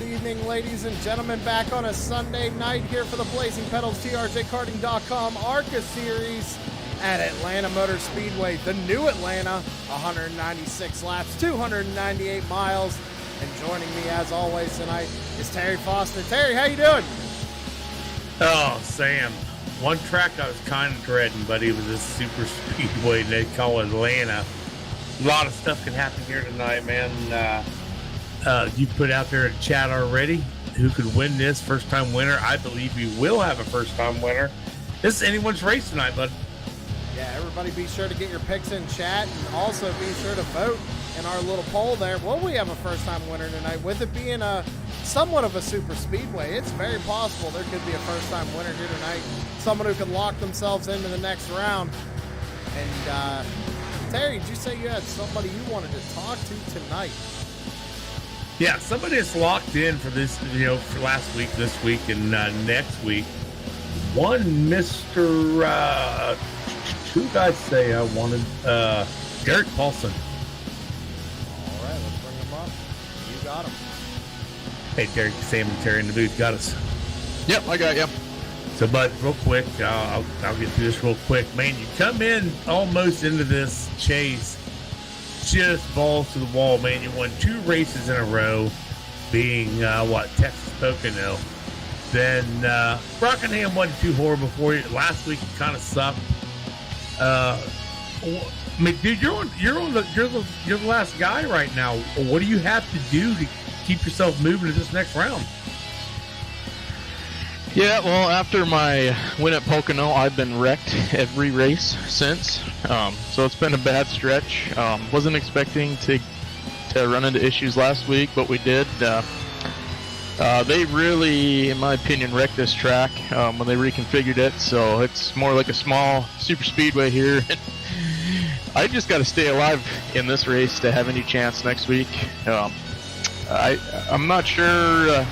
Good evening, ladies and gentlemen. Back on a Sunday night here for the Blazing Pedals TRJKarting.com Arca Series at Atlanta Motor Speedway, the new Atlanta. 196 laps, 298 miles. And joining me, as always, tonight is Terry Foster. Terry, how you doing? Oh, Sam. One track I was kind of dreading, but it was a super speedway they call Atlanta. A lot of stuff can happen here tonight, man. You put out there a chat already. Who could win this? First-time winner. I believe you will have a first-time winner. This is anyone's race tonight, bud. Yeah, everybody be sure to get your picks in chat, and also be sure to vote in our little poll there. Will we have a first-time winner tonight? With it being somewhat of a super speedway, it's very possible there could be a first-time winner here tonight. Someone who could lock themselves into the next round. And Terry, did you say you had somebody you wanted to talk to tonight? Yeah, somebody that's locked in for this, for last week, this week, and next week. One Mr. Who did I say I wanted? Derek Paulson. All right, let's bring him up. You got him. Hey, Derek, Sam, and Terry in the booth. Got us. Yep, I got you. So, bud, real quick, I'll get through this real quick. Man, you come in almost into this chase, just balls to the wall, man. You won 2 races in a row, being, Texas Pocono. Then Rockingham wasn't too horrible for you. Last week, you kind of sucked. Dude, you're the last guy right now. What do you have to do to keep yourself moving to this next round? Yeah, well, after my win at Pocono, I've been wrecked every race since. So it's been a bad stretch. Wasn't expecting to run into issues last week, but we did. They really, in my opinion, wrecked this track when they reconfigured it. So it's more like a small super speedway here. I just got to stay alive in this race to have any chance next week. I'm not sure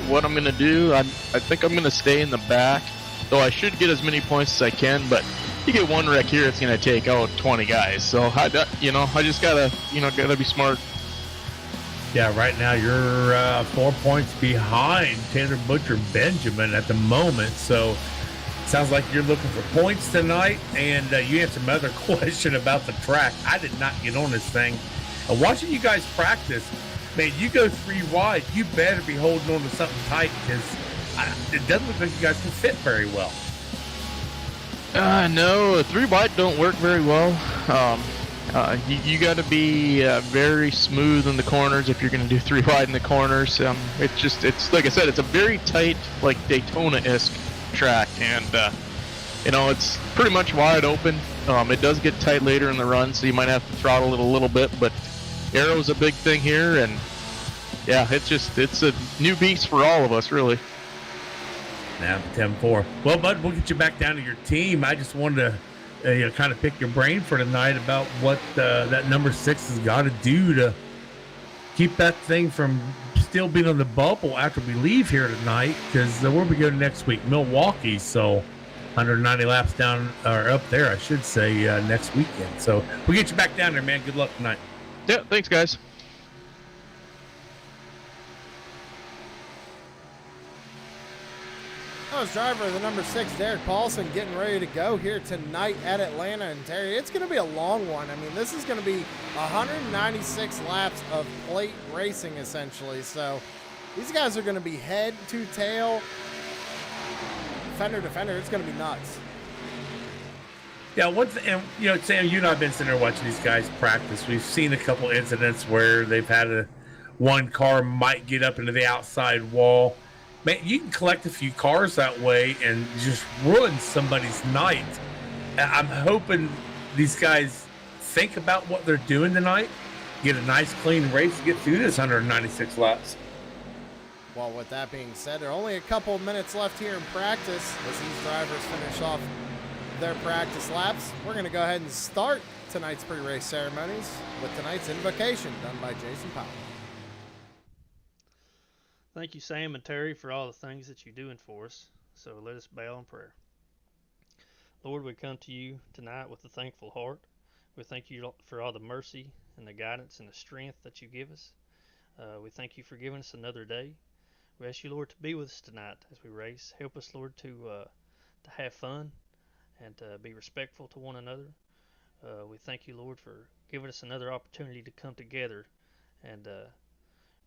what I'm going to do. I think I'm going to stay in the back, though I should get as many points as I can, but you get one wreck here, it's going to take out 20 guys. So, I just got to be smart. Yeah, right now you're 4 points behind Taylor Butcher Benjamin at the moment. So, sounds like you're looking for points tonight. And you answered my other question about the track. I did not get on this thing. Watching you guys practice, man, you go 3 wide, you better be holding on to something tight, because it doesn't look like you guys can fit very well. No, 3 wide don't work very well. You got to be very smooth in the corners if you're going to do 3 wide in the corners. It's like I said, it's a very tight, like Daytona-esque track, and it's pretty much wide open. It does get tight later in the run, so you might have to throttle it a little bit, but aero's a big thing here, and yeah, it's a new beast for all of us, really. Now 10-4. Well, bud, we'll get you back down to your team. I just wanted to kind of pick your brain for tonight about what that number 6 has got to do to keep that thing from still being on the bubble after we leave here tonight, because where we go next week, Milwaukee. So 190 laps down, or up there, I should say, next weekend. So we'll get you back down there, man. Good luck tonight. Yeah, thanks, guys. That was driver of the number 6, Derek Paulson, getting ready to go here tonight at Atlanta. And Terry, it's going to be a long one. I mean, this is going to be 196 laps of plate racing, essentially. So these guys are going to be head to tail, fender to fender. It's going to be nuts. Yeah, Sam, you and I have been sitting there watching these guys practice. We've seen a couple incidents where they've had one car might get up into the outside wall. Man, you can collect a few cars that way and just ruin somebody's night. I'm hoping these guys think about what they're doing tonight, get a nice clean race, get through this 196 laps. Well, with that being said, there are only a couple of minutes left here in practice as these drivers finish off their practice laps. We're going to go ahead and start tonight's pre-race ceremonies with tonight's invocation done by Jason Powell. Thank you, Sam and Terry, for all the things that you're doing for us. So let us bow in prayer. Lord, we come to you tonight with a thankful heart. We thank you for all the mercy and the guidance and the strength that you give us. We thank you for giving us another day. We ask you, Lord, to be with us tonight as we race. Help us, Lord, to have fun and to be respectful to one another. We thank you, Lord, for giving us another opportunity to come together. And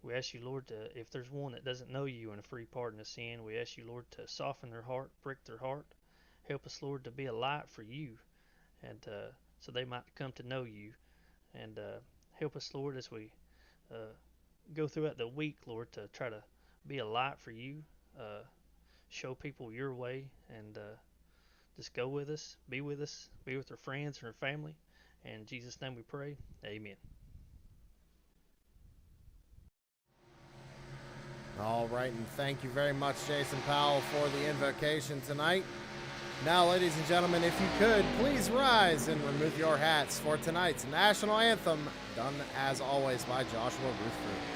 we ask you, Lord, if there's one that doesn't know you and a free pardon of sin, we ask you, Lord, to soften their heart, prick their heart. Help us, Lord, to be a light for you, and so they might come to know you. And help us, Lord, as we go throughout the week, Lord, to try to be a light for you, show people your way, and just go with us, be with our friends and our family. In Jesus' name we pray, amen. All right, and thank you very much, Jason Powell, for the invocation tonight. Now, ladies and gentlemen, if you could, please rise and remove your hats for tonight's national anthem, done as always by Joshua Rutherford.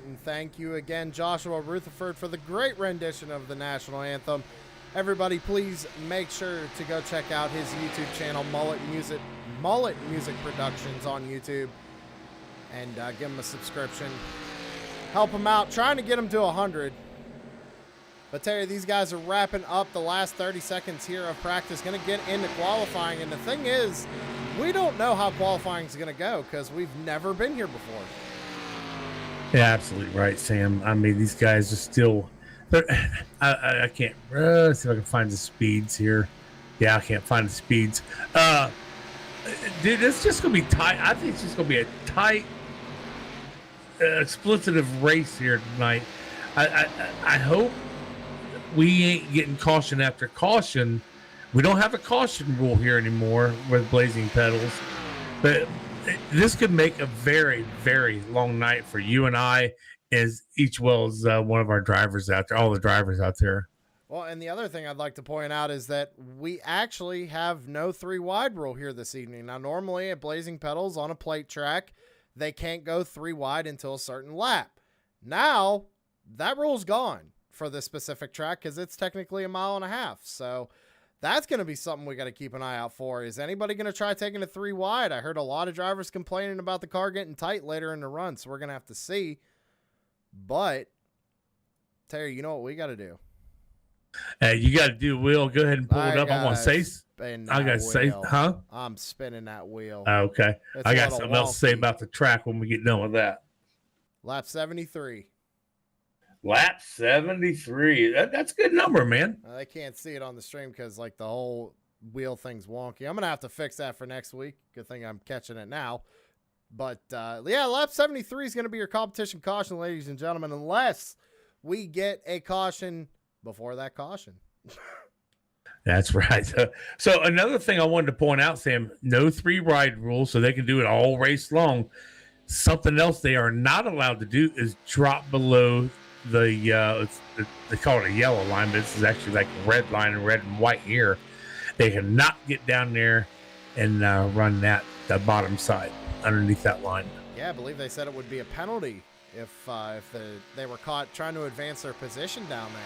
And thank you again, Joshua Rutherford, for the great rendition of the national anthem. Everybody, please make sure to go check out his YouTube channel, Mullet Music Productions on YouTube, and give him a subscription. Help him out, trying to get him to 100. But Terry, these guys are wrapping up the last 30 seconds here of practice, going to get into qualifying. And the thing is, we don't know how qualifying is going to go because we've never been here before. Yeah, absolutely right, Sam. I mean, these guys are still. I can't let's see if I can find the speeds here. Yeah, I can't find the speeds. Dude, it's just gonna be tight. I think it's just gonna be a tight, expletive race here tonight. I hope we ain't getting caution after caution. We don't have a caution rule here anymore with Blazing Pedals, but this could make a very, very long night for you and I, as well as one of our drivers out there, all the drivers out there. Well, and the other thing I'd like to point out is that we actually have no 3 wide rule here this evening. Now, normally at Blazing Pedals on a plate track, they can't go 3 wide until a certain lap. Now, that rule's gone for this specific track because it's technically 1.5 miles. So that's going to be something we got to keep an eye out for. Is anybody going to try taking a 3 wide? I heard a lot of drivers complaining about the car getting tight later in the run, so we're going to have to see. But, Terry, you know what we got to do? Hey, you got to do, Will. Go ahead and pull it up. I want to say, I got to say, huh? I'm spinning that wheel. Okay. I got something else to say about the track when we get done with that. Lap 73. Lap 73. That's a good number, man. I can't see it on the stream because like the whole wheel thing's wonky. I'm gonna have to fix that for next week. Good thing I'm catching it now. But yeah, lap 73 is gonna be your competition caution, ladies and gentlemen, unless we get a caution before that caution. That's right. So another thing I wanted to point out, Sam, no 3 ride rule, so they can do it all race long. Something else they are not allowed to do is drop below they call it a yellow line, but this is actually like a red line and red and white here. They cannot get down there and run that that bottom side underneath that line. Yeah, I believe they said it would be a penalty if they were caught trying to advance their position down there.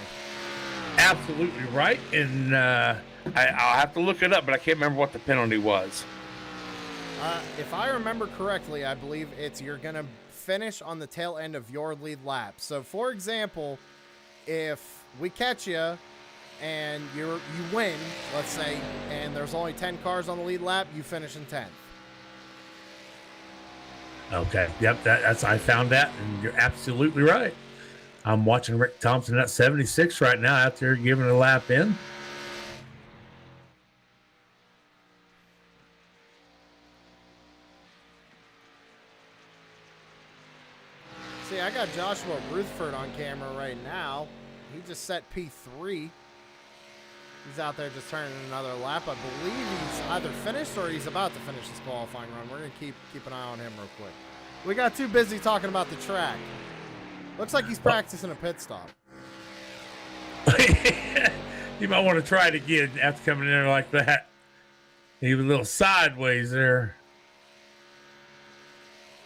Absolutely right. And I'll have to look it up, but I can't remember what the penalty was. If I remember correctly, I believe it's you're going to finish on the tail end of your lead lap. So, for example, if we catch you and you win, let's say, and there's only 10 cars on the lead lap, you finish in 10th. Okay. Yep. That's I found that, and you're absolutely right. I'm watching Rick Thompson at 76 right now out there giving a lap in. See, I got Joshua Rutherford on camera right now. He just set P3. He's out there just turning another lap. I believe he's either finished or he's about to finish this qualifying run. We're going to keep an eye on him real quick. We got too busy talking about the track. Looks like he's practicing a pit stop. You might want to try it again after coming in there like that. He was a little sideways there.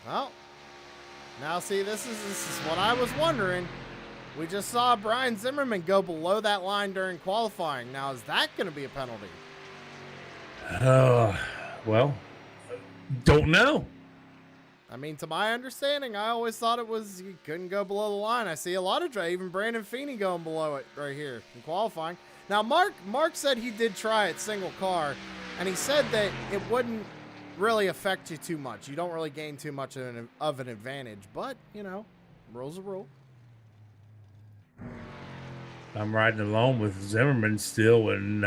Well, now see, this is what I was wondering. We just saw Brian Zimmerman go below that line during qualifying. Now, is that going to be a penalty? Well, don't know. I mean, to my understanding, I always thought it was you couldn't go below the line. I see a lot of even Brandon Feeney going below it right here in qualifying. Now, Mark said he did try it single car, and he said that it wouldn't really affect you too much. You don't really gain too much of an advantage, but, you know, rule's a rule. I'm riding along with Zimmerman still, and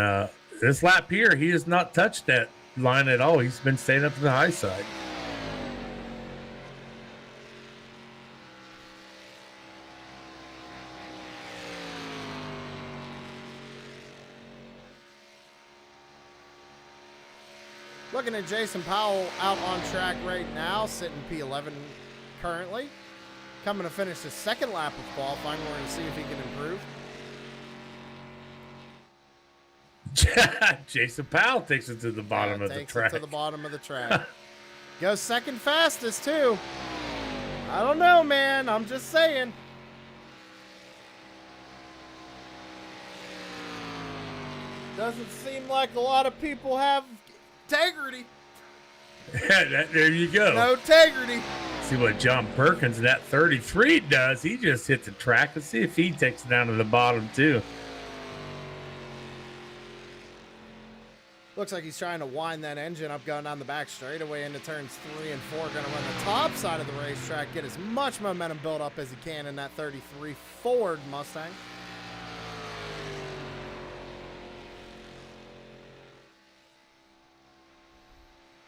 this lap here, he has not touched that line at all. He's been staying up to the high side. Looking at Jason Powell out on track right now, sitting P11 currently. Coming to finish his second lap of qualifying. We're going to see if he can improve. Jason Powell takes it to the bottom of the track. Takes it to the bottom of the track. Goes second fastest, too. I don't know, man. I'm just saying. Doesn't seem like a lot of people have integrity. There you go. No integrity. See what John Perkins in that 33 does. He just hit the track. Let's see if he takes it down to the bottom, too. Looks like he's trying to wind that engine up going down the back straightaway into turns 3 and 4. Going to run the top side of the racetrack, get as much momentum built up as he can in that 33 Ford Mustang.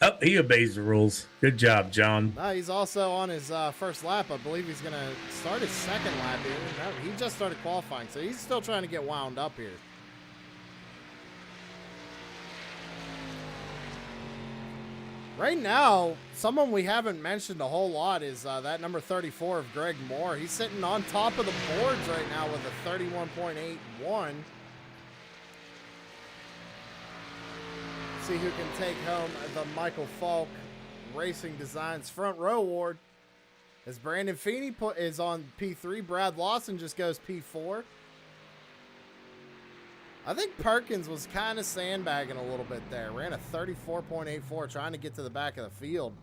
Oh, he obeys the rules. Good job, John. He's also on his first lap. I believe he's going to start his second lap here. No, he just started qualifying, so he's still trying to get wound up here. Right now, someone we haven't mentioned a whole lot is that number 34 of Greg Moore. He's sitting on top of the boards right now with a 31.81. See who can take home the Michael Falk Racing Designs Front Row Award. As Brandon Feeney is on P3, Brad Lawson just goes P4. I think Perkins was kind of sandbagging a little bit there. Ran a 34.84 trying to get to the back of the field.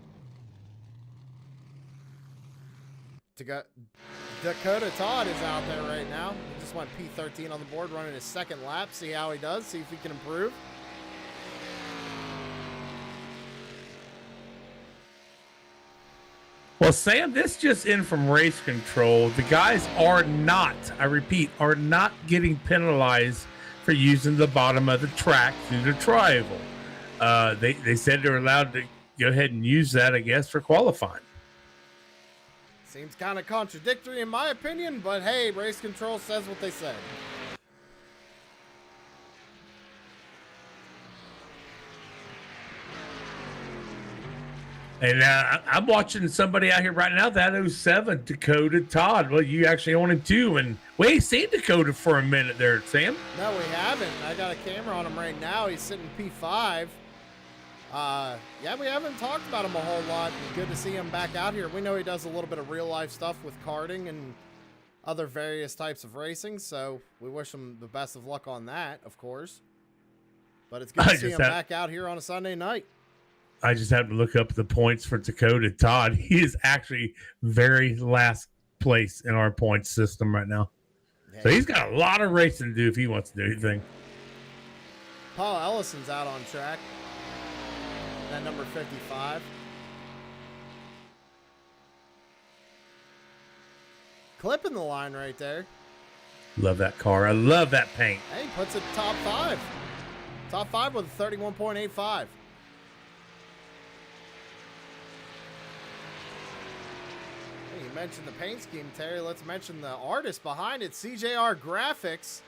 Dakota Todd is out there right now. He just went P13 on the board, running his second lap. See how he does, see if he can improve. Well, Sam, this just in from race control. The guys are not, I repeat, are not getting penalized for using the bottom of the track through the tri-oval. They said they're allowed to go ahead and use that, I guess, for qualifying. Seems kind of contradictory in my opinion, but hey, race control says what they say. And I'm watching somebody out here right now, that 07 Dakota Todd. Well, you actually own him too. And we ain't seen Dakota for a minute there, Sam. No, we haven't. I got a camera on him right now. He's sitting P5. Yeah, we haven't talked about him a whole lot. Good to see him back out here. We know he does a little bit of real life stuff with karting and other various types of racing, so we wish him the best of luck on that, of course. But it's good to see him back out here on a Sunday night. I just had to look up the points for Dakota Todd. He is actually very last place in our points system right now. So he's got a lot of racing to do if he wants to do anything. Paul Ellison's out on track. That number 55. Clipping the line right there. Love that car. I love that paint. Hey, puts it top 5. Top 5 with a 31.85. Hey, you mentioned the paint scheme, Terry. Let's mention the artist behind it, CJR Graphics.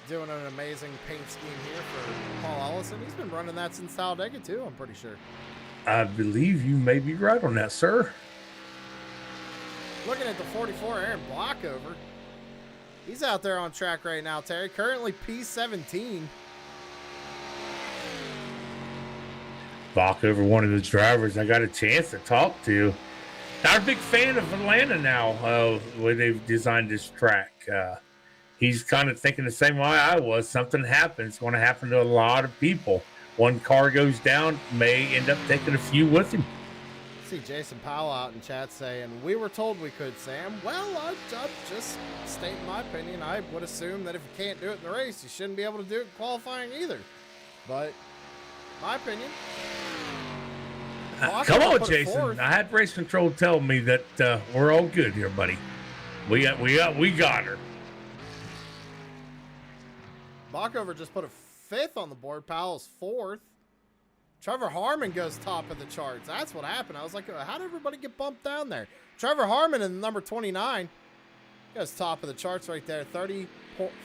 Doing an amazing paint scheme here for Paul Ellison. He's been running that since Talladega too, I'm pretty sure. I believe you may be right on that, sir. Looking at the 44, Aaron Blockover. He's out there on track right now, Terry. Currently P17. Blockover, one of the drivers I got a chance to talk to. Not a big fan of Atlanta now, where they've designed this track. He's kind of thinking the same way I was. Something happens. It's going to happen to a lot of people. One car goes down, may end up taking a few with him. See Jason Powell out in chat saying, we were told we could, Sam. Well, I'm just stating my opinion. I would assume that if you can't do it in the race, you shouldn't be able to do it in qualifying either. But, my opinion. Come on, Jason. I had race control tell me that we're all good here, buddy. We got her. Bockover just put a 5th on the board. Powell's 4th. Trevor Harmon goes top of the charts. That's what happened. I was like, how did everybody get bumped down there? Trevor Harmon in number 29 goes top of the charts right there. 31.80.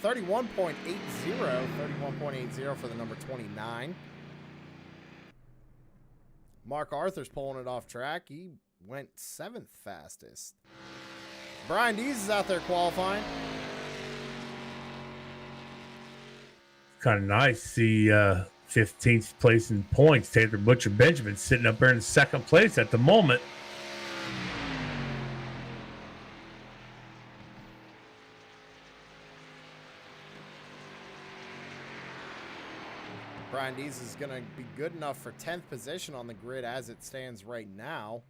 31.80 for the number 29. Mark Arthur's pulling it off track. He went 7th fastest. Brian Dees is out there qualifying. Kind of nice to see 15th place in points. Taylor Butcher Benjamin sitting up there in 2nd place at the moment. Brian Dees is going to be good enough for 10th position on the grid as it stands right now.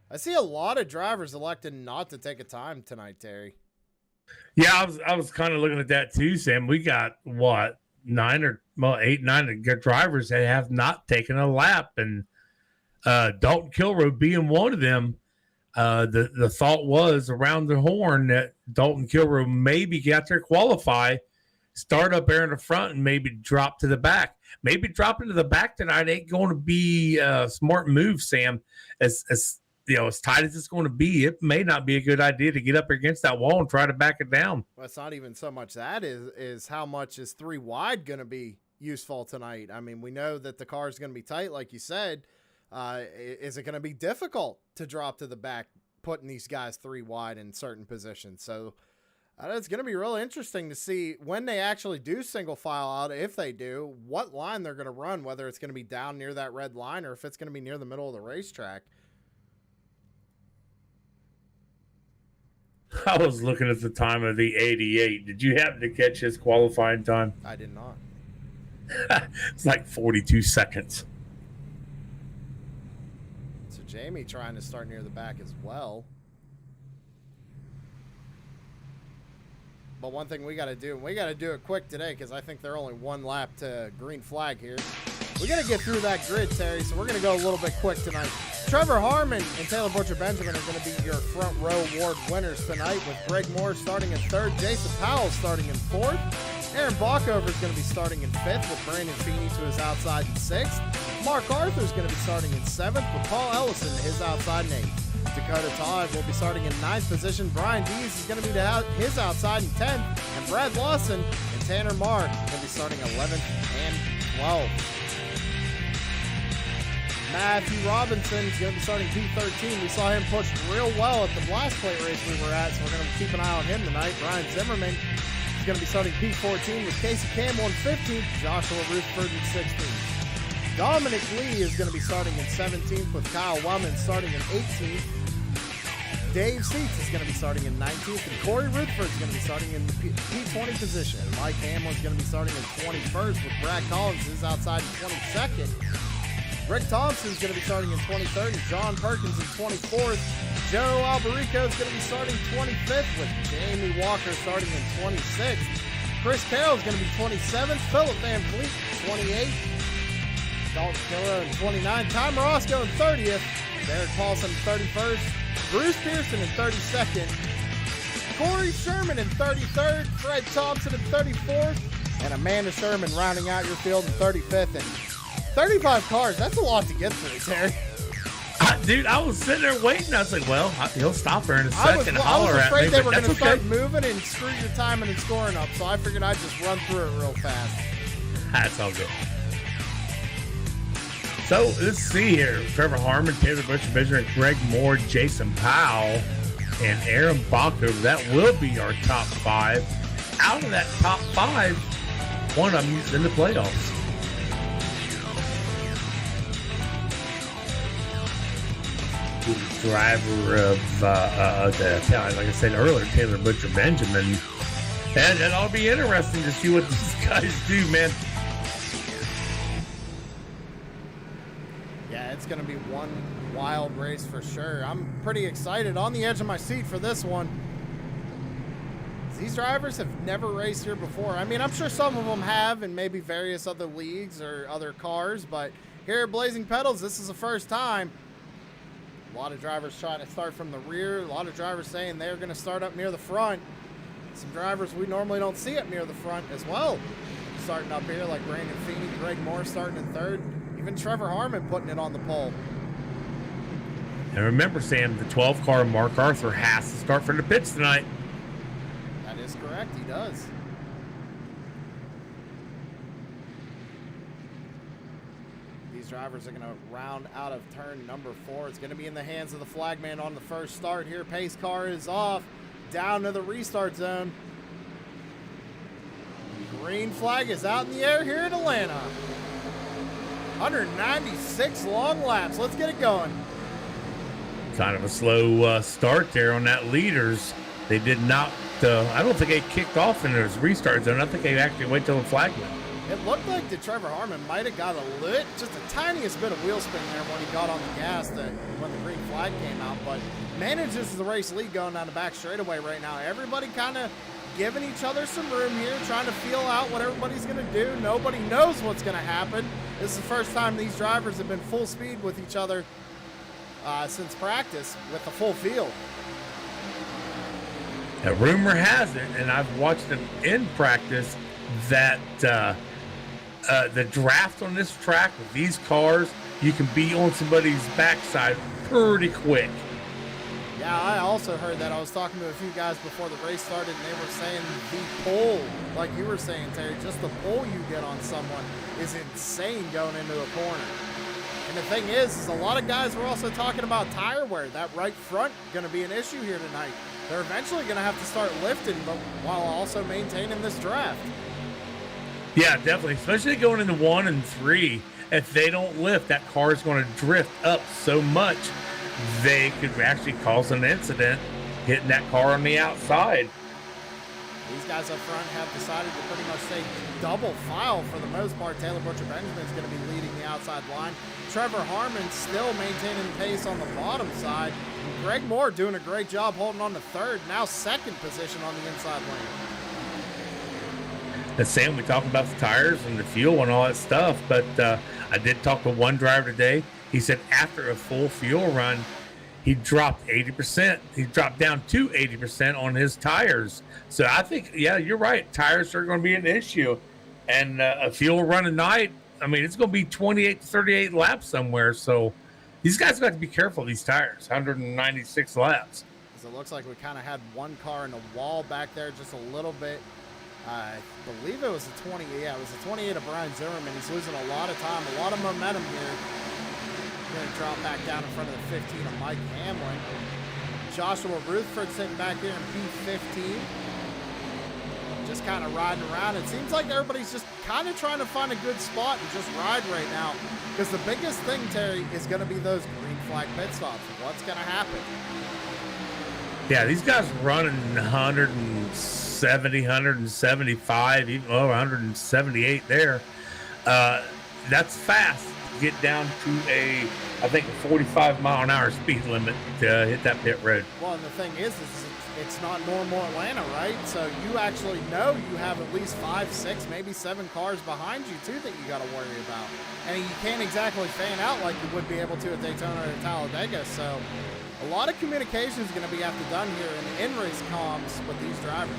I see a lot of drivers elected not to take a time tonight, Terry. Yeah, I was kind of looking at that too, Sam. We got what? 9 drivers that have not taken a lap, and Dalton Kilroy being one of them. The thought was around the horn that Dalton Kilroy maybe got there, qualify, start up there in the front, and maybe drop to the back. Maybe dropping to the back tonight ain't going to be a smart move, Sam. As you know, as tight as it's going to be, it may not be a good idea to get up against that wall and try to back it down. Well, it's not even so much that is how much is 3 wide going to be useful tonight. I mean, we know that the car is going to be tight, like you said. Is it going to be difficult to drop to the back, putting these guys 3 wide in certain positions? So it's going to be really interesting to see when they actually do single file out, if they do, what line they're going to run, whether it's going to be down near that red line or if it's going to be near the middle of the racetrack. I was looking at the time of the 88. Did you happen to catch his qualifying time? I did not. It's like 42 seconds. So Jamie trying to start near the back as well. But one thing we got to do it quick today because I think they're only 1 lap to green flag here. We got to get through that grid, Terry, so we're going to go a little bit quick tonight. Trevor Harmon and Taylor Butcher Benjamin are going to be your front row award winners tonight, with Greg Moore starting in 3rd, Jason Powell starting in 4th, Aaron Blockover is going to be starting in 5th with Brandon Feeney to his outside in 6th. Mark Arthur is going to be starting in 7th with Paul Ellison to his outside in 8th. Dakota Todd will be starting in 9th position. Brian Dees is going to be to his outside in 10th, and Brad Lawson and Tanner Marr are going to be starting 11th and 12th. Matthew Robinson is going to be starting P13. We saw him push real well at the blast plate race we were at, so we're going to keep an eye on him tonight. Brian Zimmerman is going to be starting P14 with Casey Campbell in 15th, Joshua Ruthford in 16th. Dominic Lee is going to be starting in 17th with Kyle Wellman starting in 18th. Dave Seats is going to be starting in 19th, and Corey Rutherford is going to be starting in the P20 position. Mike Hamlin's going to be starting in 21st, with Brad Collins is outside in 22nd. Rick Thompson is going to be starting in 23rd, and John Perkins in 24th. Joe Alberico is going to be starting 25th, with Jamie Walker starting in 26th. Chris Carroll is going to be 27th. Philip Van Vliet 28th. Dalton Killer in 29th. Tom Roscoe in 30th. Derek Paulson in 31st. Bruce Pearson in 32nd. Corey Sherman in 33rd. Fred Thompson in 34th. And Amanda Sherman rounding out your field in 35th. And 35 cars, that's a lot to get through, Terry. Dude, I was sitting there waiting. I was like, well, he'll stop her in a second and holler at me. I was afraid they were going to start okay. moving and screw your timing and scoring up, so I figured I'd just run through it real fast. That's all good. So let's see here. Trevor Harmon, Taylor Butcher, Benjamin, Greg Moore, Jason Powell, and Aaron Baco. That will be our top 5. Out of that top 5, one of them is in the playoffs. The driver of, like I said earlier, Taylor Butcher Benjamin. And it'll be interesting to see what these guys do, man. Yeah, it's going to be one wild race for sure. I'm pretty excited, on the edge of my seat for this one. These drivers have never raced here before. I mean, I'm sure some of them have in maybe various other leagues or other cars, but here at Blazing Pedals, this is the first time. A lot of drivers trying to start from the rear. A lot of drivers saying they're going to start up near the front. Some drivers we normally don't see up near the front as well, starting up here, like Brandon Feeney, Greg Moore starting in 3rd. Even Trevor Harmon putting it on the pole. And remember, Sam, the 12 car Mark Arthur has to start for the pits tonight. That is correct, he does. These drivers are going to round out of turn number 4. It's going to be in the hands of the flagman on the first start here. Pace car is off, down to the restart zone. Green flag is out in the air here in Atlanta. 196 long laps. Let's get it going. Kind of a slow start there on that leaders. They did not, I don't think they kicked off in their restart zone. I think they actually wait till the flag went. It looked like the Trevor Harmon might have got just the tiniest bit of wheel spin there when he got on the gas when the green flag came out, but manages the race lead going down the back straightaway right now. Everybody kind of giving each other some room here, trying to feel out what everybody's going to do. Nobody knows what's going to happen. This is the first time these drivers have been full speed with each other since practice with the full field. A rumor has it, and I've watched them in practice, that the draft on this track with these cars, you can be on somebody's backside pretty quick. Yeah, I also heard that. I was talking to a few guys before the race started, and they were saying the pull, like you were saying, Terry, just the pull you get on someone is insane going into a corner. And the thing is a lot of guys were also talking about tire wear. That right front going to be an issue here tonight. They're eventually going to have to start lifting, but while also maintaining this draft. Yeah, definitely, especially going into 1 and 3. If they don't lift, that car is going to drift up so much they could actually cause an incident hitting that car on the outside. These guys up front have decided to pretty much stay double file for the most part. Taylor Butcher Benjamin is going to be leading the outside line. Trevor Harmon still maintaining the pace on the bottom side. And Greg Moore doing a great job holding on to 3rd, now 2nd position on the inside lane. And Sam, we talked about the tires and the fuel and all that stuff, but I did talk to one driver today. He said after a full fuel run, he dropped 80%. He dropped down to 80% on his tires. So I think, yeah, you're right. Tires are going to be an issue. And a fuel run tonight, I mean, it's going to be 28 to 38 laps somewhere. So these guys got to be careful of these tires, 196 laps. Because it looks like we kind of had one car in the wall back there just a little bit. I believe it was a 20. Yeah, it was a 28 of Brian Zimmerman. He's losing a lot of time, a lot of momentum here. Going to drop back down in front of the 15 of Mike Hamlin. Joshua Rutherford sitting back here in P15. just kind of riding around. It seems like everybody's just kind of trying to find a good spot and just ride right now. Because the biggest thing, Terry, is going to be those green flag pit stops. What's going to happen? Yeah, these guys running 170, 175, even 178 there. That's fast to get down to I think, a 45-mile-an-hour speed limit to hit that pit road. Well, and the thing is it's not normal Atlanta, right? So you actually know you have at least 5, 6, maybe 7 cars behind you, too, that you got to worry about. And you can't exactly fan out like you would be able to at Daytona or Talladega. So a lot of communication is going to be have to done here in in-race comms with these drivers.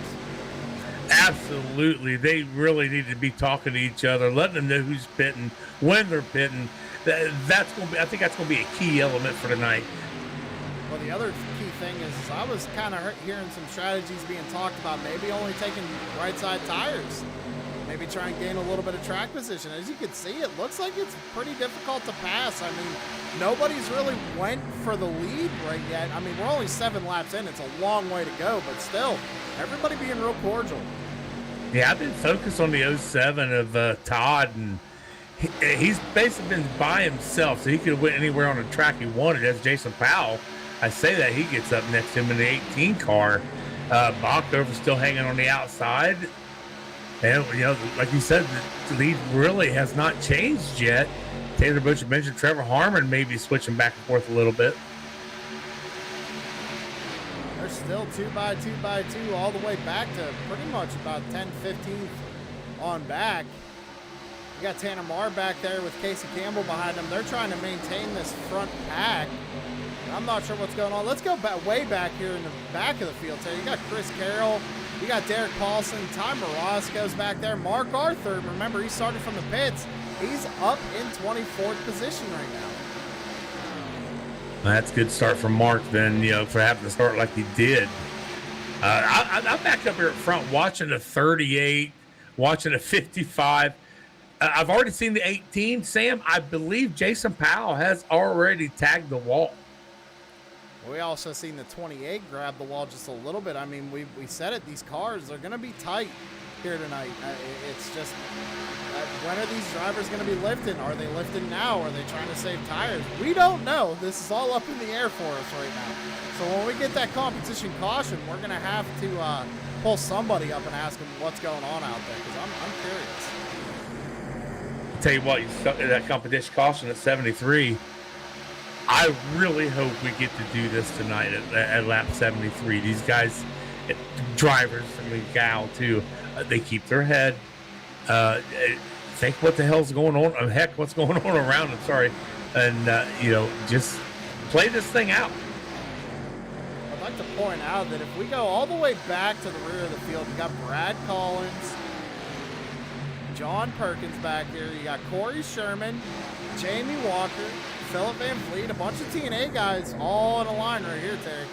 Absolutely. They really need to be talking to each other, letting them know who's pitting, when they're pitting. That's going to be, I think that's going to be a key element for tonight. Well, the other key thing is I was kind of hearing some strategies being talked about, maybe only taking right side tires, maybe try and gain a little bit of track position. As you can see, it looks like it's pretty difficult to pass. I mean, nobody's really went for the lead right yet. I mean, we're only 7 laps in. It's a long way to go, but still, everybody being real cordial. Yeah, I've been focused on the 07 of Todd, and he's basically been by himself, so he could have went anywhere on the track he wanted. As Jason Powell, I say that he gets up next to him in the 18 car. Bockover's still hanging on the outside. And, you know, like you said, the lead really has not changed yet. Taylor Butcher mentioned Trevor Harmon maybe switching back and forth a little bit. They're still 2 by 2 by 2 all the way back to pretty much about 10, 15 on back. You got Tanner Marr back there with Casey Campbell behind them. They're trying to maintain this front pack. I'm not sure what's going on. Let's go way back here in the back of the field. So you got Chris Carroll. You got Derek Paulson. Ty Morosco's back there. Mark Arthur, remember, he started from the pits. He's up in 24th position right now. That's a good start from Mark then, you know, for having to start like he did. I'm back up here at front watching a 38, watching a 55. I've already seen the 18. Sam, I believe Jason Powell has already tagged the wall. We also seen the 28 grab the wall just a little bit. I mean, we said it, these cars, they're going to be tight here tonight. It's just, when are these drivers going to be lifting? Are they lifting now? Are they trying to save tires? We don't know. This is all up in the air for us right now. So when we get that competition caution, we're going to have to pull somebody up and ask them what's going on out there, because I'm curious. Tell you what, that competition caution at 73. I really hope we get to do this tonight at lap 73. These guys, drivers, I mean, gal too, they keep their head. Think what the hell's going on? Heck, what's going on around them? Sorry, and you know, just play this thing out. I'd like to point out that if we go all the way back to the rear of the field, we got Brad Collins, John Perkins back here. You got Corey Sherman, Jamie Walker, Philip Van Vliet, a bunch of TNA guys all in a line right here, Terry.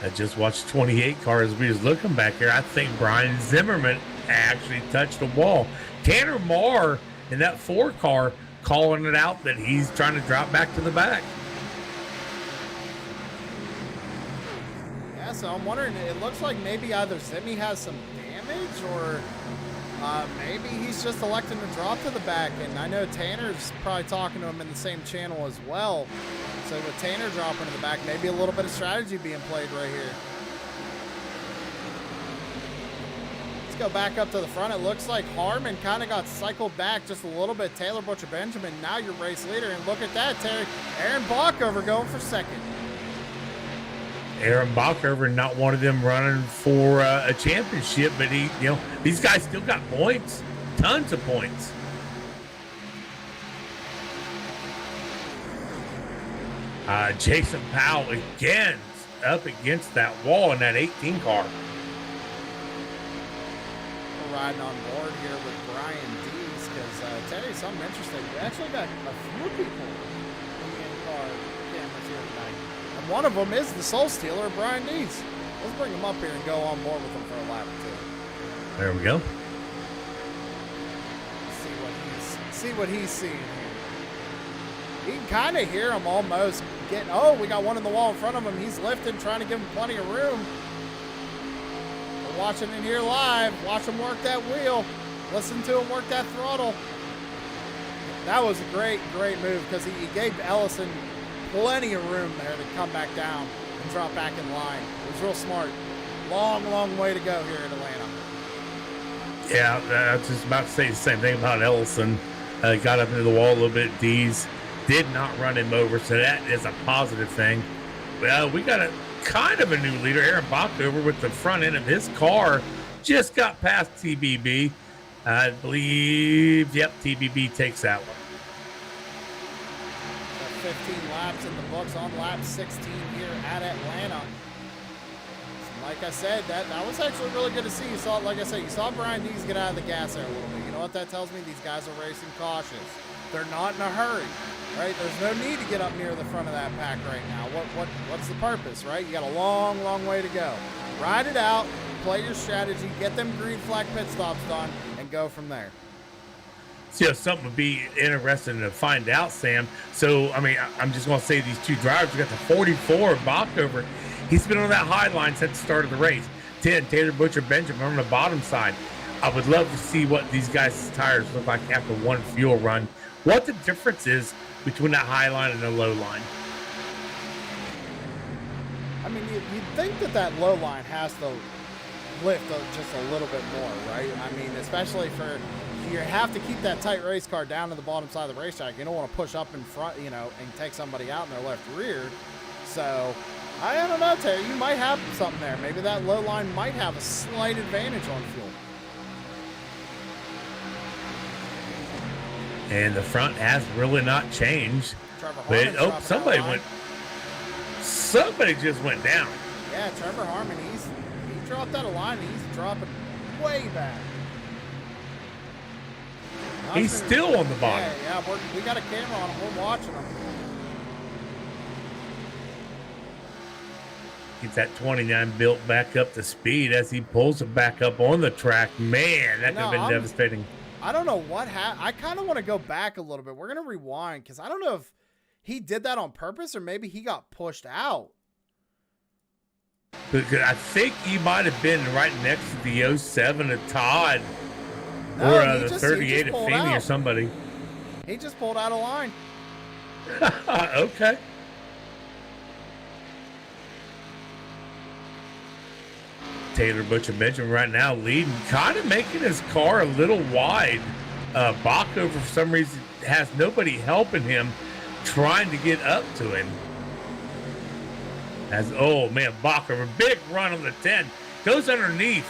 I just watched 28 cars. We was looking back here. I think Brian Zimmerman actually touched the wall. Tanner Marr in that 4 car calling it out that he's trying to drop back to the back. Yeah, so I'm wondering, it looks like maybe either Zimmy has some damage or maybe he's just electing to drop to the back. And I know Tanner's probably talking to him in the same channel as well. So with Tanner dropping to the back, maybe a little bit of strategy being played right here. Let's go back up to the front. It looks like Harmon kind of got cycled back just a little bit. Taylor Butcher Benjamin, now your race leader. And look at that, Terry. Aaron Bockover going for second. Aaron Bockover, not one of them running for a championship, but he, you know, these guys still got points, tons of points. Jason Powell again up against that wall in that 18 car. We're riding on board here with Brian Dees because Terry, something interesting. We actually got a few people in the in-car cameras here tonight. And one of them is the Soul Stealer, Brian Dees. Let's bring him up here and go on board with him for a lap or two. There we go. See what he's seeing here. You can kind of hear him almost getting, oh, we got one in the wall in front of him. He's lifting, trying to give him plenty of room. But watching it here live. Watch him work that wheel. Listen to him work that throttle. That was a great move because he gave Ellison plenty of room there to come back down and drop back in line. It was real smart. Long way to go here in Atlanta. Yeah, I was just about to say the same thing about Ellison. Got up into the wall a little bit. D's did not run him over, so that is a positive thing. Well, we got a kind of a new leader, Aaron Bockover, with the front end of his car. Just got past TBB. I believe, yep, TBB takes that one. 15 laps in the books on lap 16 here at Atlanta. Like I said, that was actually really good to see. You saw, like I said, you saw Brian Dees get out of the gas there a little bit. You know what that tells me? These guys are racing cautious. They're not in a hurry, right? There's no need to get up near the front of that pack right now. What's the purpose, right? You got a long way to go. Ride it out, play your strategy, get them green flag pit stops done, and go from there. So, something would be interesting to find out, Sam. So, I mean, I'm just going to say these two drivers. We got the 44 Bockover. He's been on that high line since the start of the race. 10, Taylor Butcher Benjamin on the bottom side. I would love to see what these guys' tires look like after one fuel run. What the difference is between that high line and the low line. I mean, you'd think that low line has to lift just a little bit more, right? I mean, especially for, you have to keep that tight race car down to the bottom side of the racetrack. You don't want to push up in front, you know, and take somebody out in their left rear. So, I don't know, Terry. You might have something there. Maybe that low line might have a slight advantage on fuel. And the front has really not changed. But, somebody just went down. Yeah, Trevor Harmon, he dropped out of line. He's dropping way back. He's still on the bottom. Yeah, we got a camera on him. We're watching him. Gets that 29 built back up to speed as he pulls it back up on the track. Man, that could have been devastating. I don't know what happened. I kind of want to go back a little bit. We're going to rewind because I don't know if he did that on purpose or maybe he got pushed out. Because I think he might have been right next to the 07 of Todd or the 38 of Feeney or somebody. He just pulled out of line. Okay. Taylor Butcher Benjamin right now leading, kind of making his car a little wide. Bockover, for some reason, has nobody helping him, trying to get up to him. Oh man, Bockover, big run on the 10, goes underneath.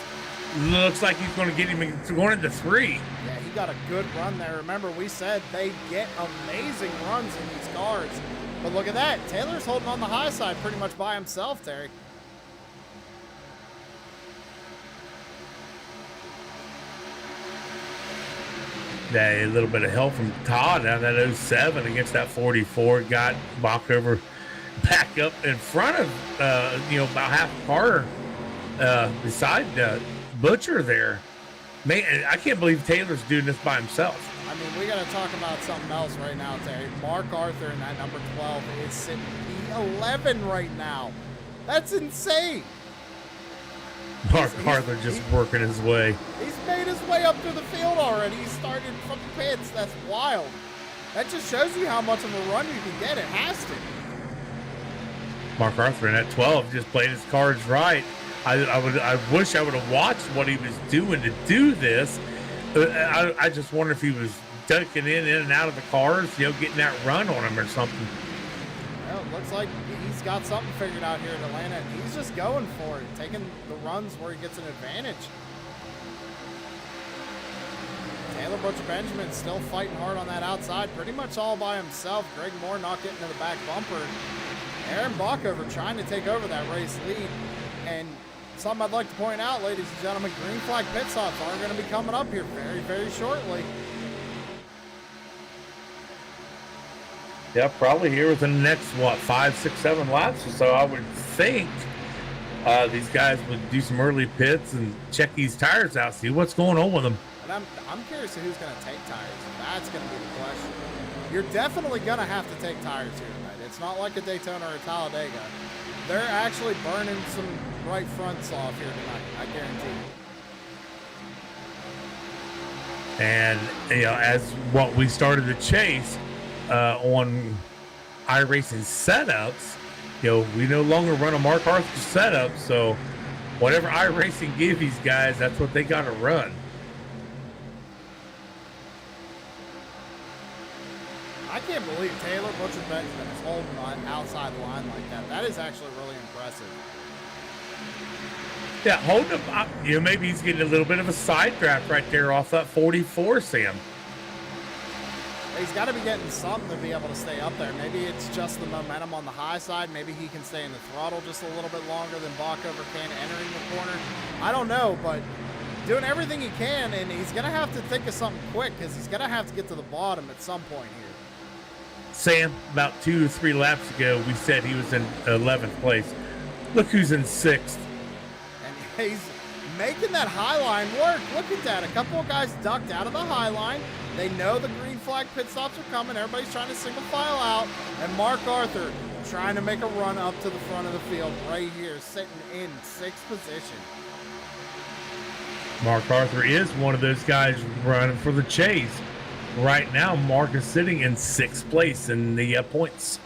Looks like he's going to get him going into 3. Yeah, he got a good run there. Remember, we said they get amazing runs in these cars. But look at that. Taylor's holding on the high side pretty much by himself, Terry. A little bit of help from Todd out of that 07 against that 44. Got Bockover back up in front of, about half a car beside Butcher there. Man, I can't believe Taylor's doing this by himself. I mean, we got to talk about something else right now, Terry. Mark Arthur in that number 12 is sitting P11 right now. That's insane. Mark Arthur just working his way. He's made his way up to the field already. He started from the pits. That's wild. That just shows you how much of a run you can get. It has to. Mark Arthur in that 12 just played his cards right. I wish I would have watched what he was doing to do this. I just wonder if he was ducking in and out of the cars, getting that run on him or something. Well, it looks like he's got something figured out here in Atlanta, and he's just going for it, taking the runs where he gets an advantage. Taylor Butcher Benjamin still fighting hard on that outside, pretty much all by himself. Greg Moore not getting to the back bumper. Aaron Bockover trying to take over that race lead. And something I'd like to point out, ladies and gentlemen, green flag pit stops are going to be coming up here very, very shortly. Yeah, probably here within the next, 5, 6, 7 laps or so, I would think these guys would do some early pits and check these tires out, see what's going on with them. And I'm curious to who's going to take tires. That's going to be the question. You're definitely going to have to take tires here tonight. It's not like a Daytona or a Talladega. they're actually burning some right fronts off here tonight. I guarantee you. And, you know, as what we started to chase on iRacing setups, you know, we no longer run a Mark Arthur setup. So whatever iRacing give these guys, that's what they got to run. I can't believe Taylor Butcher Benjamin is holding on outside the line like that. That is actually really impressive. Yeah, holding him up. You know, maybe he's getting a little bit of a side draft right there off that 44, Sam. He's got to be getting something to be able to stay up there. Maybe it's just the momentum on the high side. Maybe he can stay in the throttle just a little bit longer than Bockover can entering the corner. I don't know, but doing everything he can, and he's going to have to think of something quick because he's going to have to get to the bottom at some point here. Sam, about 2 or 3 laps ago, we said he was in 11th place. Look who's in 6th. And he's making that high line work. Look at that. A couple of guys ducked out of the high line. They know the green flag pit stops are coming. Everybody's trying to single file out. And Mark Arthur trying to make a run up to the front of the field right here, sitting in 6th position. Mark Arthur is one of those guys running for the chase. Right now, Mark is sitting in 6th place in the points.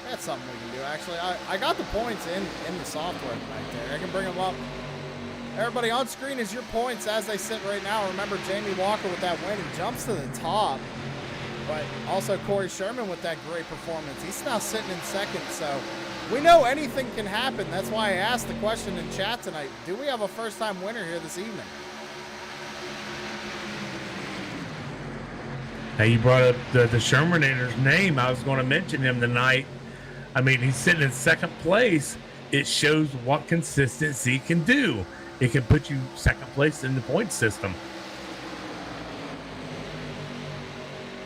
That's something we can do, actually. I got the points in the software right there. I can bring them up. Everybody on screen is your points as they sit right now. Remember, Jamie Walker with that win. He jumps to the top. But also Corey Sherman with that great performance. He's now sitting in 2nd, so we know anything can happen. That's why I asked the question in chat tonight. Do we have a first-time winner here this evening? Now, you brought up the Shermanator's name. I was going to mention him tonight. I mean, he's sitting in 2nd place. It shows what consistency he can do. It can put you 2nd place in the point system.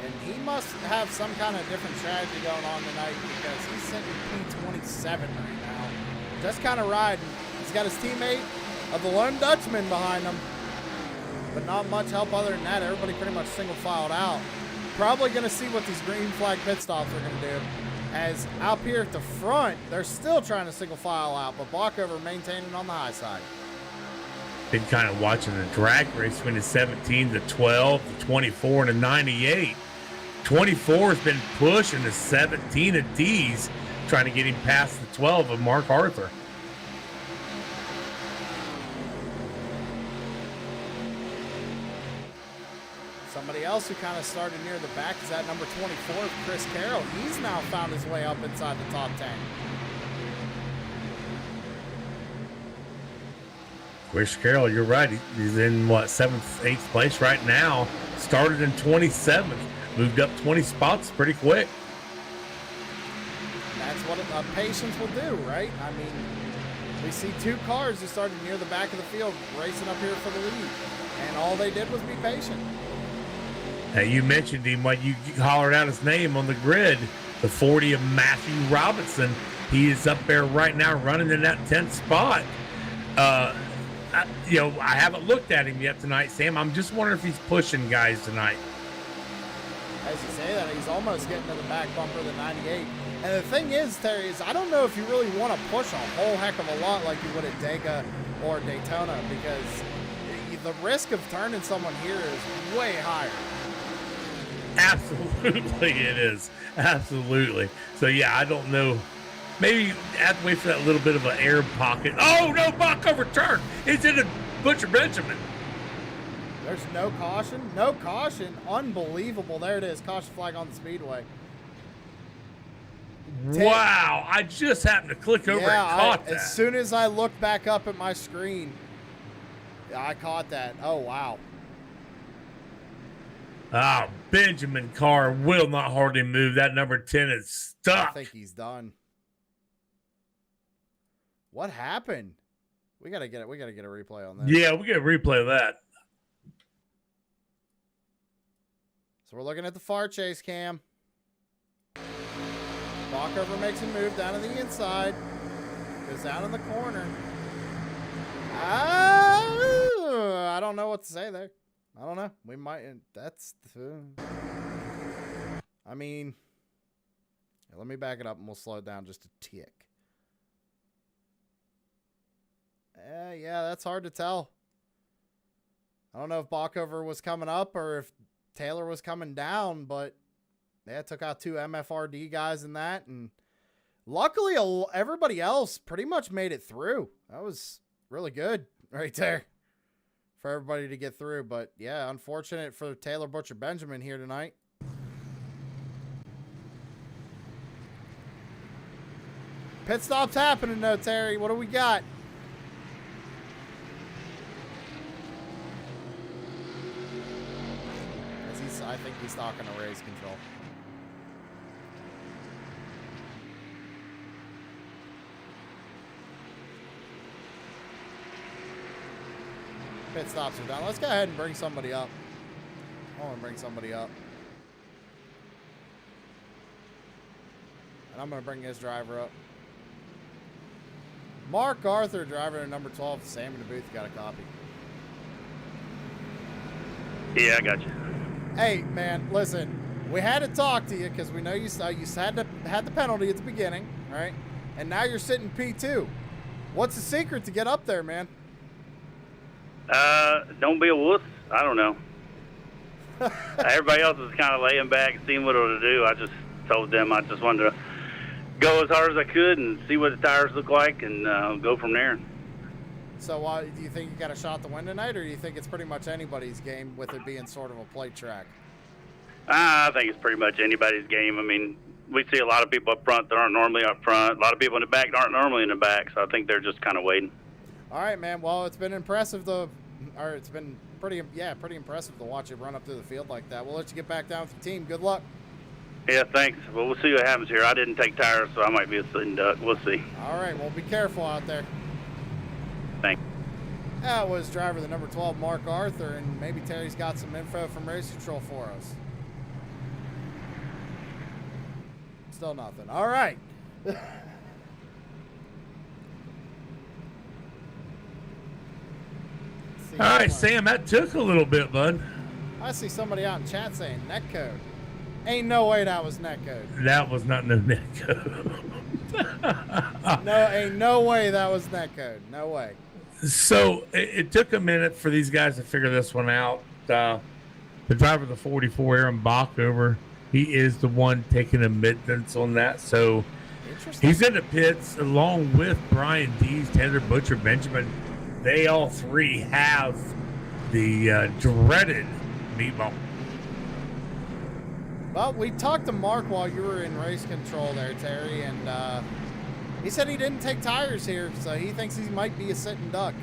And he must have some kind of different strategy going on tonight because he's sitting in P27 right now. Just kind of riding. He's got his teammate of the Lone Dutchman behind him. But not much help other than that. Everybody pretty much single filed out. Probably going to see what these green flag pit stops are going to do. As out here at the front, they're still trying to single file out, but Bockover maintaining on the high side. Been kind of watching the drag race between the 17, the 12, the 24, and the 98. 24 has been pushing the 17 of D's, trying to get him past the 12 of Mark Arthur. Somebody else who kind of started near the back is that number 24, Chris Carroll. He's now found his way up inside the top 10. Chris Carroll, you're right. He's in, what, 7th, 8th place right now. Started in 27th. Moved up 20 spots pretty quick. That's what patience will do, right? I mean, we see 2 cars who started near the back of the field racing up here for the lead. And all they did was be patient. Now, you mentioned him when you hollered out his name on the grid, the 40 of Matthew Robinson. He is up there right now running in that 10th spot. I haven't looked at him yet tonight, Sam. I'm just wondering if he's pushing guys tonight. As you say that, he's almost getting to the back bumper of the 98. And the thing is, Terry, is I don't know if you really want to push a whole heck of a lot like you would at Dega or Daytona, because the risk of turning someone here is way higher. Absolutely it is. Absolutely. So, yeah, I don't know. Maybe you have to wait for that little bit of an air pocket. Oh, no, Bockover turn. It's in a Butcher Benjamin. There's no caution. No caution. Unbelievable. There it is. Caution flag on the speedway. Wow. I just happened to click over and caught that. As soon as I looked back up at my screen, I caught that. Oh, wow. Oh, Benjamin Carr will not hardly move. That number 10 is stuck. I think he's done. What happened? We gotta get it. We gotta get a replay on that. Yeah, we got to replay that. So we're looking at the far chase cam. Bockover makes a move down to the inside. Goes down in the corner. I don't know what to say there. I don't know. We might. That's. I mean, let me back it up and we'll slow it down just a tick. Yeah, that's hard to tell. I don't know if Bockover was coming up or if Taylor was coming down, but yeah, took out 2 MFRD guys in that. And luckily, everybody else pretty much made it through. That was really good right there for everybody to get through. But yeah, unfortunate for Taylor Butcher Benjamin here tonight. Pit stop's happening though, Terry. What do we got? I think he's talking to race control. Pit stops are done. Let's go ahead and bring somebody up. I want to bring somebody up. And I'm going to bring this driver up. Mark Arthur, driver number 12. Sam in the booth, you got a copy. Yeah, I got you. Hey, man, listen. We had to talk to you because we know you had the penalty at the beginning, right? And now you're sitting P2. What's the secret to get up there, man? Don't be a wuss. I don't know. Everybody else is kind of laying back, seeing what it'll do. I just told them I just wanted to go as hard as I could and see what the tires look like and go from there. So do you think you got a shot to win tonight, or do you think it's pretty much anybody's game with it being sort of a plate track? I think it's pretty much anybody's game. I mean, we see a lot of people up front that aren't normally up front. A lot of people in the back that aren't normally in the back, so I think they're just kind of waiting. All right, man. Well, it's been impressive it's been pretty impressive to watch it run up through the field like that. We'll let you get back down with the team. Good luck. Yeah, thanks. Well, we'll see what happens here. I didn't take tires, so I might be a sitting duck. We'll see. All right. Well, be careful out there. Thanks. That was driver the number 12, Mark Arthur, and maybe Terry's got some info from Race Control for us. Still nothing. All right. All right, Sam, that took a little bit, bud. I see somebody out in chat saying netcode. Ain't no way that was netcode. That was not no netcode. No, ain't no way that was netcode. No way. So it took a minute for these guys to figure this one out. The driver of the 44, Aaron Bockover, he is the one taking admittance on that. So he's in the pits along with Brian Dees, Taylor Butcher, Benjamin. They all three have the dreaded meatball. Well, we talked to Mark while you were in race control there, Terry, and he said he didn't take tires here, so he thinks he might be a sitting duck.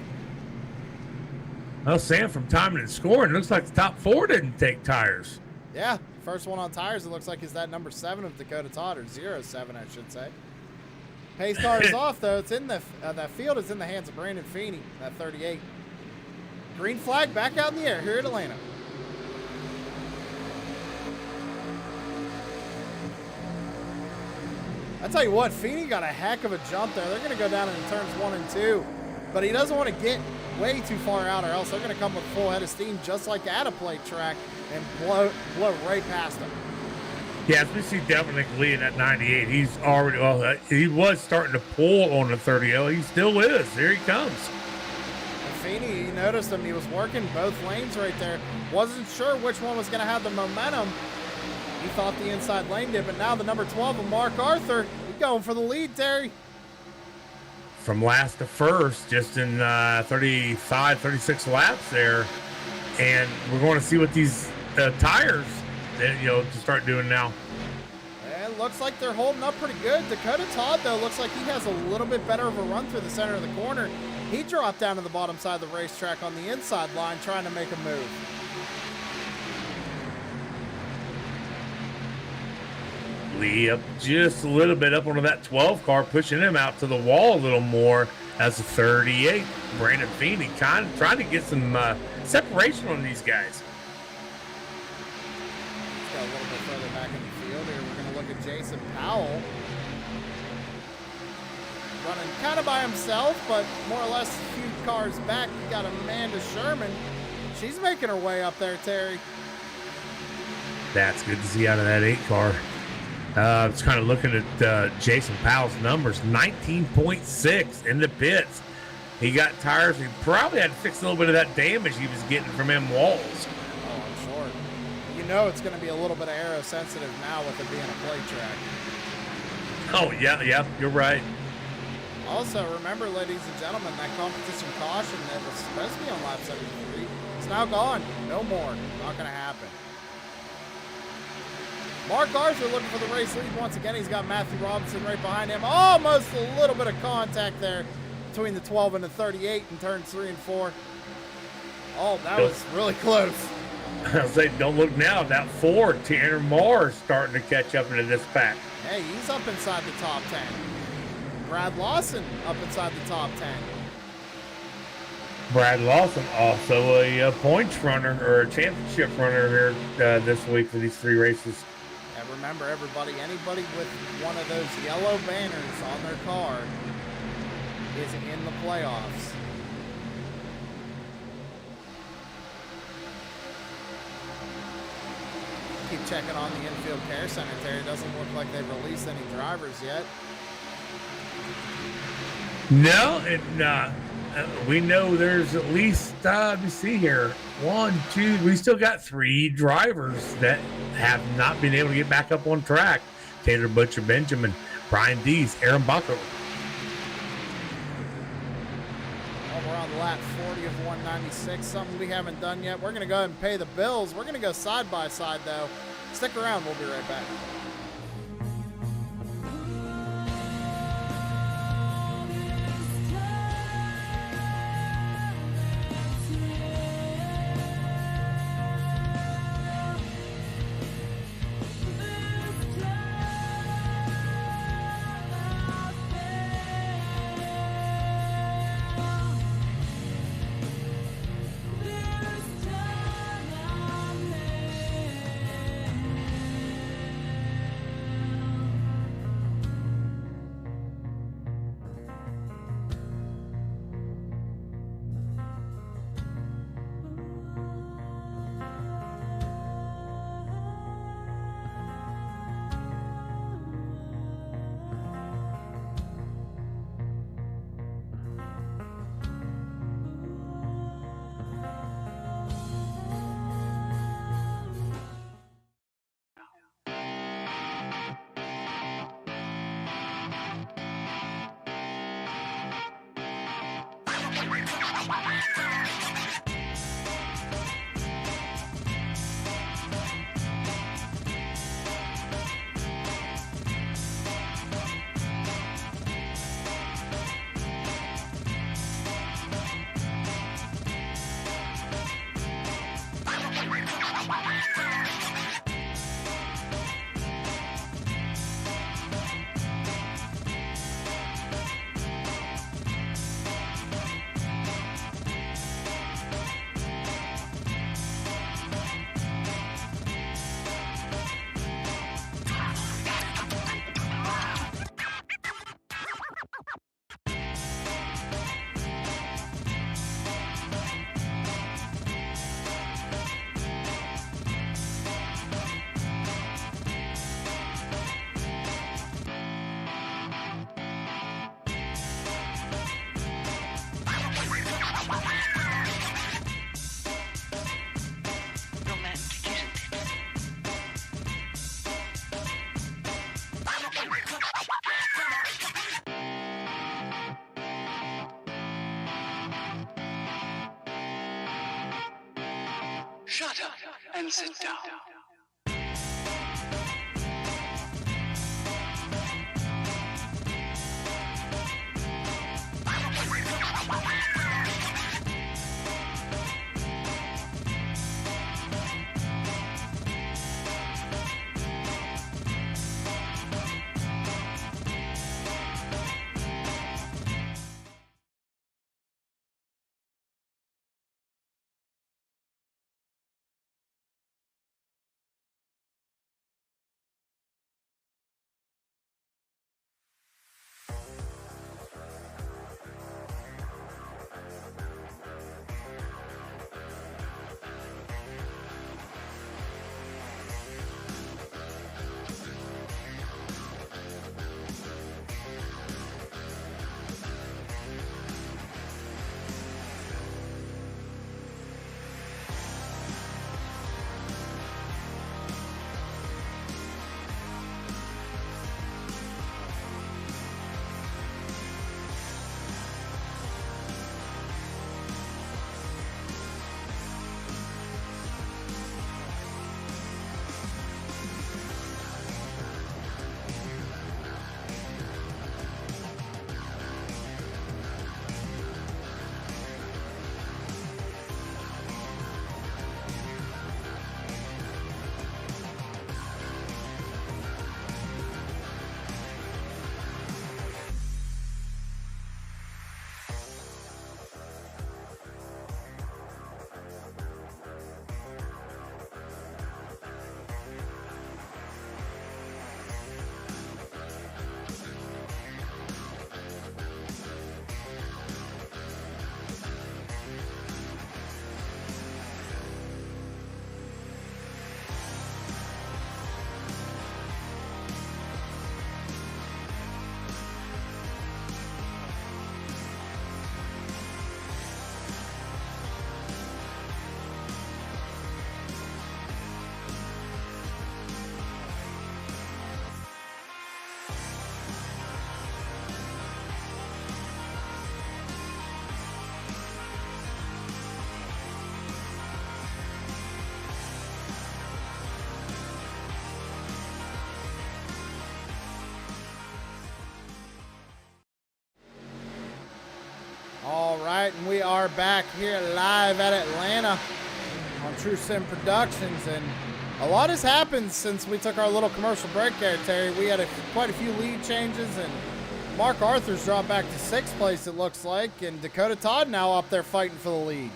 Well, Sam, from timing and scoring, looks like the top 4 didn't take tires. Yeah, first one on tires, it looks like is that number 7 of Dakota Todd, or 07, I should say. Pace car is off, though. It's in the that field is in the hands of Brandon Feeney, that 38. Green flag back out in the air here at Atlanta. I tell you what, Feeney got a heck of a jump there. They're going to go down in turns 1 and 2, but he doesn't want to get way too far out, or else they're going to come with full head of steam, just like at a plate track, and blow right past him. Yeah, as we see Devin Lee at 98, he's already, he was starting to pull on the 30L. He still is. Here he comes. And Feeney, you noticed him. He was working both lanes right there. Wasn't sure which one was going to have the momentum. He thought the inside lane did, but now the number 12 of Mark Arthur, he's going for the lead, Terry. From last to first, just in 35, 36 laps there. And we're going to see what these tires, to start doing now. And it looks like they're holding up pretty good. Dakota Todd, though, looks like he has a little bit better of a run through the center of the corner. He dropped down to the bottom side of the racetrack on the inside line, trying to make a move. Lee up just a little bit up onto that 12 car, pushing him out to the wall a little more as a 38. Brandon Feeney kind of trying to get some separation on these guys. Let's go a little bit further back in the field here. We're going to look at Jason Powell. Running kind of by himself, but more or less a few cars back. You got Amanda Sherman. She's making her way up there, Terry. That's good to see out of that 8 car. I was kind of looking at Jason Powell's numbers, 19.6 in the pits. he got tires. He probably had to fix a little bit of that damage he was getting from them walls. Oh, I'm sure. You know it's going to be a little bit of aero sensitive now with it being a plate track. Oh, yeah, you're right. Also, remember, ladies and gentlemen, that competition caution that was supposed to be on lap 73 is now gone. No more. Not going to happen. Mark Archer looking for the race lead once again. He's got Matthew Robinson right behind him. Almost a little bit of contact there between the 12 and the 38 in turns 3 and 4. Oh, that was really close. I'll say, don't look now. That 4, Tanner Marr, starting to catch up into this pack. Hey, he's up inside the top 10. Brad Lawson up inside the top 10. Brad Lawson, also a points runner or a championship runner here this week for these 3 races. And remember, everybody, anybody with one of those yellow banners on their car is in the playoffs. Keep checking on the infield care center, Terry. Doesn't look like they've released any drivers yet. No, we know there's at least, let me see here, 1, 2, we still got 3 drivers that have not been able to get back up on track. Taylor Butcher Benjamin, Brian Dees, Aaron Bucker. Well, we're on lap 40 of 196, something we haven't done yet. We're going to go ahead and pay the bills. We're going to go side by side, though. Stick around. We'll be right back. Shut up and sit down. All right, and we are back here live at Atlanta on True Sim Productions, and a lot has happened since we took our little commercial break there, Terry. We had quite a few lead changes, and Mark Arthur's dropped back to 6th place, it looks like, and Dakota Todd now up there fighting for the lead.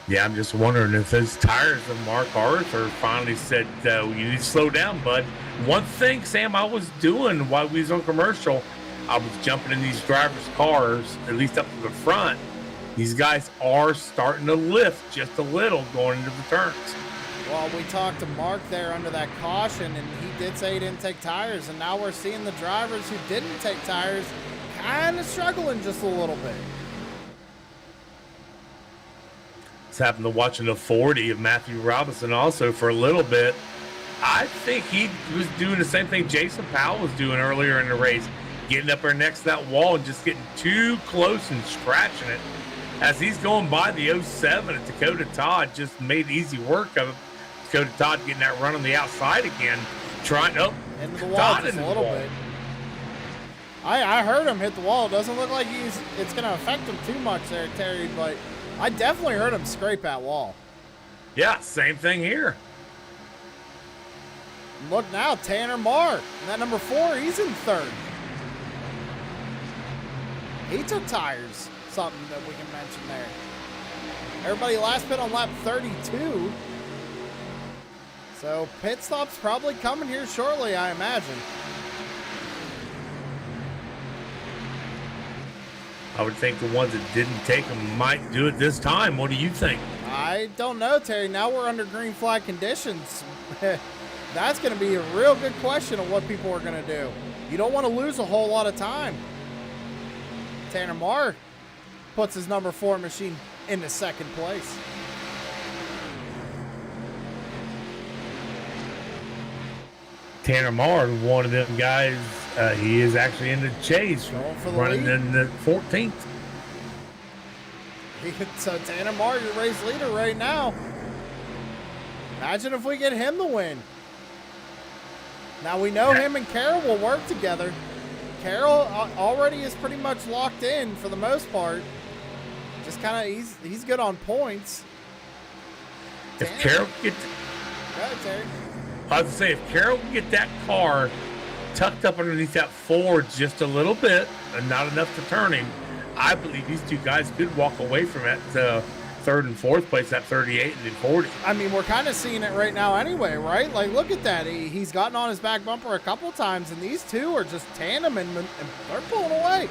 Yeah, I'm just wondering if those tires of Mark Arthur finally said, you need to slow down, bud. One thing, Sam, I was doing while we was on commercial, I was jumping in these drivers' cars, at least up to the front. These guys are starting to lift just a little going into the turns. Well, we talked to Mark there under that caution, and he did say he didn't take tires, and now we're seeing the drivers who didn't take tires kind of struggling just a little bit. It's happened to watching the 40 of Matthew Robinson also for a little bit. I think he was doing the same thing Jason Powell was doing earlier in the race, getting up there next to that wall and just getting too close and scratching it. As he's going by the 07 at Dakota Todd, just made easy work of it. Dakota Todd getting that run on the outside again, trying into the wall just a little bit. I heard him hit the wall. It doesn't look like it's going to affect him too much there, Terry, but I definitely heard him scrape that wall. Yeah, same thing here. Look now, Tanner Marr, that number 4, he's in 3rd. He took tires, something that we can mention there. Everybody last pit on lap 32. So pit stop's probably coming here shortly, I imagine. I would think the ones that didn't take them might do it this time. What do you think? I don't know, Terry. Now we're under green flag conditions. That's going to be a real good question of what people are going to do. You don't want to lose a whole lot of time. Tanner Marr puts his number 4 machine into 2nd place. Tanner Marr, one of them guys, he is actually in the chase, running lead. in the 14th. So Tanner Marr, your race leader right now. Imagine if we get him to win. Now we know him and Carroll will work together. Carroll already is pretty much locked in for the most part. Just kind of, he's good on points. If Carroll gets, go ahead, Terry. I was going to say, if Carroll can get that car tucked up underneath that Ford just a little bit and not enough to turn him, I believe these two guys could walk away from it. 3rd and 4th place at 38 and then 40. I mean, we're kind of seeing it right now anyway, right? Like, look at that. He's gotten on his back bumper a couple times, and these two are just tandem, and they're pulling away.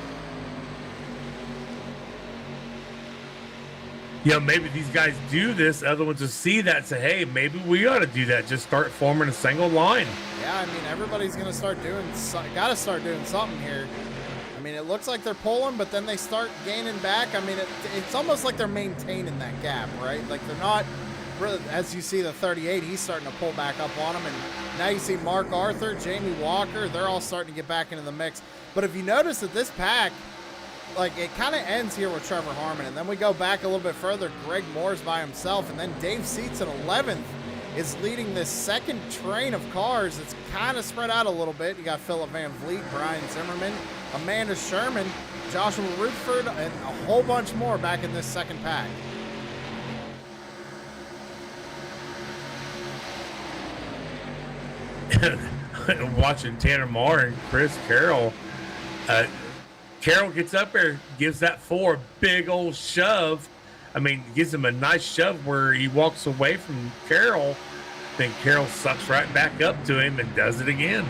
You know, maybe these guys do this. Other ones will see that and say, hey, maybe we ought to do that. Just start forming a single line. Yeah, I mean, everybody's going to start doing, got to start doing something here. I mean, it looks like they're pulling, but then they start gaining back. I mean, it's almost like they're maintaining that gap, right? Like they're not, really, as you see the 38, he's starting to pull back up on them. And now you see Mark Arthur, Jamie Walker, they're all starting to get back into the mix. But if you notice that this pack, like it kind of ends here with Trevor Harmon. And then we go back a little bit further, Greg Moore's by himself. And then Dave Seats in 11th is leading this 2nd train of cars. It's kind of spread out a little bit. You got Philip Van Vliet, Brian Zimmerman, Amanda Sherman, Joshua Rutherford, and a whole bunch more back in this 2nd pack. Watching Tanner Marr and Chris Carroll. Carroll gets up there, gives that 4 a big old shove. I mean, gives him a nice shove where he walks away from Carroll. Then Carroll sucks right back up to him and does it again.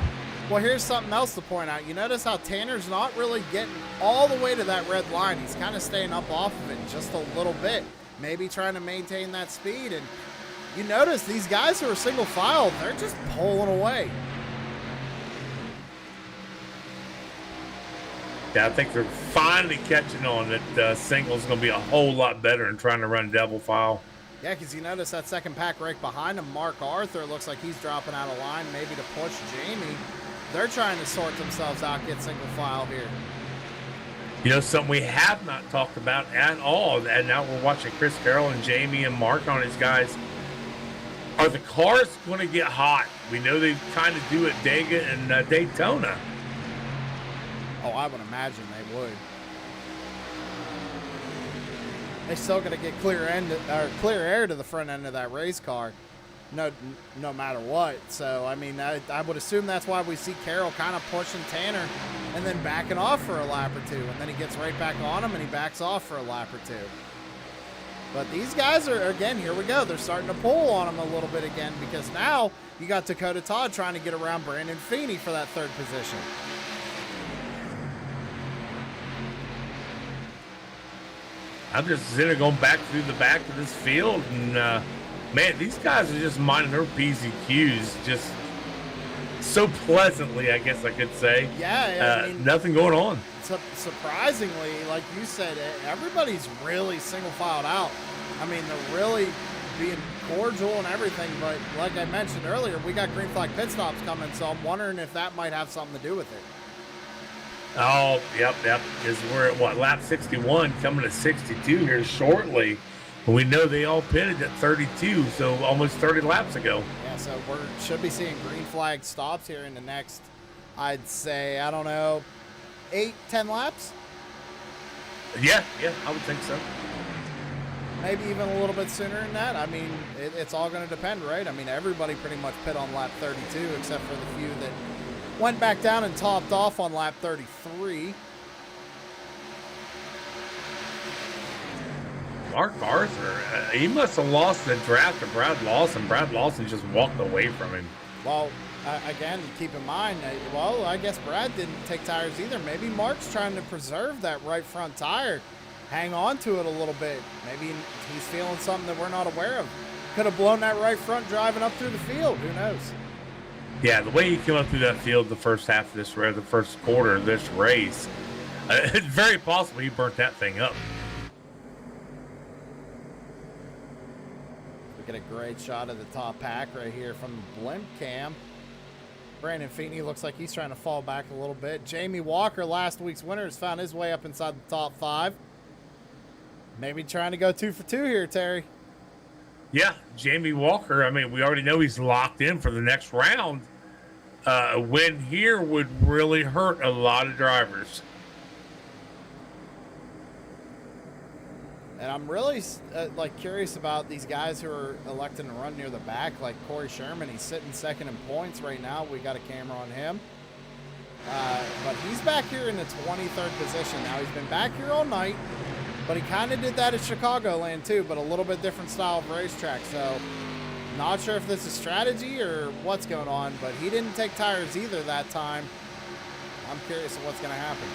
Well, here's something else to point out. You notice how Tanner's not really getting all the way to that red line. He's kind of staying up off of it just a little bit, maybe trying to maintain that speed. And you notice these guys who are single file, they're just pulling away. Yeah, I think they're finally catching on that single's going to be a whole lot better than trying to run double file. Yeah, because you notice that 2nd pack right behind him, Mark Arthur, looks like he's dropping out of line, maybe to push Jamie. They're trying to sort themselves out, get single file here. You know, something we have not talked about at all, and now we're watching Chris Carroll and Jamie and Mark on his guys. Are the cars going to get hot? We know they kind of do at Dega and Daytona. Oh, I would imagine they would. they still got to get clear air to the front end of that race car, no matter what. So I mean, I would assume that's why we see Carroll kind of pushing Tanner and then backing off for a lap or two, and then he gets right back on him and he backs off for a lap or two. But these guys are, again, here we go. They're starting to pull on him a little bit again, because now you got Dakota Todd trying to get around Brandon Feeney for that third position. I'm just sitting there going back through the back of this field, and man, these guys are just minding their P's and Q's just so pleasantly, I guess I could say. Yeah, I mean, nothing going on. Surprisingly, like you said, everybody's really single filed out. I mean, they're really being cordial and everything, but like I mentioned earlier, we got green flag pit stops coming, so I'm wondering if that might have something to do with it. Oh, yep. Because we're at lap 61, coming to 62 here shortly. And we know they all pitted at 32, so almost 30 laps ago. Yeah, so we should be seeing green flag stops here in the next, I'd say, I don't know, 8-10 laps? Yeah, I would think so. Maybe even a little bit sooner than that. I mean, it's all going to depend, right? I mean, everybody pretty much pit on lap 32, except for the few that went back down and topped off on lap 33. Mark Arthur, he must have lost the draft to Brad Lawson. Brad Lawson just walked away from him. Well, again, keep in mind, well, I guess Brad didn't take tires either. Maybe Mark's trying to preserve that right front tire, hang on to it a little bit. Maybe he's feeling something that we're not aware of. Could have blown that right front driving up through the field. Who knows? Yeah, the way he came up through that field the first half of this race, the first quarter of this race, it's very possible he burnt that thing up. We get a great shot of the top pack right here from the blimp cam. Brandon Feeney looks like he's trying to fall back a little bit. Jamie Walker, last week's winner, has found his way up inside the top 5. Maybe trying to go 2 for 2 here, Terry. Yeah, Jamie Walker, I mean, we already know he's locked in for the next round. A win here would really hurt a lot of drivers. And I'm really curious about these guys who are electing to run near the back, like Corey Sherman. He's sitting second in points right now. We got a camera on him. But he's back here in the 23rd position. Now, he's been back here all night, but he kind of did that at Chicagoland too, but a little bit different style of racetrack. So not sure if this is strategy or what's going on, but he didn't take tires either that time. I'm curious of what's going to happen.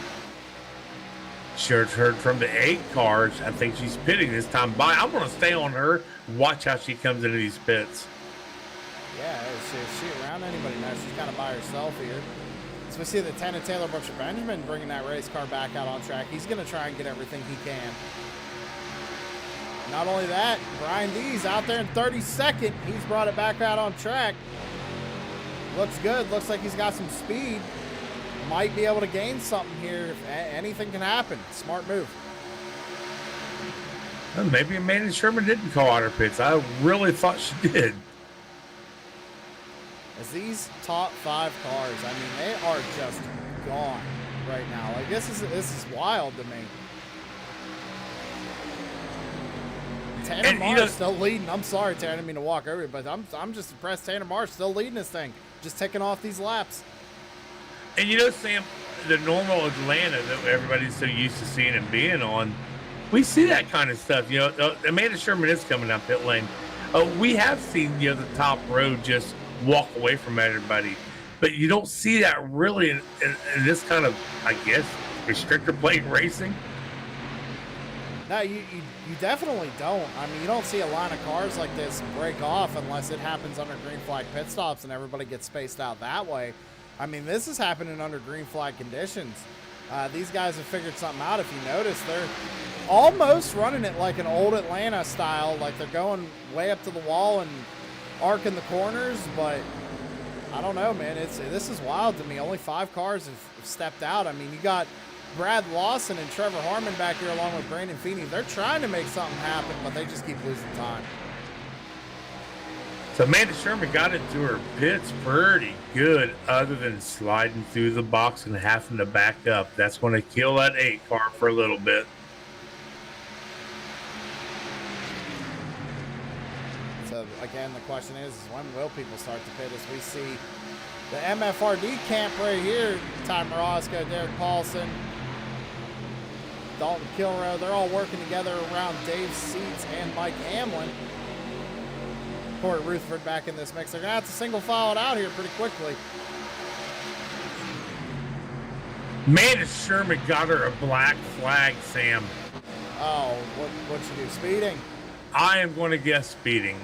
Sure, it's heard from the 8 cars. I think she's pitting this time by. I'm going to stay on her, watch how she comes into these pits. Yeah, is she around anybody now? She's kind of by herself here. So we see the 10 of Taylor Butcher Benjamin bringing that race car back out on track. He's going to try and get everything he can. Not only that, Brian Dees out there in 32nd. He's brought it back out on track. Looks good. Looks like he's got some speed. Might be able to gain something here. Anything can happen. Smart move. Well, maybe Amanda Sherman didn't call out her pits. I really thought she did. As these top 5 cars, I mean, they are just gone right now. Like, this is wild to me. Tanner Marsh still leading. I'm sorry, Tanner, I didn't mean to walk over you, but I'm just impressed. Tanner Marsh still leading this thing, just taking off these laps. And you know, Sam, the normal Atlanta that everybody's so used to seeing and being on, we see that kind of stuff. You know, Amanda Sherman is coming down pit lane. We have seen, the top road just walk away from everybody, but you don't see that really in this kind of, I guess, restrictor plate racing. No, you definitely don't. I mean, you don't see a line of cars like this break off unless it happens under green flag pit stops and everybody gets spaced out that way. I mean, this is happening under green flag conditions. These guys have figured something out. If you notice, they're almost running it like an old Atlanta style, like they're going way up to the wall and arcing the corners, but I don't know, man. This is wild to me. Only 5 cars have stepped out. I mean, you got Brad Lawson and Trevor Harmon back here along with Brandon Feeney. They're trying to make something happen, but they just keep losing time. So Amanda Sherman got into her pits pretty good, other than sliding through the box and having to back up. That's going to kill that 8 car for a little bit. So again, the question is when will people start to pit as we see the MFRD camp right here? Ty Morosco, Derek Paulson, Dalton Kilrow, they're all working together around Dave Seats and Mike Hamlin. Corey Rutherford back in this mix. They're going to have to single file it out here pretty quickly. Man, if Sherman got her a black flag, Sam. Oh, what'd you do? Speeding? I am going to guess speeding.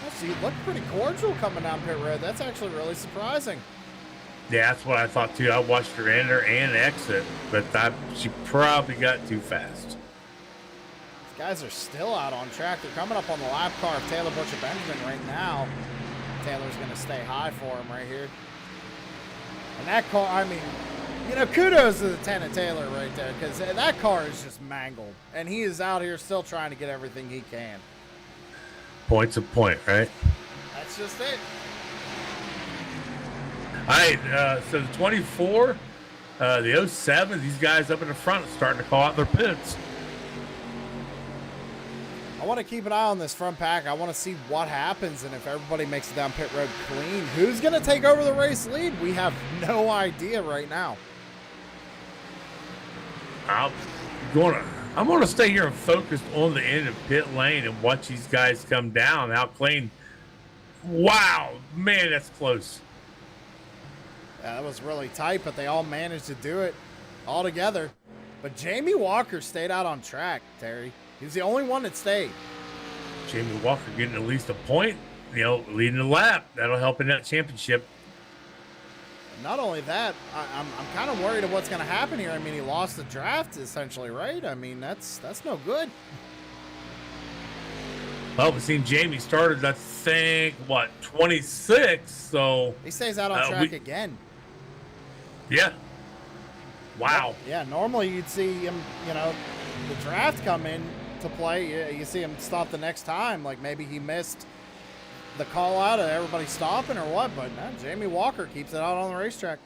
Well, she looked pretty cordial coming down pit road. That's actually really surprising. Yeah, that's what I thought too. I watched her enter and exit, but she probably got too fast. These guys are still out on track. They're coming up on the lap car of Taylor Butcher Benjamin right now. Taylor's going to stay high for him right here. And that car, I mean, you know, kudos to Lieutenant Taylor right there, because that car is just mangled. And he is out here still trying to get everything he can. Point's a point, right? That's just it. All right, so the 24, the 07, these guys up in the front are starting to call out their pits. I want to keep an eye on this front pack. I want to see what happens and if everybody makes it down pit road clean. Who's going to take over the race lead? We have no idea right now. I'm gonna stay here and focus on the end of pit lane and watch these guys come down. Out clean. Wow, man, that's close. Yeah, that was really tight, but they all managed to do it all together. But Jamie Walker stayed out on track, Terry. He was the only one that stayed. Jamie Walker getting at least a point, you know, leading the lap. That'll help in that championship. Not only that, I'm kind of worried of what's going to happen here. I mean, he lost the draft essentially, right? I mean, that's no good. Well, we've seen Jamie started, I think, 26, so... He stays out on track again. Yeah. Wow. Yeah, normally you'd see him, you know, the draft come in to play. You see him stop the next time. Like maybe he missed the call out of everybody stopping or what, but no, Jamie Walker keeps it out on the racetrack.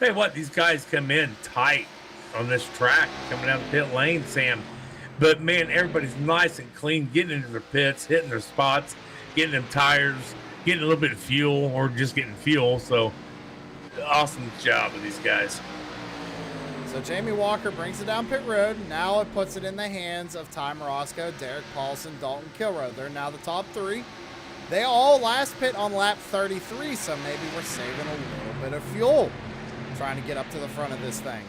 Tell you what, these guys come in tight on this track, coming down the pit lane, Sam. But, man, everybody's nice and clean, getting into their pits, hitting their spots, getting them tires, getting a little bit of fuel or just getting fuel. So, awesome job of these guys. So Jamie Walker brings it down pit road. Now it puts it in the hands of Ty Morosco, Derek Paulson, Dalton Kilrow. They're now the top three. They all last pit on lap 33, so maybe we're saving a little bit of fuel trying to get up to the front of this thing.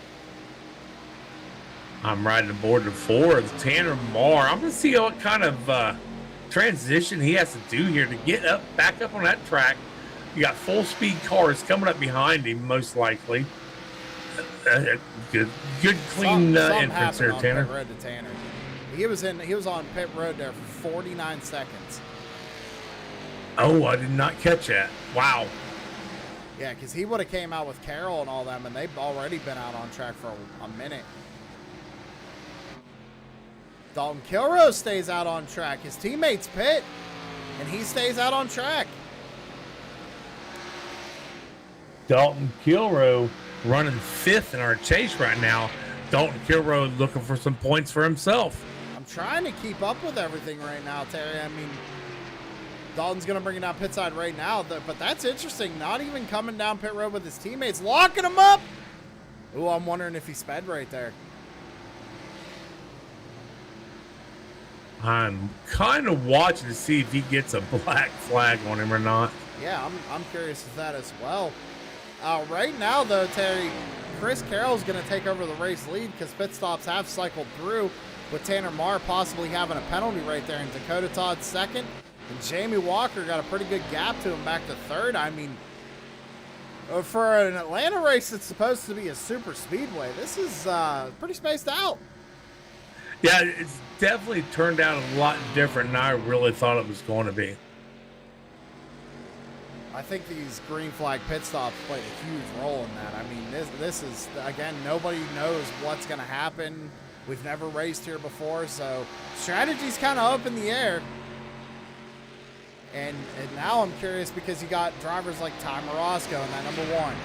I'm riding aboard the fourth. Tanner Marr. I'm going to see what kind of transition he has to do here to get back up on that track. You got full speed cars coming up behind him, most likely. Good clean entrance there, Tanner. Pit road to Tanner. He was on pit road there for 49 seconds. Oh, I did not catch that. Wow. Yeah, because he would have came out with Carroll and all them, and they've already been out on track for a minute. Dalton Kilrow stays out on track. His teammates pit, and he stays out on track. Dalton Kilrow running fifth in our chase right now. Dalton Kilrow looking for some points for himself. I'm trying to keep up with everything right now, Terry. I mean, Dalton's going to bring it down pit side right now, but that's interesting. Not even coming down pit road with his teammates, locking him up. Ooh, I'm wondering if he sped right there. I'm kind of watching to see if he gets a black flag on him or not. Yeah, I'm curious of that as well. Right now, though, Terry, Chris Carroll's going to take over the race lead because pit stops have cycled through, with Tanner Marr possibly having a penalty right there, and Dakota Todd second, and Jamie Walker got a pretty good gap to him back to third. I mean, for an Atlanta race that's supposed to be a super speedway, this is pretty spaced out. Yeah, it's definitely turned out a lot different than I really thought it was going to be. I think these green flag pit stops played a huge role in that. I mean, this is, again, nobody knows what's going to happen. We've never raced here before, so strategy's kind of up in the air. And now I'm curious because you got drivers like Ty Morosco in that number one.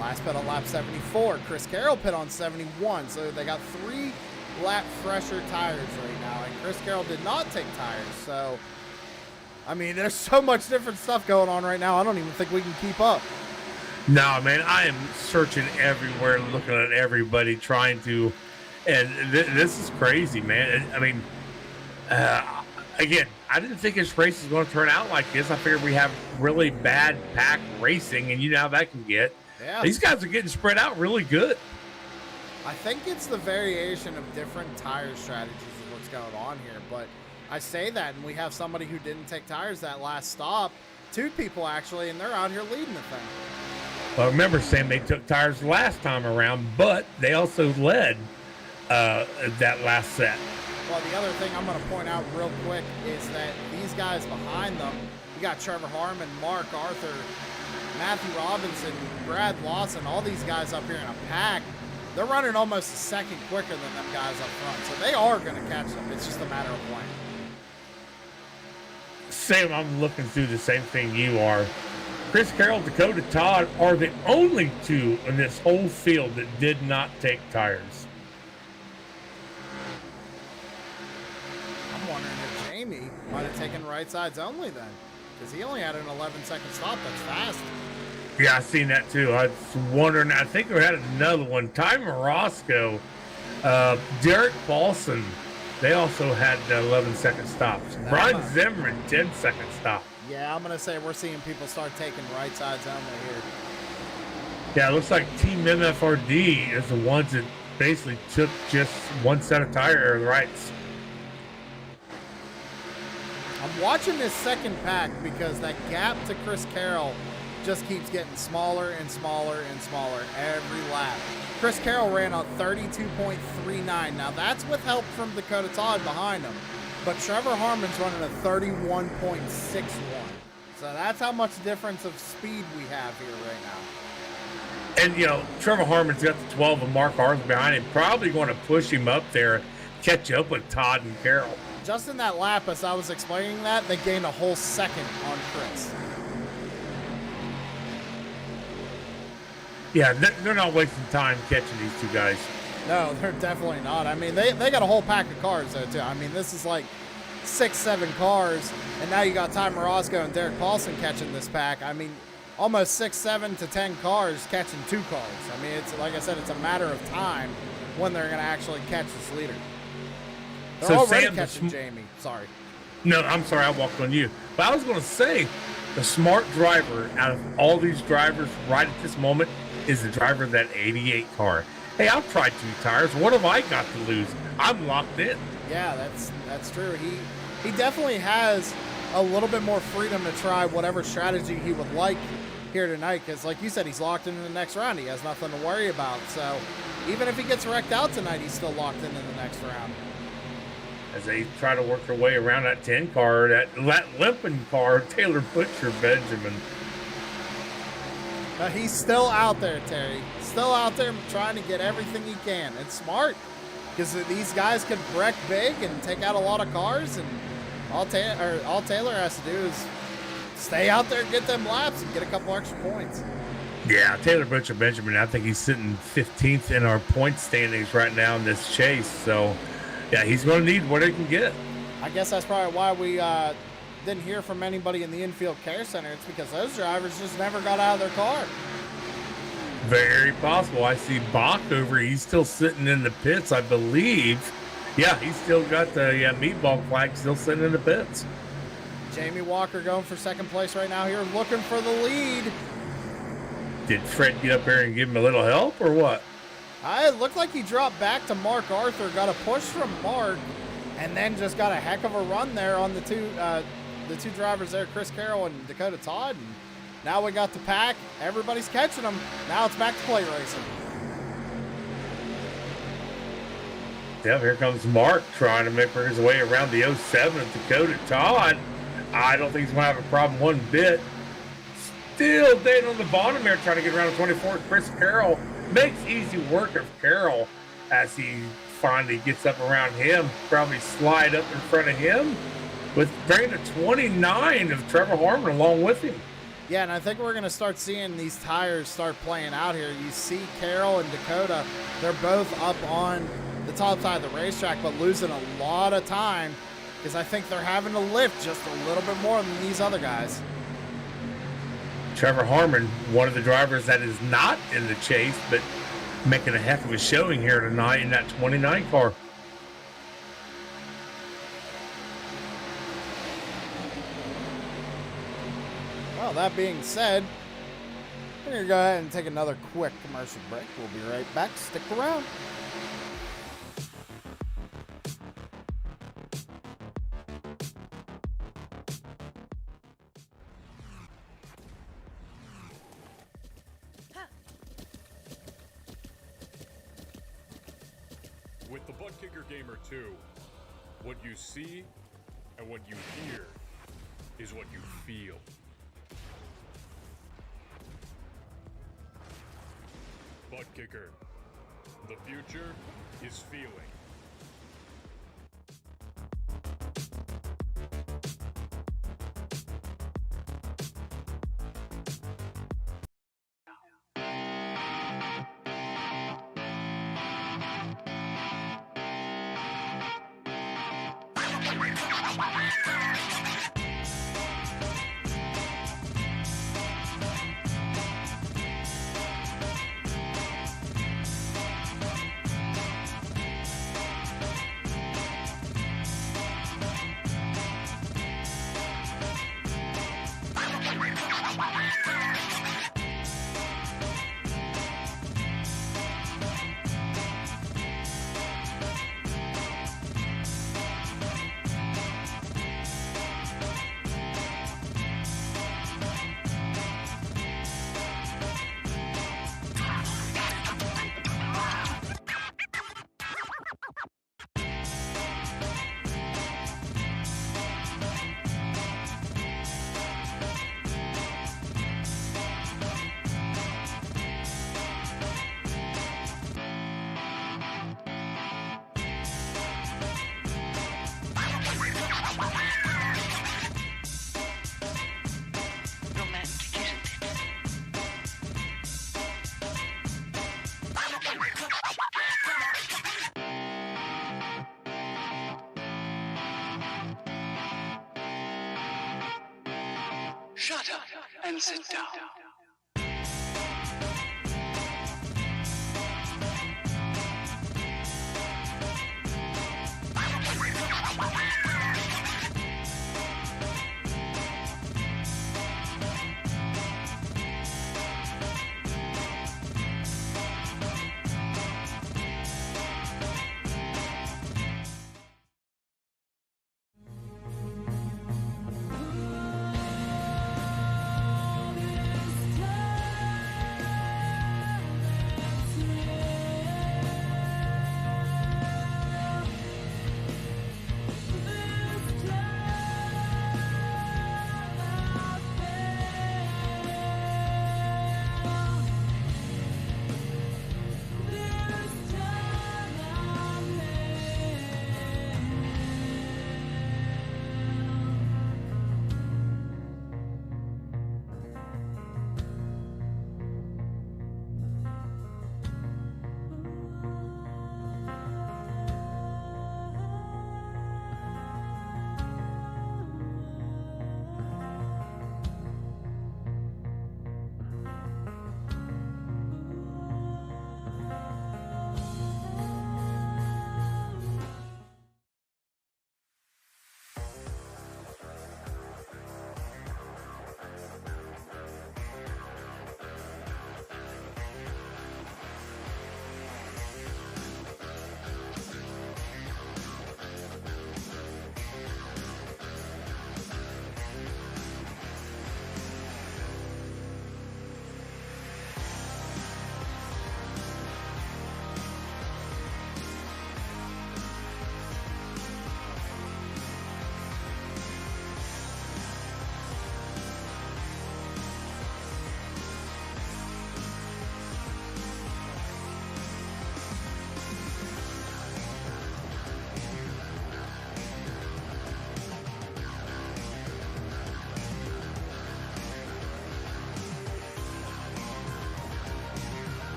Last pit on lap 74. Chris Carroll pit on 71. So they got 3 lap fresher tires right now. And Chris Carroll did not take tires. So I mean, there's so much different stuff going on right now. I don't even think we can keep up. No, man, I am searching everywhere, looking at everybody, trying to, and this is crazy, man. I mean, again, I didn't think this race was going to turn out like this. I figured we have really bad pack racing, and you know how that can get. Yeah. These guys are getting spread out really good. I think it's the variation of different tire strategies is what's going on here. But I say that, and we have somebody who didn't take tires that last stop. 2 people, actually, and they're out here leading the thing. Well, remember, Sam, they took tires last time around, but they also led that last set. Well, the other thing I'm going to point out real quick is that these guys behind them, you got Trevor Harmon, Mark Arthur, Matthew Robinson, Brad Lawson, all these guys up here in a pack. They're running almost a second quicker than them guys up front, so they are going to catch them. It's just a matter of when. Sam, I'm looking through the same thing you are. Chris Carroll, Dakota Todd are the only 2 in this whole field that did not take tires. I'm wondering if Jamie might have taken right sides only then, because he only had an 11-second stop. That's fast. Yeah, I seen that too. I was wondering. I think we had another one. Ty Morosco, Derek Paulson. They also had 11-second stops. Brian Zimmerman, 10-second stop. Yeah, I'm going to say we're seeing people start taking right sides only here. Yeah, it looks like Team MFRD is the ones that basically took just one set of tire rights. I'm watching this second pack because that gap to Chris Carroll just keeps getting smaller and smaller and smaller every lap. Chris Carroll ran on 32.39. Now that's with help from Dakota Todd behind him. But Trevor Harmon's running a 31.61. So that's how much difference of speed we have here right now. And, you know, Trevor Harmon's got the 12 of Mark Arthur behind him. Probably going to push him up there, catch up with Todd and Carroll. Just in that lap, as I was explaining that, they gained a whole second on Chris. Yeah, they're not wasting time catching these 2 guys. No, they're definitely not. I mean, they got a whole pack of cars, though, too. I mean, this is like 6-7 cars, and now you got Ty Morosco and Derek Paulson catching this pack. I mean, almost 6, 7 to 10 cars catching 2 cars. I mean, it's like I said, it's a matter of time when they're going to actually catch this leader. They're So already Sam, catching Jamie. Sorry. No, I'm sorry, I walked on you. But I was going to say, the smart driver out of all these drivers right at this moment is the driver of that 88 car. Hey, I've tried 2 tires. What have I got to lose? I'm locked in. Yeah, that's true. He definitely has a little bit more freedom to try whatever strategy he would like here tonight, because like you said, he's locked into the next round. He has nothing to worry about. So even if he gets wrecked out tonight, he's still locked into the next round. As they try to work their way around that 10 car, that limping car, Taylor Butcher Benjamin. But he's still out there, Terry. Still out there trying to get everything he can. It's smart, because these guys could wreck big and take out a lot of cars, and all Taylor has to do is stay out there and get them laps and get a couple extra points. Yeah, Taylor Butcher Benjamin, I think he's sitting 15th in our point standings right now in this chase. So, yeah, he's going to need what he can get. I guess that's probably why we didn't hear from anybody in the infield care center. It's because those drivers just never got out of their car. Very possible. I see Bach over. He's still sitting in the pits, I believe. Yeah, he's still got the meatball flag still sitting in the pits. Jamie Walker going for second place right now here, looking for the lead. Did Fred get up there and give him a little help or what? It looked like he dropped back to Mark Arthur, got a push from Mark, and then just got a heck of a run there on the two drivers there, Chris Carroll and Dakota Todd. And now we got the pack. Everybody's catching them. Now it's back to play racing. Yeah, here comes Mark trying to make his way around the 07 of Dakota Todd. I don't think he's going to have a problem one bit. Still dead on the bottom there trying to get around the 24th. Chris Carroll makes easy work of Carroll as he finally gets up around him. Probably slide up in front of him with bringing the 29 of Trevor Harmon along with him. Yeah, and I think we're going to start seeing these tires start playing out here. You see Carroll and Dakota, they're both up on the top side of the racetrack, but losing a lot of time because I think they're having to lift just a little bit more than these other guys. Trevor Harmon, one of the drivers that is not in the chase, but making a heck of a showing here tonight in that 29 car. Well, that being said, we're going to go ahead and take another quick commercial break. We'll be right back. Stick around. With the Butt Kicker Gamer 2, what you see and what you hear is what you feel. Butt Kicker. The future is feeling. Shut up and sit down.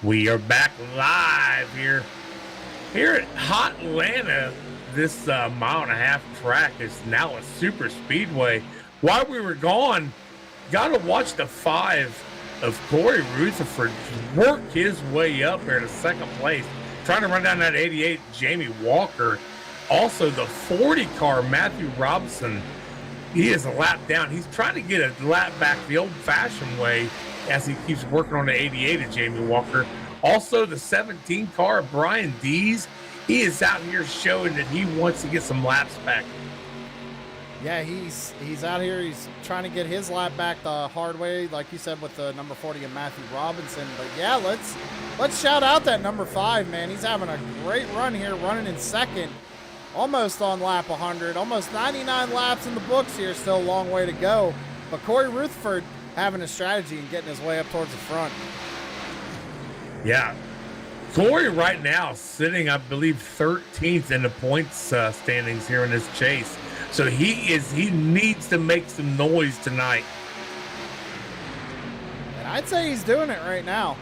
We are back live here at Hot Atlanta. This mile and a half track is now a super speedway. While we were gone, got to watch the 5 of Corey Rutherford work his way up there to second place, trying to run down that 88 Jamie Walker. Also, the 40 car Matthew Robinson, he is a lap down. He's trying to get a lap back the old-fashioned way as he keeps working on the 88 of Jamie Walker. Also, the 17 car of Brian Dees, he is out here showing that he wants to get some laps back. Yeah, he's out here. He's trying to get his lap back the hard way, like you said, with the number 40 of Matthew Robinson. But yeah, let's shout out that number 5, man. He's having a great run here, running in second, almost on lap 100, almost 99 laps in the books here. Still a long way to go. But Corey Rutherford having a strategy and getting his way up towards the front. Yeah. Corey right now sitting, I believe, 13th in the points standings here in this chase. So he needs to make some noise tonight. And I'd say he's doing it right now.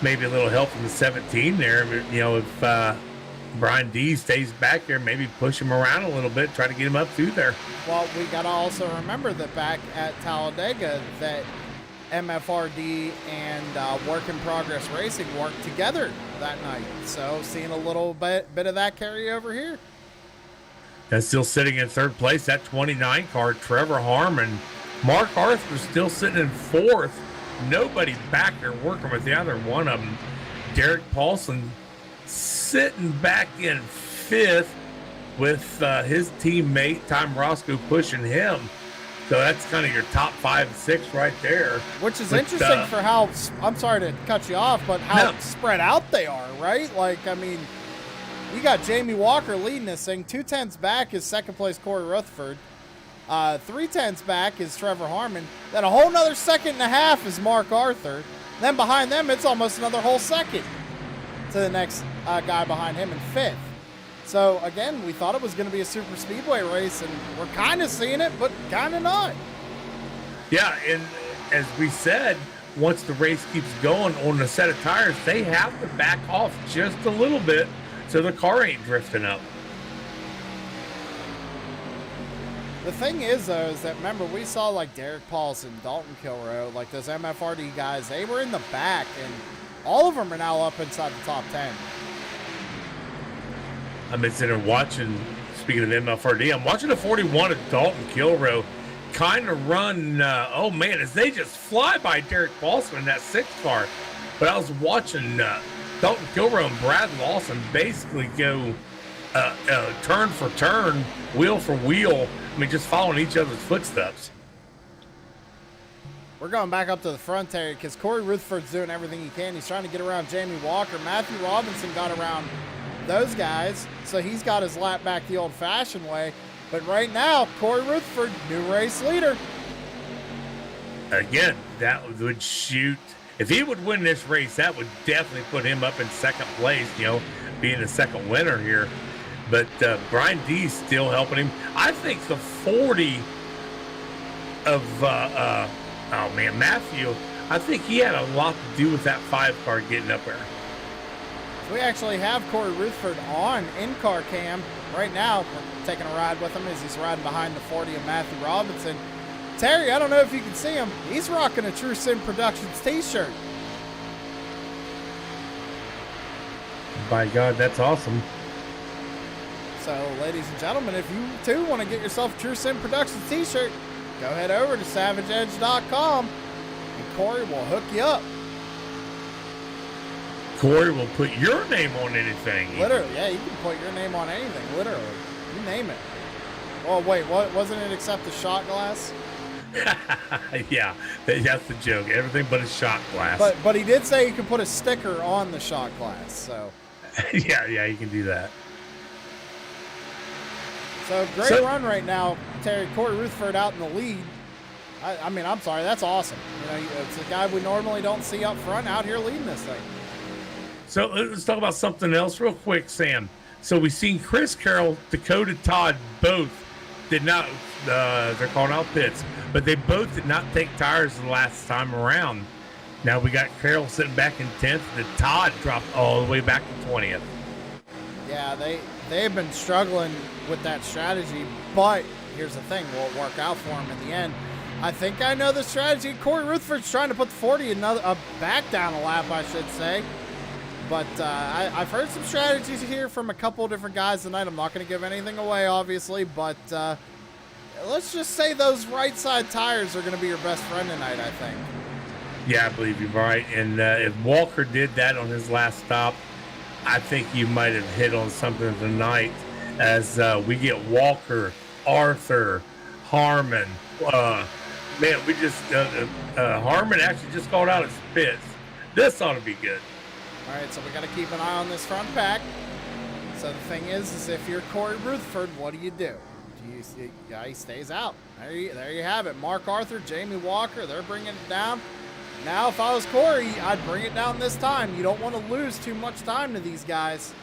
Maybe a little help from the 17 there. You know, if Brian D stays back there, maybe push him around a little bit, try to get him up through there. Well, we got to also remember that back at Talladega that MFRD and Work in Progress Racing worked together that night. So seeing a little bit of that carry over here. And still sitting in third place, that 29 car, Trevor Harmon. Mark Arthur still sitting in fourth. Nobody back there working with the other one of them. Derek Paulson sitting back in fifth with his teammate, Tom Roscoe, pushing him. So that's kind of your top 5 and 6 right there. Which is interesting for how, I'm sorry to cut you off, but how spread out they are, right? Like, I mean, you got Jamie Walker leading this thing. 2/10 back is second place Corey Rutherford. 3/10 back is Trevor Harmon. Then a whole nother second and a half is Mark Arthur. Then behind them, it's almost another whole second to the next guy behind him in fifth. So, again, we thought it was going to be a super speedway race, and we're kind of seeing it, but kind of not. Yeah, and as we said, once the race keeps going on a set of tires, they have to back off just a little bit so the car ain't drifting up. The thing is, though, is that, remember, we saw, like, Derek Paulson, Dalton Kilroe, like those MFRD guys, they were in the back, and all of them are now up inside the top 10. I've been sitting there watching, speaking of MFRD, I'm watching the 41 of Dalton Kilroe kind of run, oh man, as they just fly by Derek Paulson in that 6 car. But I was watching Dalton Kilroe and Brad Lawson basically go turn for turn, wheel for wheel. I mean, just following each other's footsteps. We're going back up to the front there because Corey Rutherford's doing everything he can. He's trying to get around Jamie Walker. Matthew Robinson got around those guys, so he's got his lap back the old-fashioned way. But right now, Corey Rutherford, new race leader. Again, that would shoot. If he would win this race, that would definitely put him up in second place, you know, being the second winner here. But Brian D's still helping him. I think the 40 of, Matthew, I think he had a lot to do with that 5 car getting up there. We actually have Corey Rutherford on in-car cam right now. We're taking a ride with him as he's riding behind the 40 of Matthew Robinson. Terry, I don't know if you can see him. He's rocking a True Sim Productions t-shirt. By God, that's awesome. So, ladies and gentlemen, if you too want to get yourself a True Sim Productions t-shirt, go head over to SavageEdge.com and Corey will hook you up. Corey will put your name on anything. Literally, yeah, you can put your name on anything, literally. You name it. Oh, wait, what wasn't it except the shot glass? Yeah, that's the joke. Everything but a shot glass. But he did say you could put a sticker on the shot glass, so. yeah, you can do that. So, great run right now. Terry, Corey Rutherford out in the lead. I mean, I'm sorry, that's awesome. You know, it's a guy we normally don't see up front out here leading this thing. So let's talk about something else real quick, Sam. So we've seen Chris Carroll, Dakota Todd, both did not, they're calling out pits, but they both did not take tires the last time around. Now we got Carroll sitting back in 10th. The Todd dropped all the way back to 20th. Yeah, they've been struggling with that strategy, but here's the thing, will it work out for them in the end? I think I know the strategy. Corey Rutherford's trying to put the 40 back down a lap, I should say. But I've heard some strategies here from a couple of different guys tonight. I'm not going to give anything away, obviously, but let's just say those right side tires are going to be your best friend tonight, I think. Yeah, I believe you're right. And if Walker did that on his last stop, I think you might have hit on something tonight as we get Walker, Arthur, Harmon. Man, we just Harmon actually just called out his pits. This ought to be good. All right, so we got to keep an eye on this front pack. So the thing is if you're Corey Rutherford, what do? He stays out. There you have it. Mark Arthur, Jamie Walker, they're bringing it down. Now, if I was Corey, I'd bring it down this time. You don't want to lose too much time to these guys.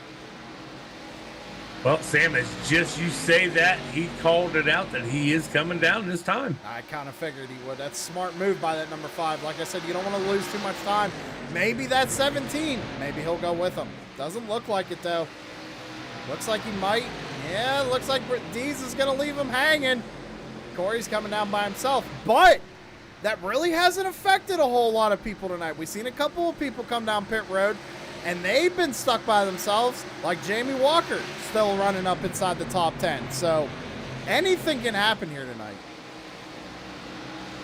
Well, Sam, it's just you say that, he called it out that he is coming down this time. I kind of figured he would. That's a smart move by that number 5. Like I said, you don't want to lose too much time. Maybe that's 17. Maybe he'll go with him. Doesn't look like it, though. Looks like he might. Yeah, looks like Dees is going to leave him hanging. Corey's coming down by himself. But that really hasn't affected a whole lot of people tonight. We've seen a couple of people come down pit road, and they've been stuck by themselves, like Jamie Walker, still running up inside the top 10. So anything can happen here tonight.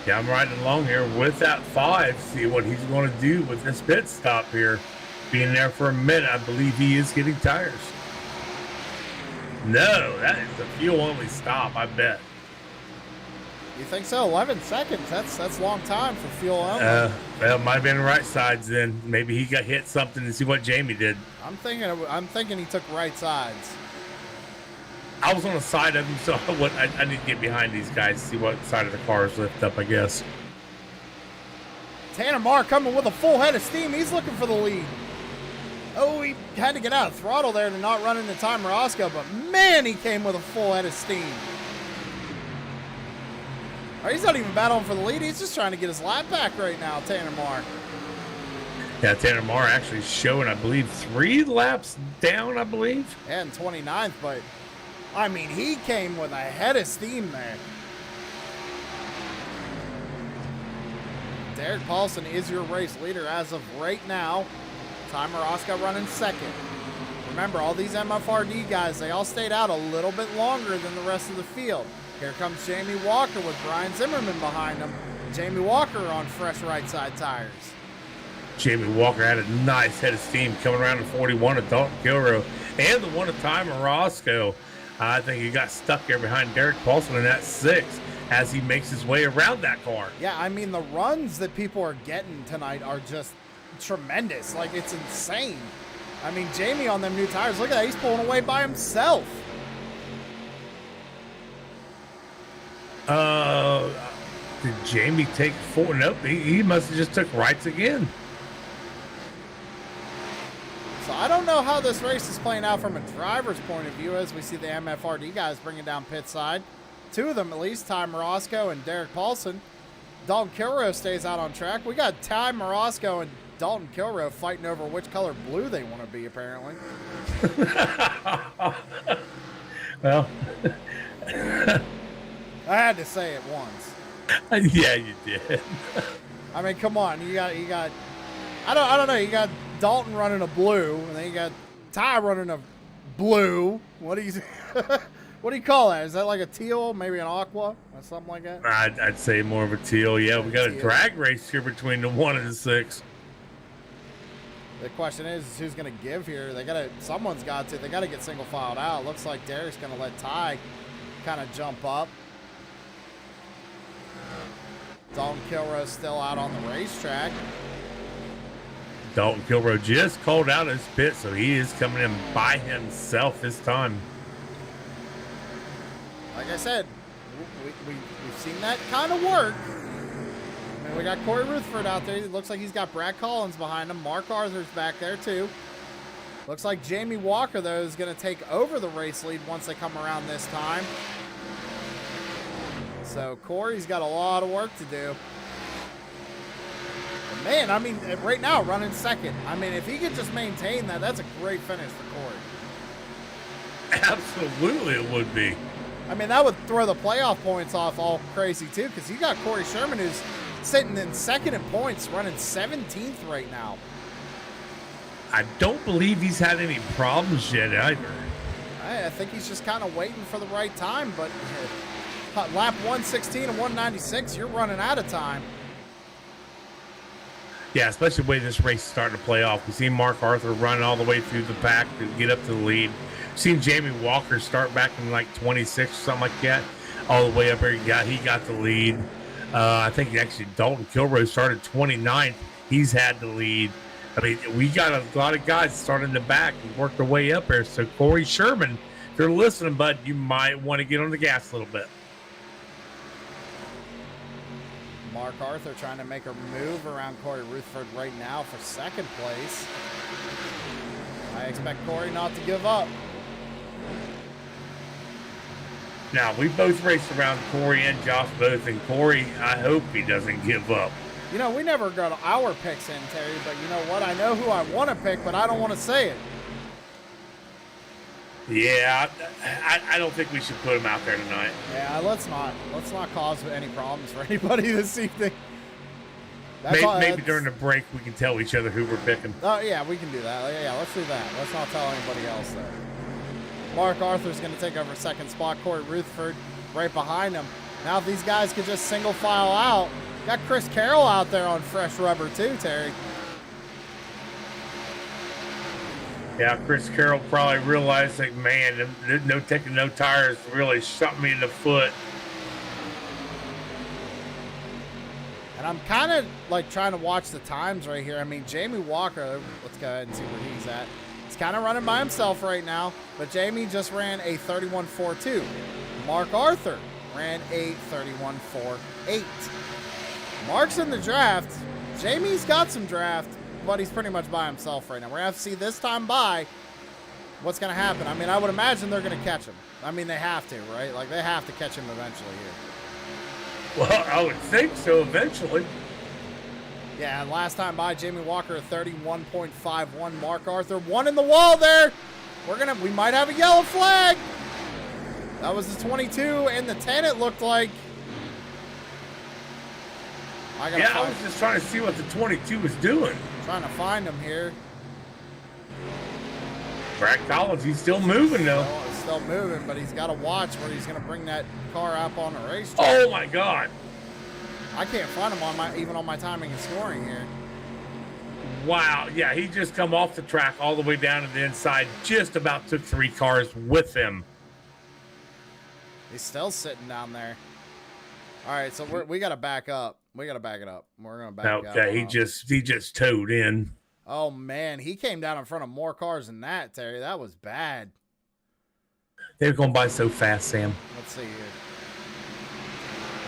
Yeah, I'm riding along here with that 5, see what he's going to do with this pit stop here. Being there for a minute, I believe he is getting tires. No, that is a fuel-only stop, I bet. You think so? 11 seconds. That's a long time for fuel only. Well, it might have been right sides then. Maybe he got hit something to see what Jamie did. I'm thinking he took right sides. I was on the side of him, so I need to get behind these guys to see what side of the cars lift up, I guess. Tanner Marr coming with a full head of steam. He's looking for the lead. Oh, he had to get out of throttle there to not run into Ty Morosco, but man, he came with a full head of steam. He's not even battling for the lead. He's just trying to get his lap back right now, Tanner Marr. Yeah, Tanner Marr actually showing, I believe, 3 laps down, I believe. Yeah, in 29th, but, I mean, he came with a head of steam there. Derek Paulson is your race leader as of right now. Ty Morosco running second. Remember, all these MFRD guys, they all stayed out a little bit longer than the rest of the field. Here comes Jamie Walker with Brian Zimmerman behind him. Jamie Walker on fresh right side tires. Jamie Walker had a nice head of steam coming around in 41 of Dalton Kilroe and the one of Ty Morosco. I think he got stuck there behind Derek Paulson in that 6 as he makes his way around that car. Yeah, I mean, the runs that people are getting tonight are just tremendous. Like, it's insane. I mean, Jamie on them new tires, look at that. He's pulling away by himself. Did Jamie take 4? Nope, he must have just took rights again. So I don't know how this race is playing out from a driver's point of view as we see the MFRD guys bringing down pit side. 2 of them at least, Ty Morosco and Derek Paulson. Dalton Kilroe stays out on track. We got Ty Morosco and Dalton Kilroe fighting over which color blue they want to be, apparently. Well... I had to say it once. Yeah, you did. I mean, come on. You got I don't know. You got Dalton running a blue, and then you got Ty running a blue. What do you call that? Is that like a teal, maybe an aqua, or something like that? I'd say more of a teal. Yeah, we got a teal. drag race here between the 1 and the 6. The question is who's going to give here? Someone's got to. They got to get single filed out. Looks like Derek's going to let Ty kind of jump up. Dalton Kilroe still out on the racetrack. Dalton Kilroe just called out his pit, so he is coming in by himself this time. Like I said, we've seen that kind of work. I mean, we got Corey Rutherford out there. It looks like he's got Brad Collins behind him. Mark Arthur's back there, too. Looks like Jamie Walker, though, is going to take over the race lead once they come around this time. So Corey's got a lot of work to do. But man, I mean, right now running second. I mean, if he could just maintain that, that's a great finish for Corey. Absolutely, it would be. I mean, that would throw the playoff points off all crazy too, because you got Corey Sherman who's sitting in second in points, running 17th right now. I don't believe he's had any problems yet either. I think he's just kind of waiting for the right time, but lap 116 and 196, you're running out of time. Yeah, especially the way this race is starting to play off. We've seen Mark Arthur run all the way through the pack to get up to the lead. We've seen Jamie Walker start back in like 26 or something like that, all the way up there. He got the lead. I think actually Dalton Kilroy started 29th. He's had the lead. I mean, we got a lot of guys starting in the back and worked their way up there. So Corey Sherman, if you're listening, bud, you might want to get on the gas a little bit. Mark Arthur trying to make a move around Corey Rutherford right now for second place. I expect Corey not to give up. Now, we both raced around Corey and Josh both, and Corey, I hope he doesn't give up. You know, we never got our picks in, Terry, but you know what? I know who I want to pick, but I don't want to say it. Yeah, I don't think we should put him out there tonight. Yeah, let's not cause any problems for anybody this evening. Maybe during the break we can tell each other who we're picking. Oh, yeah, we can do that. Yeah, let's do that. Let's not tell anybody else, though. Mark Arthur's going to take over second spot. Corey Rutherford right behind him. Now, if these guys could just single file out. Got Chris Carroll out there on fresh rubber, too, Terry. Yeah, Chris Carroll probably realized, like, man, taking no tires really shot me in the foot. And I'm kind of, like, trying to watch the times right here. I mean, Jamie Walker, let's go ahead and see where he's at. He's kind of running by himself right now, but Jamie just ran a 31.42. Mark Arthur ran a 31.48. Mark's in the draft. Jamie's got some draft, but he's pretty much by himself right now. We're going to have to see this time by what's going to happen. I mean, I would imagine they're going to catch him. I mean, they have to, right? Like, they have to catch him eventually here. Well, I would think so eventually. Yeah, and last time by, Jamie Walker, 31.51. Mark Arthur, one in the wall there. We might have a yellow flag. That was the 22 and the 10, it looked like. I was just trying to see what the 22 was doing. Trying to find him here. Brad Collins, he's still moving though. He's still moving, but he's got to watch where he's going to bring that car up on the racetrack. Oh my God! I can't find him even on my timing and scoring here. Wow, yeah, he just come off the track all the way down to the inside. Just about took 3 cars with him. He's still sitting down there. All right, so we got to back up. We got to back it up. We're going to back it up. Okay, he just towed in. Oh, man. He came down in front of more cars than that, Terry. That was bad. They're going by so fast, Sam. Let's see here.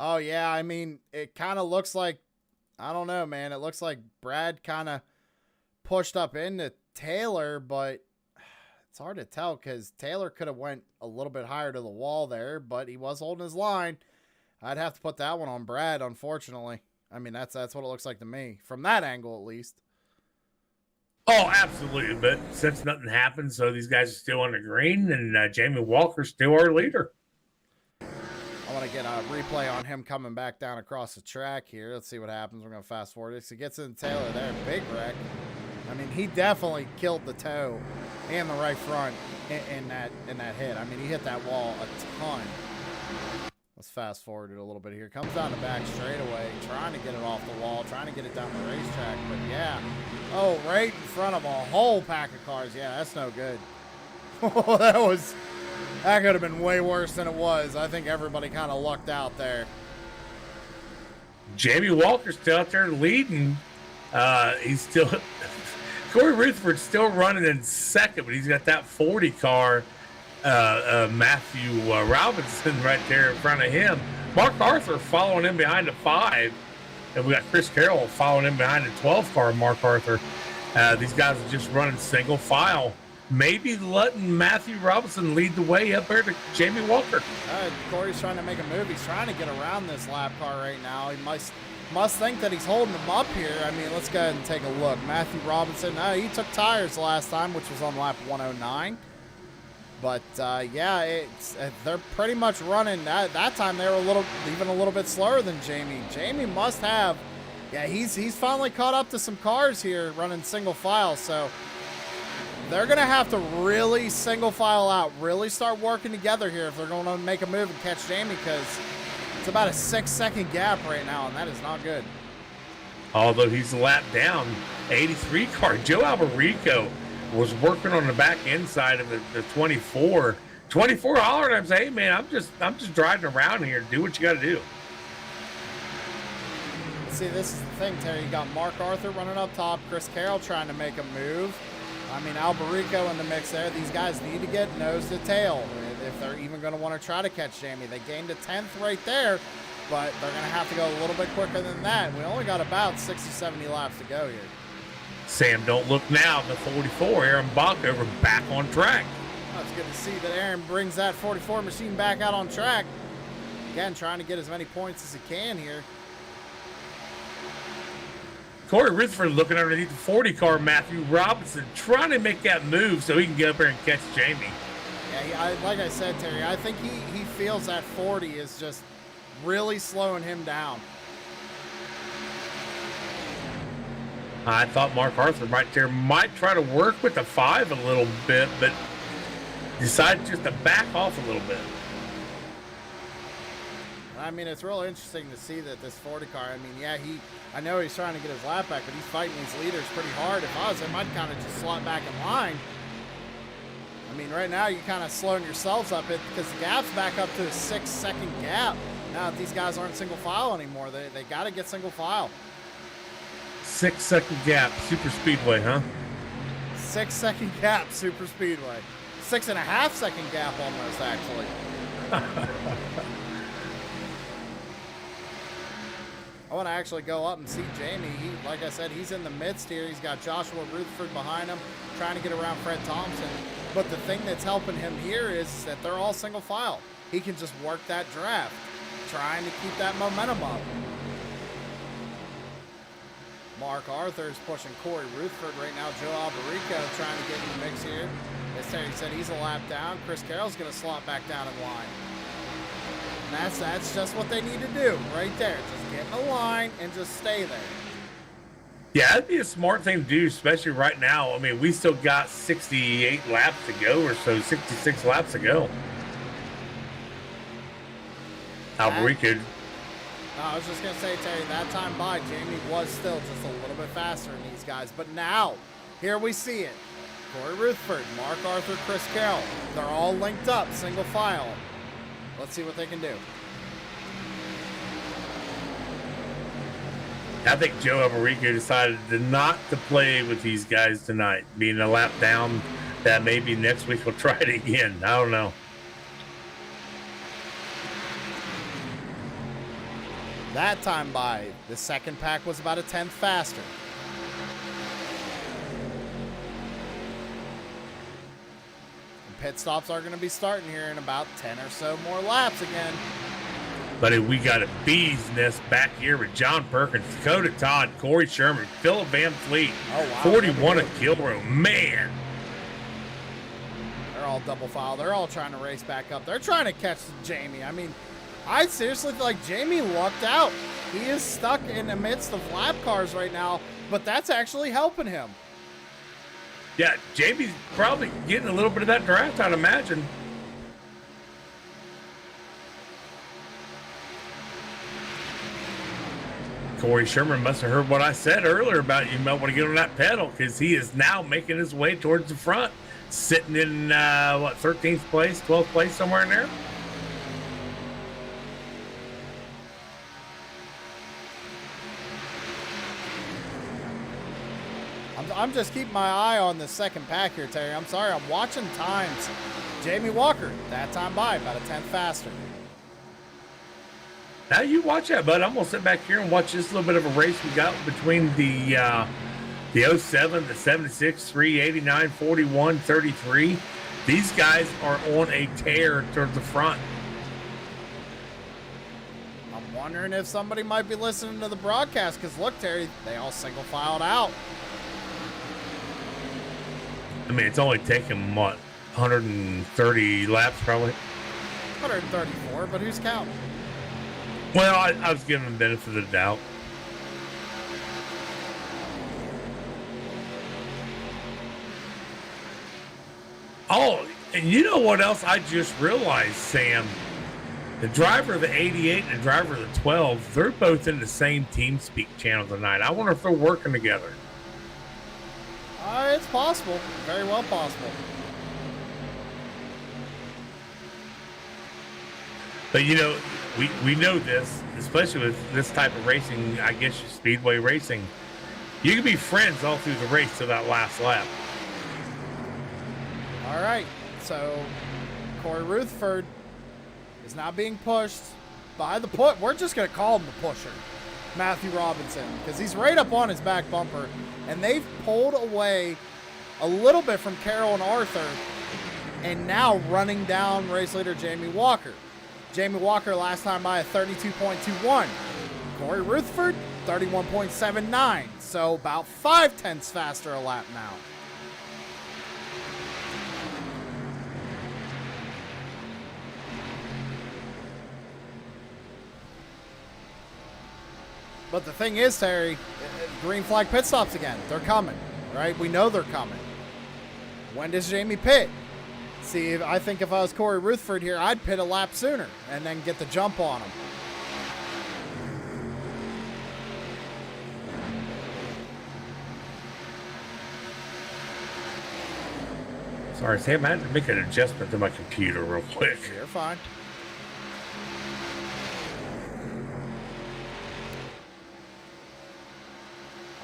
Oh, yeah. I mean, it kind of looks like, I don't know, man. It looks like Brad kind of pushed up into Taylor, but it's hard to tell because Taylor could have went a little bit higher to the wall there, but he was holding his line. I'd have to put that one on Brad, unfortunately. I mean, that's what it looks like to me, from that angle at least. Oh, absolutely. But since nothing happened, so these guys are still on the green, and Jamie Walker's still our leader. I want to get a replay on him coming back down across the track here. Let's see what happens. We're going to fast forward it. So he gets in Taylor there, big wreck. I mean, he definitely killed the toe and the right front in that hit. I mean, he hit that wall a ton. Let's fast forward it a little bit here. Comes down the back straightaway, trying to get it off the wall, trying to get it down the racetrack. But yeah, oh, right in front of a whole pack of cars. Yeah, that's no good. That could have been way worse than it was. I think everybody kind of lucked out there. Jamie Walker's still out there leading. He's still Corey Rutherford's still running in second, but he's got that 40 car. Matthew Robinson right there in front of him. Mark Arthur following him behind the 5, and we got Chris Carroll following him behind the 12 car. Mark Arthur. These guys are just running single file. maybe letting Matthew Robinson lead the way up there to Jamie Walker. Corey's trying to make a move. He's trying to get around this lap car right now. He must think that he's holding him up here. I mean, let's go ahead and take a look. Matthew Robinson, he took tires last time, which was on lap 109. But yeah, they're pretty much running. That time they were even a little bit slower than Jamie. Jamie must have, yeah, he's finally caught up to some cars here running single file. So they're gonna have to really single file out, really start working together here if they're going to make a move and catch Jamie, because it's about a 6-second gap right now, and that is not good. Although he's a lap down, 83 car Joe Alberico was working on the back end side of the 24. 24 hollered at him, say, hey man, I'm just driving around here. Do what you got to do. See, this is the thing, Terry. You got Mark Arthur running up top, Chris Carroll trying to make a move. I mean, Alberico in the mix there. These guys need to get nose to tail if they're even going to want to try to catch Jamie. They gained a 10th right there, but they're going to have to go a little bit quicker than that. We only got about 60, 70 laps to go here. Sam, don't look now. The 44, Aaron Bockover back on track. Oh, it's good to see that Aaron brings that 44 machine back out on track. Again, trying to get as many points as he can here. Corey Rutherford looking underneath the 40 car, Matthew Robinson, trying to make that move so he can get up there and catch Jamie. Yeah, like I said, Terry, I think he feels that 40 is just really slowing him down. I thought Mark Arthur right there might try to work with the 5 a little bit, but decided just to back off a little bit. I mean, it's real interesting to see that this 40 car, I mean, yeah, I know he's trying to get his lap back, but he's fighting these leaders pretty hard. If I was him, I'd kind of just slot back in line. I mean, right now, you're kind of slowing yourselves up because the gap's back up to a 6-second gap. Now, if these guys aren't single file anymore, they got to get single file. 6-second gap, super speedway, huh? 6-second gap, super speedway. 6.5-second gap almost, actually. I want to actually go up and see Jamie. Like I said, he's in the midst here. He's got Joshua Rutherford behind him, trying to get around Fred Thompson. But the thing that's helping him here is that they're all single file. He can just work that draft, trying to keep that momentum up. Mark Arthur is pushing Corey Rutherford right now. Joe Alberico trying to get in the mix here. As Terry said, he's a lap down. Chris Carroll's going to slot back down in line. And that's just what they need to do right there. Just get in the line and just stay there. Yeah, that'd be a smart thing to do, especially right now. I mean, we still got 68 laps to go or so, 66 laps to go. Alberico. I was just going to say, Terry, that time by, Jamie was still just a little bit faster than these guys. But now, here we see it. Corey Rutherford, Mark Arthur, Chris Carroll. They're all linked up, single file. Let's see what they can do. I think Joe Alberico decided not to play with these guys tonight. Being a lap down, that maybe next week we'll try it again. I don't know. That time by, the second pack was about a 10th faster. And pit stops are going to be starting here in about 10 or so more laps again. But we got a bee's nest back here with John Perkins, Dakota Todd, Corey Sherman, Philip Van Fleet, oh, wow. 41 at Kilrow. Man. They're all double file. They're all trying to race back up. They're trying to catch Jamie. I mean, I seriously feel like Jamie lucked out. He is stuck in the midst of lap cars right now, but that's actually helping him. Yeah, Jamie's probably getting a little bit of that draft, I'd imagine. Corey Sherman must have heard what I said earlier about you might want to get on that pedal, because he is now making his way towards the front, sitting in, 13th place, 12th place, somewhere in there? I'm just keeping my eye on the second pack here, Terry. I'm sorry, I'm watching times. Jamie Walker, that time by, about a 10th faster. Now you watch that, bud. I'm going to sit back here and watch this little bit of a race we got between the The 07, the 76, 389, 41, 33. These guys are on a tear towards the front. I'm wondering if somebody might be listening to the broadcast because look, Terry, they all single filed out. I mean, it's only taken, what, 130 laps probably? 134, but who's counting? Well, I was giving them the benefit of the doubt. Oh, and you know what else I just realized, Sam? The driver of the 88 and the driver of the 12, they're both in the same TeamSpeak channel tonight. I wonder if they're working together. It's possible. Very well possible. But, you know, we know this, especially with this type of racing, I guess speedway racing. You can be friends all through the race to that last lap. All right, so Corey Rutherford is now being pushed by the put. We're just going to call him the pusher, Matthew Robinson, because he's right up on his back bumper, and they've pulled away a little bit from Carroll and Arthur, and now running down race leader Jamie Walker. Jamie Walker last time by a 32.21. Corey Rutherford, 31.79. So about 0.5 faster a lap now. But the thing is, Terry, green flag pit stops again. They're coming, right? We know they're coming. When does Jamie pit? See, I think if I was Corey Rutherford here, I'd pit a lap sooner and then get the jump on him. Sorry, Sam, I had to make an adjustment to my computer real quick. You're fine.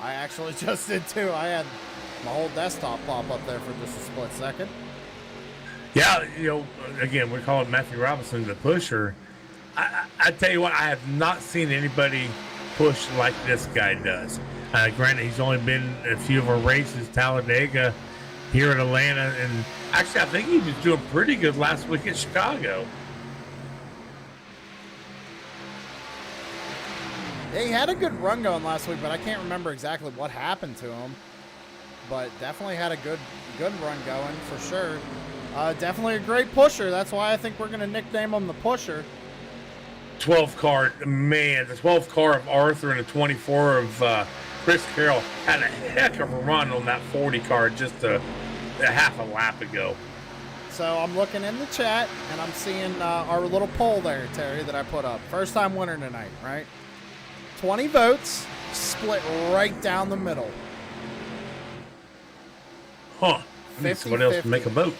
I actually just did too. I had my whole desktop pop up there for just a split second. Yeah, you know, again, we're calling Matthew Robinson the pusher. I tell you what, I have not seen anybody push like this guy does. Granted, he's only been in a few of our races, Talladega, here in Atlanta, and actually, I think he was doing pretty good last week at Chicago. Yeah, he had a good run going last week, but I can't remember exactly what happened to him. But definitely had a good run going for sure. Definitely a great pusher. That's why I think we're going to nickname him the pusher. 12 car, man, the 12 car of Arthur and the 24 of Chris Carroll had a heck of a run on that 40 car just a half a lap ago. So I'm looking in the chat, and I'm seeing our little poll there, Terry, that I put up. First time winner tonight, right? 20 votes, split right down the middle. Huh. I need someone else to make a vote.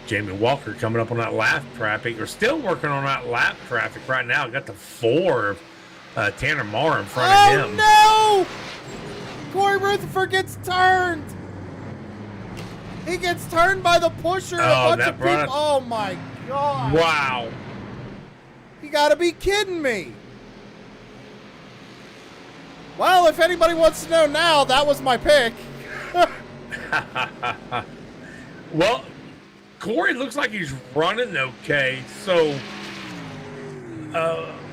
Jamie Walker coming up on that lap traffic. We're still working on that lap traffic right now. Got the 4 of Tanner Marr in front of him. Oh, no! Corey Rutherford gets turned. He gets turned by the pusher. Oh, a bunch of people. Oh, my God. Wow. You got to be kidding me. Well, if anybody wants to know now, that was my pick. Well, Corey looks like he's running okay, so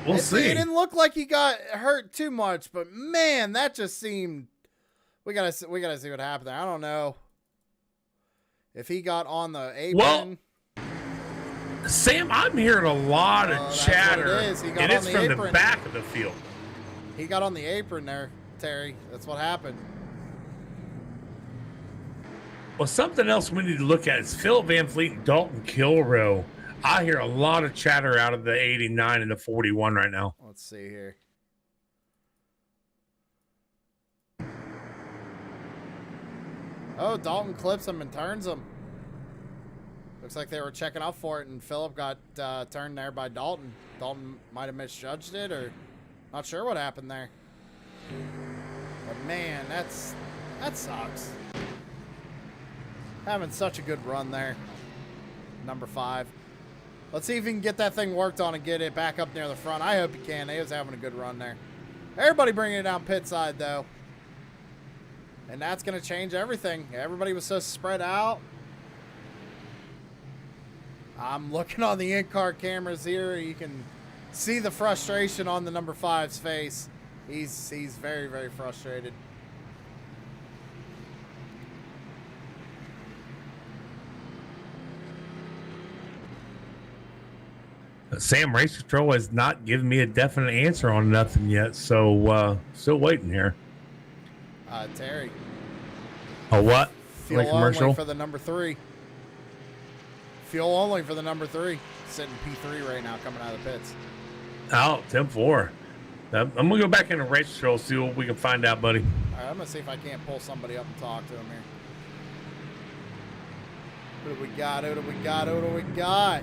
we'll see. It didn't look like he got hurt too much, but man, that just seemed. We gotta see what happened there. I don't know if he got on the apron. Well, Sam, I'm hearing a lot of chatter, and it's from the back of the field. He got on the apron there, Terry. That's what happened. Well, something else we need to look at is Phil Van Fleet and Dalton Kilroe. I hear a lot of chatter out of the 89 and the 41 right now. Let's see here. Oh, Dalton clips him and turns him. Looks like they were checking out for it, and Phillip got turned there by Dalton. Dalton might have misjudged it, or not sure what happened there. But man, that sucks. Having such a good run there. Number 5. Let's see if he can get that thing worked on and get it back up near the front. I hope he can. He was having a good run there. Everybody bringing it down pit side, though. And that's going to change everything. Everybody was so spread out. I'm looking on the in-car cameras here. You can see the frustration on the number 5's face. He's very, very frustrated. Sam Race Control has not given me a definite answer on nothing yet, so still waiting here. Terry. A what? Fuel commercial? only for the number 3. Fuel only for the number 3. Sitting P3 right now, coming out of the pits. Oh, 10-4. I'm going to go back into race control, see what we can find out, buddy. All right, I'm going to see if I can't pull somebody up and talk to him here. Who do we got? Who do we got? Who do we got?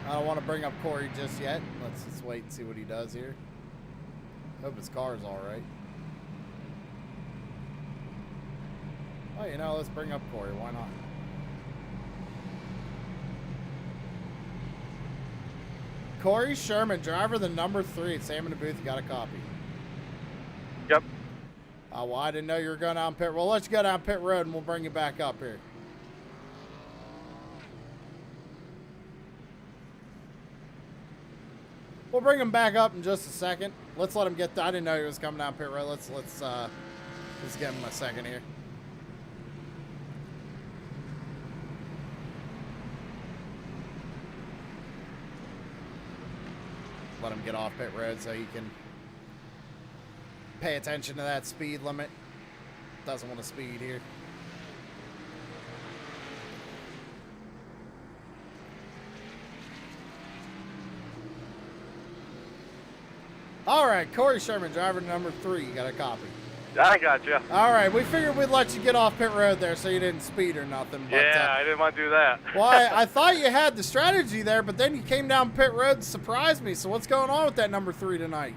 I don't want to bring up Corey just yet. Let's just wait and see what he does here. Hope his car's all right. Oh, you know, let's bring up Corey. Why not? Corey Sherman, driver the number 3 at Sam in the booth. You got a copy? Yep. Oh, well, I didn't know you were going down pit. Well, let's go down pit road and we'll bring you back up here. We'll bring him back up in just a second. Let's let him get. I didn't know he was coming down pit road. Let's give him a second here. Let him get off pit road so he can pay attention to that speed limit. Doesn't want to speed here. All right, Corey Sherman, driver number 3. You got a copy? I got you. All right, we figured we'd let you get off pit road there so you didn't speed or nothing. But, Yeah, I didn't want to do that. well, I thought you had the strategy there, but then you came down pit road and surprised me. So what's going on with that number 3 tonight?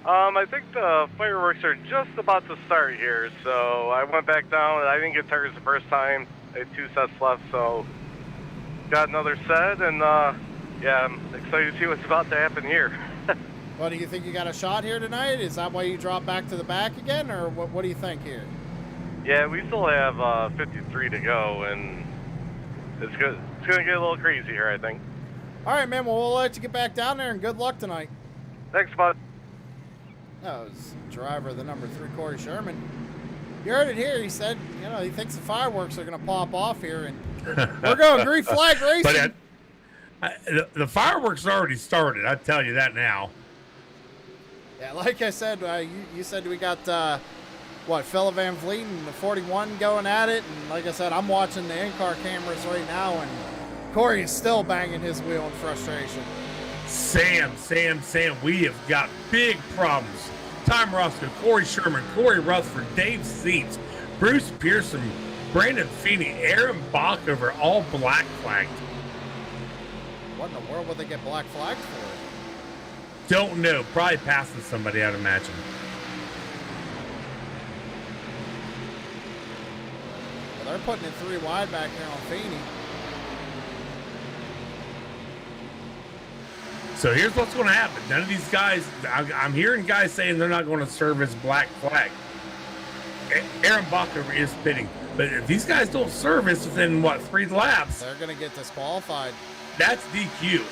I think the fireworks are just about to start here, so I went back down. I didn't get tires the first time. I had 2 sets left, so got another set, and yeah, I'm excited to see what's about to happen here. Well, do you think you got a shot here tonight? Is that why you dropped back to the back again, or what do you think here? Yeah, we still have 53 to go, and it's good. It's going to get a little crazy here, I think. All right, man. Well, we'll let you get back down there, and good luck tonight. Thanks, bud. That was driver of the number 3, Corey Sherman. You heard it here. He said, you know, he thinks the fireworks are going to pop off here, and we're going green flag racing. But the fireworks already started. I tell you that now. Yeah, like I said, you said we got, Phil Van Vliet and the 41 going at it. And like I said, I'm watching the in-car cameras right now, and Corey is still banging his wheel in frustration. Sam, we have got big problems. Tom Roscoe, Corey Sherman, Corey Rutherford, Dave Seats, Bruce Pearson, Brandon Feeney, Aaron Bach over all black flagged. What in the world would they get black flagged for? Don't know. Probably passing somebody, I'd imagine. Well, they're putting it 3 wide back there on Feeney. So here's what's going to happen. None of these guys, I'm hearing guys saying they're not going to serve as black flag. Aaron Bacher is pitting. But if these guys don't service within, 3 laps? They're going to get disqualified. That's DQ.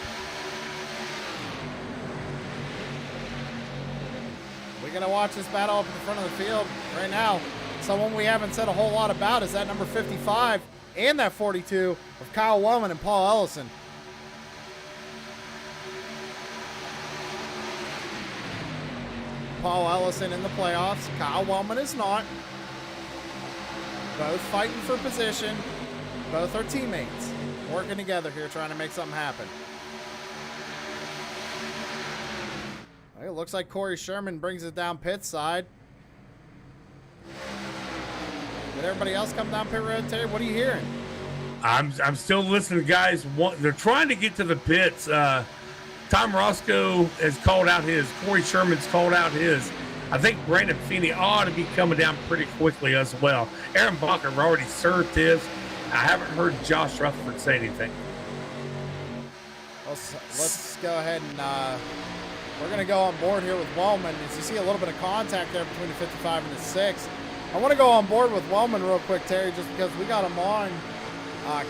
We're going to watch this battle up in the front of the field right now. Someone we haven't said a whole lot about is that number 55 and that 42 of Kyle Wellman and Paul Ellison. Paul Ellison in the playoffs. Kyle Wellman is not. Both fighting for position. Both are teammates. Working together here trying to make something happen. It looks like Corey Sherman brings it down pit side. Did everybody else come down pit road, Terry? What are you hearing? I'm still listening, guys. They're trying to get to the pits. Tom Roscoe has called out his. Corey Sherman's called out his. I think Brandon Feeney ought to be coming down pretty quickly as well. Aaron Bacher already served his. I haven't heard Josh Rutherford say anything. Well, Let's go ahead and we're going to go on board here with Wellman. As you see a little bit of contact there between the 55 and the 6. I want to go on board with Wellman real quick, Terry, just because we got him on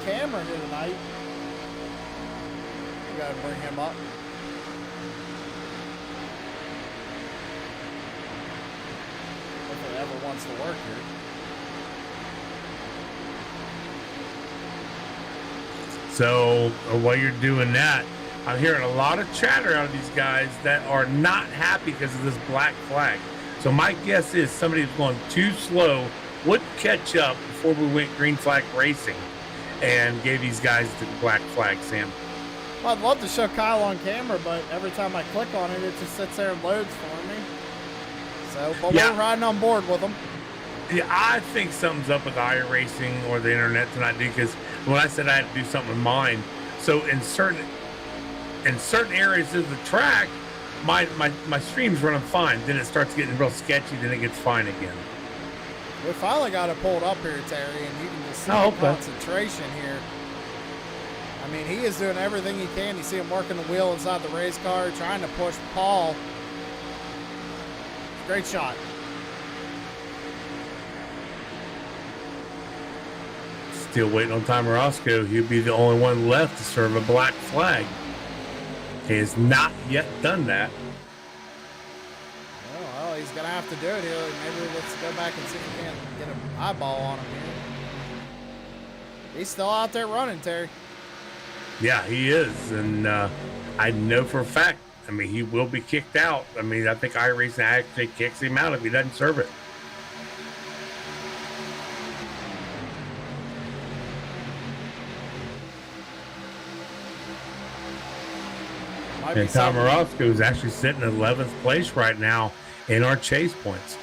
camera here tonight. We got to bring him up. Hopefully ever wants to work here. So while you're doing that, I'm hearing a lot of chatter out of these guys that are not happy because of this black flag. So my guess is somebody who's going too slow would catch up before we went green flag racing and gave these guys the black flag, Sam. Well, I'd love to show Kyle on camera, but every time I click on it, it just sits there and loads for me. So, but we're riding on board with them. Yeah, I think something's up with iRacing or the internet tonight, because when I said I had to do something with mine, so in certain areas of the track, my stream's running fine. Then it starts getting real sketchy. Then it gets fine again. We finally got it pulled up here, Terry, and you can just see the concentration here. I mean, he is doing everything he can. You see him working the wheel inside the race car, trying to push Paul. Great shot. Still waiting on Timer Roscoe. He'll be the only one left to serve a black flag. He has not yet done that. Oh, well, he's going to have to do it here. Maybe let's go back and see if we can get an eyeball on him here. He's still out there running, Terry. Yeah, he is. And I know for a fact, I mean, he will be kicked out. I mean, I think iRacing actually kicks him out if he doesn't serve it. And Tom Orozco is actually sitting in 11th place right now in our chase points.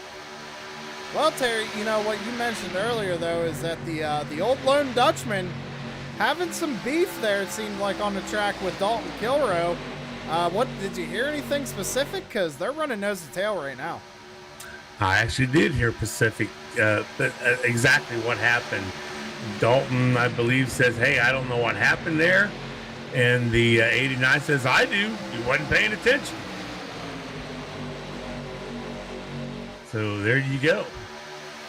Well, Terry, you know what you mentioned earlier, though, is that the old Lone Dutchman having some beef there, it seemed like, on the track with Dalton Kilroe. What did you hear anything specific? Because they're running nose to tail right now. I actually did hear Pacific exactly what happened. Dalton, I believe, says, "Hey, I don't know what happened there." And the 89 says, "I do. You wasn't paying attention." So there you go.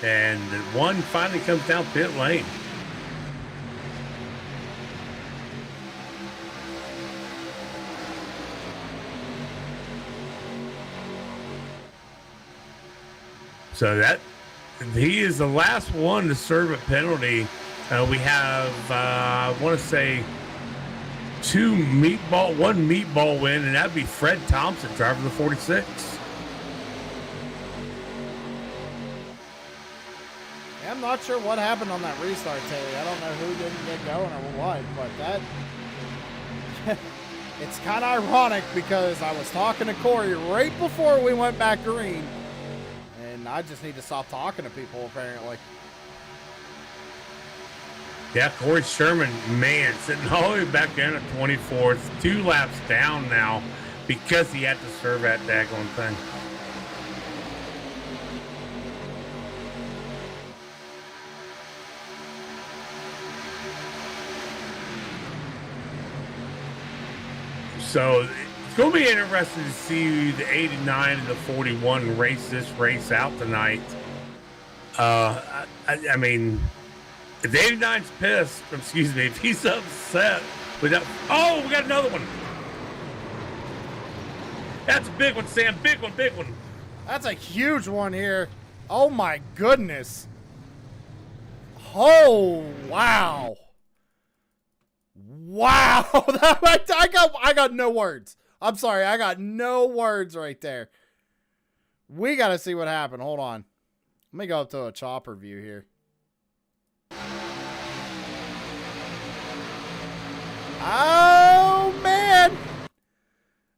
And the one finally comes down pit lane. So that he is the last one to serve a penalty. We have, I want to say, one meatball win, and that'd be Fred Thompson, driving the 46. Yeah, I'm not sure what happened on that restart, Terry. I don't know who didn't get going or what, but that it's kind of ironic because I was talking to Corey right before we went back green, and I just need to stop talking to people apparently. Yeah, Corey Sherman, man, sitting all the way back down at 24th, 2 laps down now because he had to serve that daggone thing. So it's going to be interesting to see the 89 and the 41 race this race out tonight. I mean, if the 89's pissed, excuse me, if he's upset with that. Oh, we got another one. That's a big one, Sam. Big one, big one. That's a huge one here. Oh my goodness. Oh, wow. Wow. I got no words. I'm sorry. I got no words right there. We got to see what happened. Hold on. Let me go up to a chopper view here. Oh, man.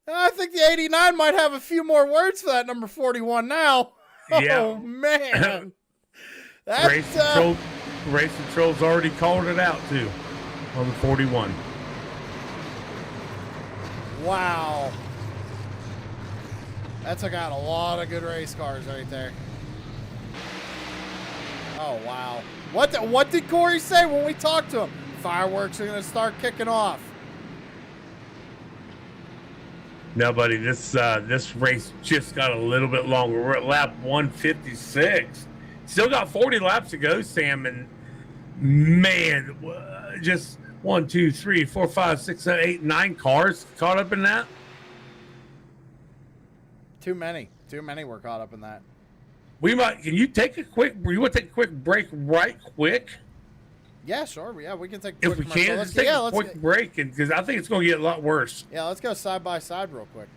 I think the 89 might have a few more words for that number 41 now. Yeah. Oh, man. Race Control's already called it out, too, on the 41. Wow. That took out a lot of good race cars right there. Oh, wow. What did Corey say when we talked to him? Fireworks are going to start kicking off. No, buddy, this race just got a little bit longer. We're at lap 156. Still got 40 laps to go, Sam, and man, just 1, 2, 3, 4, 5, 6, 7, 8, 9 cars caught up in that. Too many were caught up in that. We might. Can you take a quick? You want to take a quick break, right? Quick. Yeah, sure. Yeah, we can take. If we can, let's take a quick break, because I think it's going to get a lot worse. Yeah, let's go side by side real quick.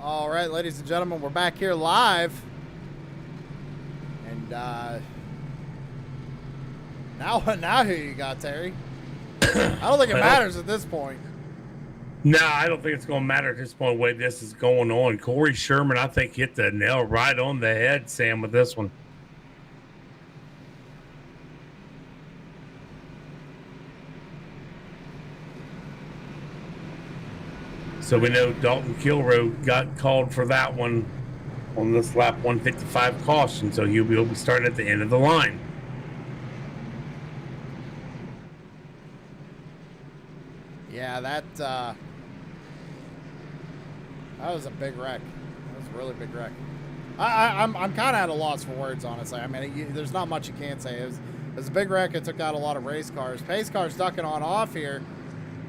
All right, ladies and gentlemen, we're back here live. And now who you got, Terry? I don't think it matters at this point. No, I don't think it's going to matter at this point. The way this is going on, Corey Sherman, I think, hit the nail right on the head, Sam, with this one. So we know Dalton Kilroe got called for that one on this lap 155 caution, so he'll be starting at the end of the line. Yeah, that was a big wreck. That was a really big wreck. I'm kind of at a loss for words, honestly. I mean, there's not much you can say. It was a big wreck. It took out a lot of race cars. Pace cars ducking on off here.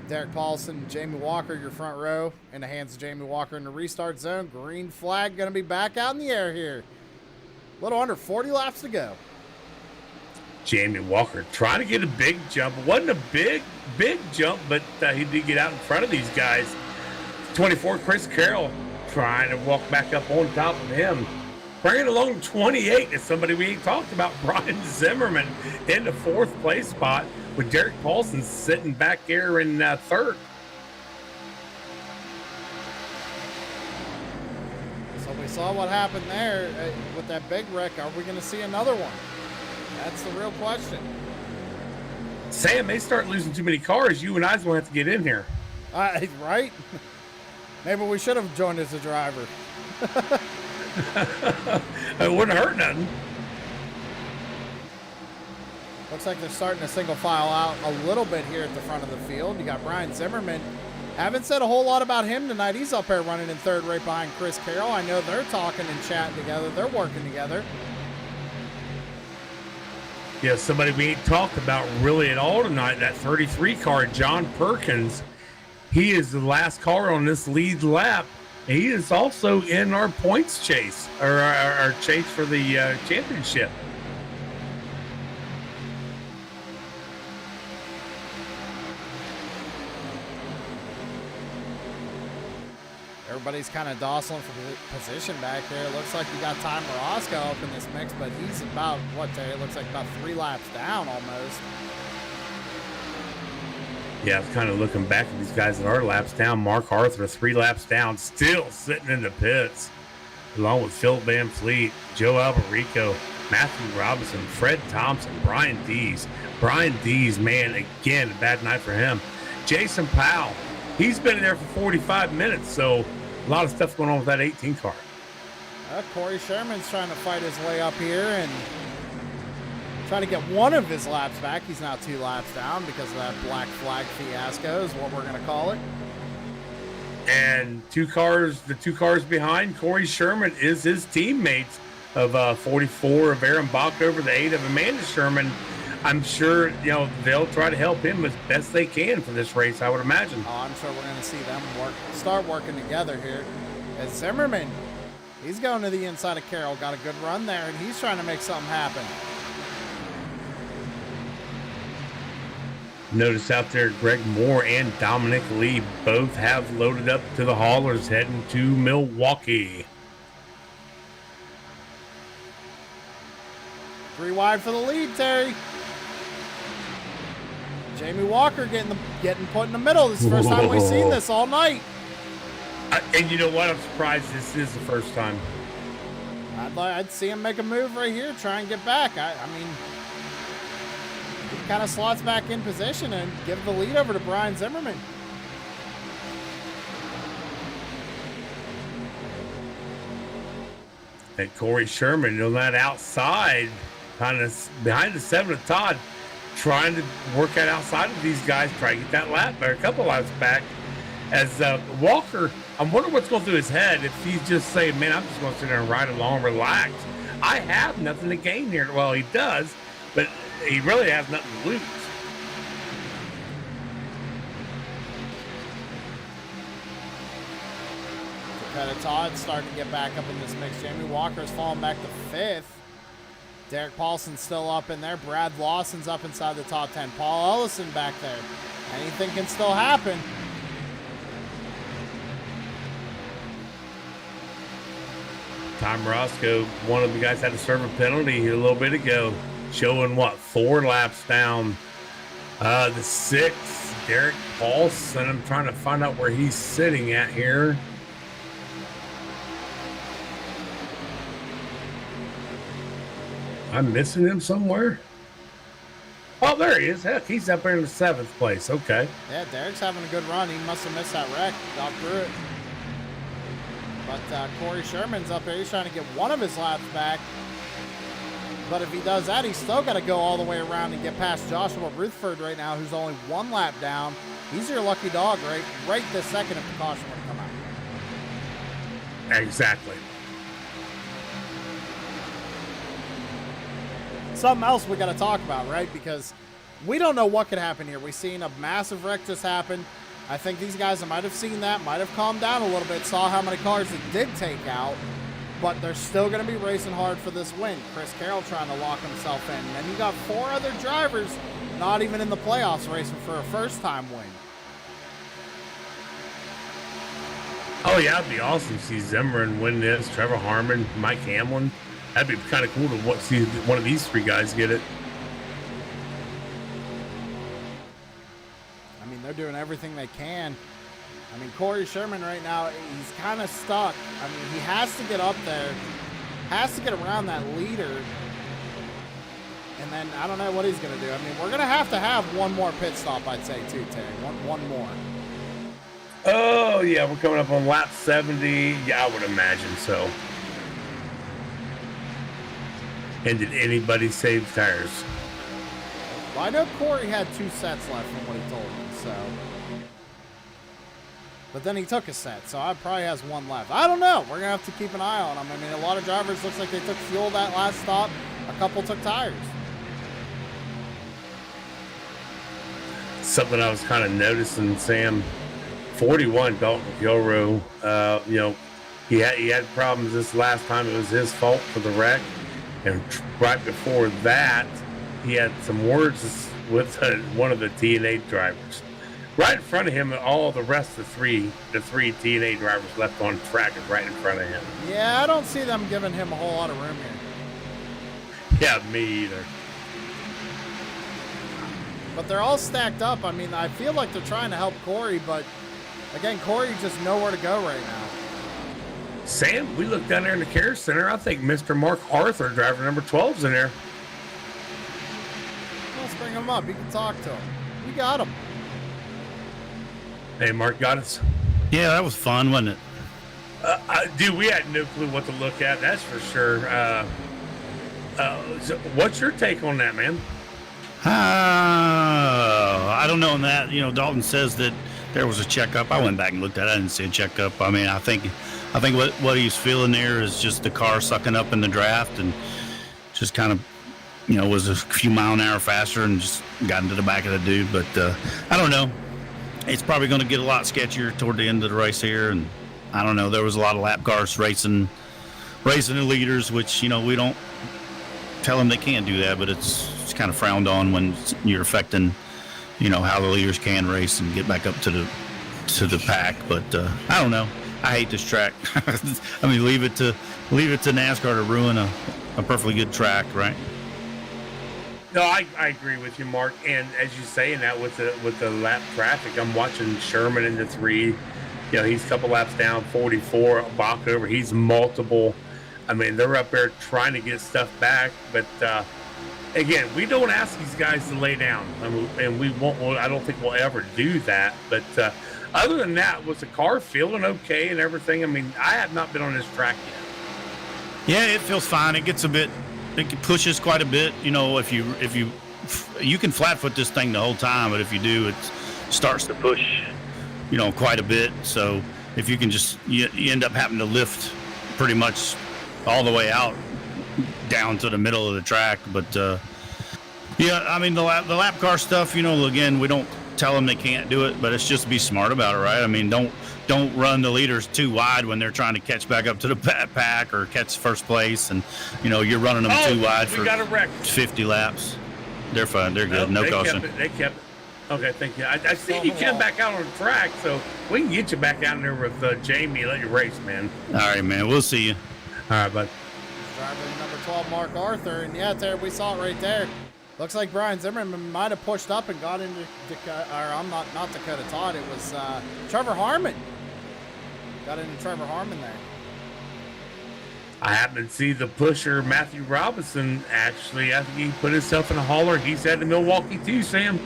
Derek Paulson, Jamie Walker, your front row, in the hands of Jamie Walker in the restart zone. Green flag going to be back out in the air here. A little under 40 laps to go. Jamie Walker trying to get a big jump. It wasn't a big jump, but he did get out in front of these guys. 24, Chris Carroll trying to walk back up on top of him. Bringing along 28 is somebody we ain't talked about, Brian Zimmerman, in the 4th place spot, with Derek Paulson sitting back there in 3rd. So we saw what happened there with that big wreck. Are we going to see another one? That's the real question. Sam, they start losing too many cars. You and I's going to have to get in here. Right? Maybe we should have joined as a driver. It wouldn't hurt nothing. Looks like they're starting to single file out a little bit here at the front of the field. You got Brian Zimmerman. Haven't said a whole lot about him tonight. He's up there running in 3rd right behind Chris Carroll. I know they're talking and chatting together. They're working together. Yeah, somebody we ain't talked about really at all tonight, that 33 car, John Perkins. He is the last car on this lead lap. He is also in our points chase, or our chase for the championship. Everybody's kind of dawdling for position back there. It looks like you got Ty Morosco up in this mix, but he's about, what, Terry? It looks like about 3 laps down almost. Yeah, I was kind of looking back at these guys that are laps down. Mark Arthur, 3 laps down, still sitting in the pits, along with Phil Van Fleet, Joe Alberico, Matthew Robinson, Fred Thompson, Brian Dees. Brian Dees, man, again, a bad night for him. Jason Powell, he's been in there for 45 minutes, so a lot of stuff going on with that 18 car. Corey Sherman's trying to fight his way up here and trying to get one of his laps back. He's now 2 laps down because of that black flag fiasco is what we're going to call it. And the 2 cars behind Corey Sherman is his teammates of 44 of Aaron Bach over the 8 of Amanda Sherman. I'm sure, they'll try to help him as best they can for this race, I would imagine. Oh, I'm sure we're going to see them start working together here. As Zimmerman, he's going to the inside of Carroll, got a good run there, and he's trying to make something happen. Notice out there, Greg Moore and Dominic Lee both have loaded up to the haulers heading to Milwaukee. 3 wide for the lead, Terry. Jamie Walker getting put in the middle. This is the first time we've seen this all night. And you know what? I'm surprised this is the first time. I'd see him make a move right here, try and get back. I mean, he kind of slots back in position and give the lead over to Brian Zimmerman. And Corey Sherman on that outside, kind of behind the 7 of Todd, trying to work out outside of these guys, try to get that lap back, a couple laps back. As Walker, I wonder what's going through his head if he's just saying, man, I'm just going to sit there and ride along, relax. I have nothing to gain here. Well, he does, but he really has nothing to lose. Dakota Todd starting to get back up in this mix. Jamie Walker's falling back to 5th. Derek Paulson's still up in there. Brad Lawson's up inside the top 10. Paul Ellison back there. Anything can still happen. Tom Roscoe, one of the guys had to serve a penalty a little bit ago, showing 4 laps down. The 6th, Derek Paulson. I'm trying to find out where he's sitting at here. I'm missing him somewhere. Oh, there he is. Heck, he's up there in the 7th place. Okay. Yeah, Derek's having a good run. He must have missed that wreck. Got through it. But Corey Sherman's up there. He's trying to get one of his laps back. But if he does that, he's still got to go all the way around and get past Joshua Rutherford right now, who's only 1 lap down. He's your lucky dog right this second if the caution would come out. Exactly. Something else we got to talk about, right? Because we don't know what could happen here. We've seen a massive wreck just happen. I think these guys might have seen that, might have calmed down a little bit, saw how many cars it did take out, but they're still going to be racing hard for this win. Chris Carroll trying to lock himself in. And then you got 4 other drivers not even in the playoffs racing for a first-time win. Oh, yeah, it'd be awesome to see Zimmerman win this. Trevor Harmon, Mike Hamlin. That'd be kind of cool to see one of these 3 guys get it. I mean, they're doing everything they can. I mean, Corey Sherman right now, he's kind of stuck. I mean, he has to get up there, has to get around that leader. And then I don't know what he's going to do. I mean, we're going to have one more pit stop, I'd say, too, Terry. One more. Oh, yeah, we're coming up on lap 70. Yeah, I would imagine so. And did anybody save tires? Well, I know Corey had 2 sets left from what he told me, so. But then he took a set, so I probably has 1 left. I don't know. We're going to have to keep an eye on him. I mean, a lot of drivers looks like they took fuel that last stop. A couple took tires. Something I was kind of noticing, Sam. 41, Dalton Gilrow, he had problems this last time. It was his fault for the wreck. And right before that, he had some words with one of the TNA drivers. Right in front of him, all the rest of the three TNA drivers left on track is right in front of him. Yeah, I don't see them giving him a whole lot of room here. Yeah, me either. But they're all stacked up. I mean, I feel like they're trying to help Corey, but again, Corey just nowhere to go right now. Sam, we look down there in the care center. I think Mr. Mark Arthur, driver number 12's in there. Let's bring him up. You can talk to him. We got him. Hey, Mark, got us. Yeah, that was fun, wasn't it? Dude, we had no clue what to look at. That's for sure. So what's your take on that, man? I don't know on that. You know, Dalton says that there was a checkup. I went back and looked at it. I didn't see a checkup. I mean, I think what he's feeling there is just the car sucking up in the draft and just kind of, you know, was a few mile an hour faster and just got into the back of the dude. But I don't know. It's probably going to get a lot sketchier toward the end of the race here. And I don't know. There was a lot of lap cars racing the leaders, which, you know, we don't tell them they can't do that, but it's kind of frowned on when you're affecting, you know, how the leaders can race and get back up to the pack. But I don't know. I hate this track. I mean, leave it to NASCAR to ruin a perfectly good track, right? No, I agree with you, Mark. And as you say, in that with the lap traffic, I'm watching Sherman in the 3. You know, he's a couple laps down, 44. Bach over, he's multiple. I mean, they're up there trying to get stuff back. But again, we don't ask these guys to lay down, and we won't. I don't think we'll ever do that. But other than that, was the car feeling okay and everything? I mean, I have not been on this track yet. Yeah, it feels fine. It gets it pushes quite a bit. You know, if you can flat foot this thing the whole time, but if you do, it starts to push, you know, quite a bit. So if you can just, you end up having to lift pretty much all the way out down to the middle of the track. But yeah, I mean, the lap car stuff, you know, again, we don't tell them they can't do it, but it's just be smart about it, right? I mean, don't run the leaders too wide when they're trying to catch back up to the pack or catch first place, and you know, you're running them too wide for 50 laps. They're fine. They're good. No caution. They kept it. Okay, thank you. I see you came back out on the track, so we can get you back out there with Jamie. Let you race, man. All right, man. We'll see you. All right, bud. Driver number 12, Mark Arthur, and yeah, there we saw it right there. Looks like Brian Zimmerman might have pushed up and got into not Dakota Todd. It was Trevor Harmon. Got into Trevor Harmon there. I happened to see the pusher, Matthew Robinson, actually. I think he put himself in a hauler. He's headed to Milwaukee too, Sam.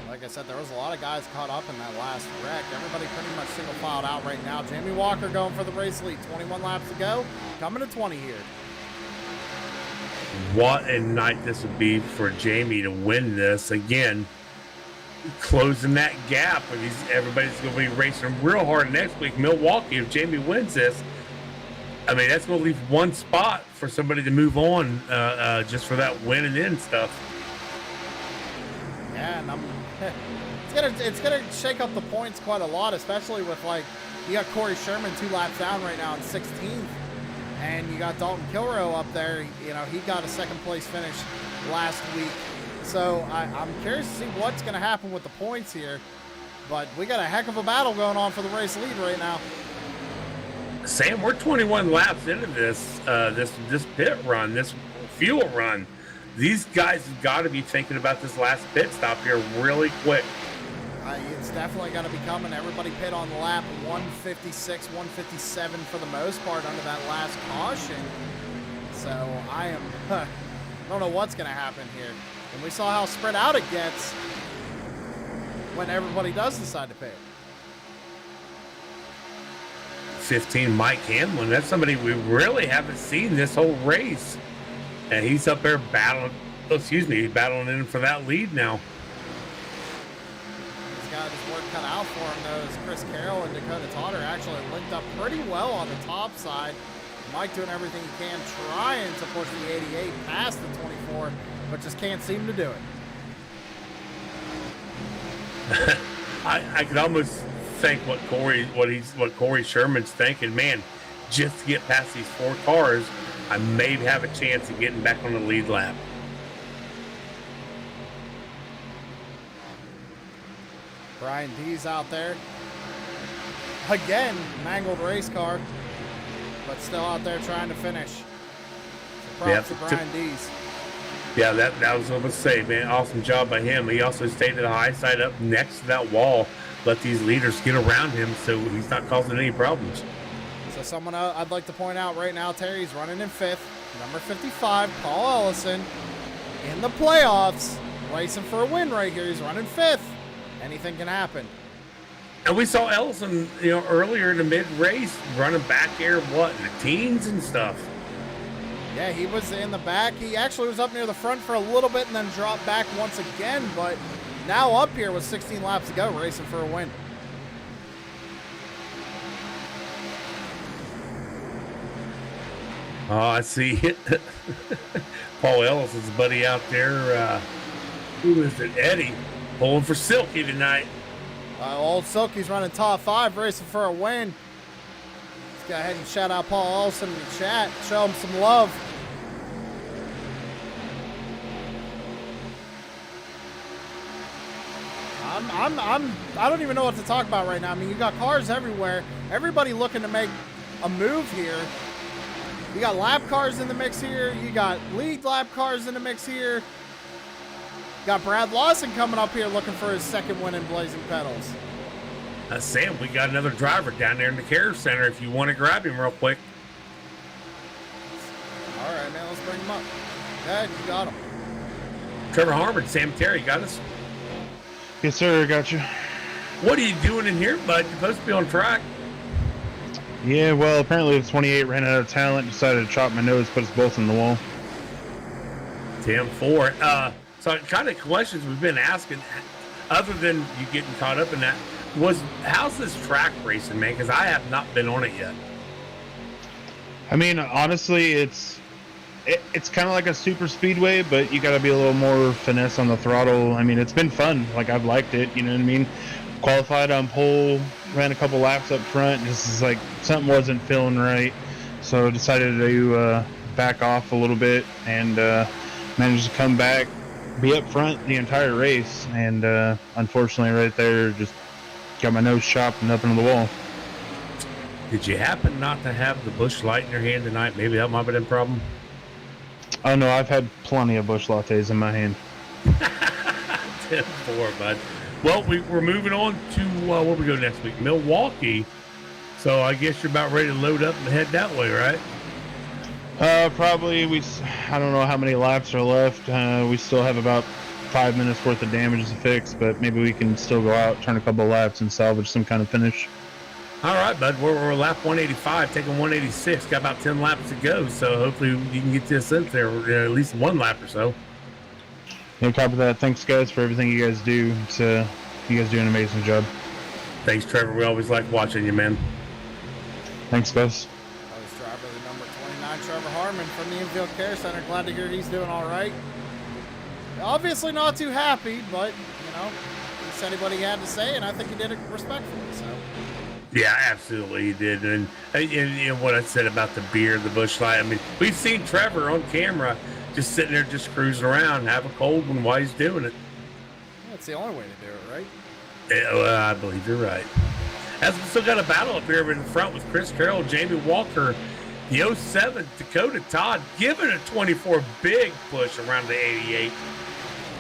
Like I said, there was a lot of guys caught up in that last wreck. Everybody pretty much single filed out right now. Jamie Walker going for the race lead. 21 laps to go. Coming to 20 here. What a night this would be for Jamie to win this. Again, closing that gap. Everybody's going to be racing real hard next week. Milwaukee, if Jamie wins this, I mean, that's going to leave one spot for somebody to move on just for that win and in stuff. Yeah, and it's gonna shake up the points quite a lot, especially with, like, you got Corey Sherman 2 laps down right now in 16th, and you got Dalton Kilroe up there. You know, he got a second place finish last week. So I'm curious to see what's going to happen with the points here. But we got a heck of a battle going on for the race lead right now. Sam, we're 21 laps into this pit run, this fuel run. These guys have got to be thinking about this last pit stop here really quick. It's definitely going to be coming. Everybody pit on the lap 156, 157 for the most part under that last caution. So I don't know what's going to happen here. And we saw how spread out it gets when everybody does decide to pit. 15, Mike Hamlin. That's somebody we really haven't seen this whole race. And he's up there battling in for that lead now. He's got his work cut out for him, though, as Chris Carroll and Dakota Todd are actually linked up pretty well on the top side. Mike doing everything he can, trying to push the 88 past the 24, but just can't seem to do it. I could almost think what Corey Sherman's thinking. Man, just to get past these 4 cars, I may have a chance of getting back on the lead lap. Brian D's out there. Again, mangled race car, but still out there trying to finish. So props to Brian D's. Yeah, that was what I was saying, man. Awesome job by him. He also stayed at a high side up next to that wall, let these leaders get around him so he's not causing any problems. So someone I'd like to point out right now, Terry's running in 5th. Number 55, Paul Ellison, in the playoffs, racing for a win right here. He's running 5th. Anything can happen. And we saw Ellison, earlier in the mid-race running back here, in the teens and stuff. Yeah, he was in the back. He actually was up near the front for a little bit and then dropped back once again, but now up here with 16 laps to go, racing for a win. Oh, I see it. Paul Ellison's buddy out there. Who is it? Eddie, pulling for Silky tonight. Old Silky's running top 5, racing for a win. Let's go ahead and shout out Paul Ellison in the chat. Show him some love. I don't even know what to talk about right now. I mean, you got cars everywhere. Everybody looking to make a move here. You got lap cars in the mix here. You got league lap cars in the mix here. Got Brad Lawson coming up here looking for his second win in Blazing Pedals. Sam, we got another driver down there in the care center if you want to grab him real quick. All right, man, let's bring him up. Good, you got him. Trevor Harmon, Sam Terry, got us? Yes, sir, got you. What are you doing in here, bud? You're supposed to be on track. Yeah, well, apparently the 28 ran out of talent, decided to chop my nose, put us both in the wall. 10-4. So kind of questions we've been asking, other than you getting caught up in that, how's this track racing, man? Because I have not been on it yet. I mean, honestly, it's kind of like a super speedway, but you got to be a little more finesse on the throttle. I mean, it's been fun. Like, I've liked it, you know what I mean? Qualified on pole, ran a couple laps up front. Just is like something wasn't feeling right, so decided to back off a little bit and managed to come back, be up front the entire race, and unfortunately, right there, just got my nose chopped and up into the wall. Did you happen not to have the Busch Light in your hand tonight? Maybe that might have been a problem. Oh no, I've had plenty of Busch Lattes in my hand. 10-4, bud. Well, we're moving on to where we go next week, Milwaukee. So I guess you're about ready to load up and head that way, right? Probably. I don't know how many laps are left. We still have about 5 minutes worth of damage to fix, but maybe we can still go out, turn a couple of laps, and salvage some kind of finish. All right, bud. We're lap 185, taking 186. Got about 10 laps to go, so hopefully you can get this in there at least one lap or so. Yeah, copy that. Thanks, guys, for everything you guys do. You guys do an amazing job. Thanks, Trevor. We always like watching you, man. Thanks, guys. Post driver, the number 29, Trevor Harmon from the Infield Care Center. Glad to hear he's doing all right. Obviously not too happy, but, he said what he had to say, and I think he did it respectfully, so. Yeah, absolutely, he did. And what I said about the beer, the Busch Light. I mean, we've seen Trevor on camera just sitting there, just cruising around, have a cold one while he's doing it. That's the only way to do it, right? Yeah, well, I believe you're right. As we still got a battle up here in the front with Chris Carroll, Jamie Walker, the 07 Dakota Todd giving a 24 big push around the 88.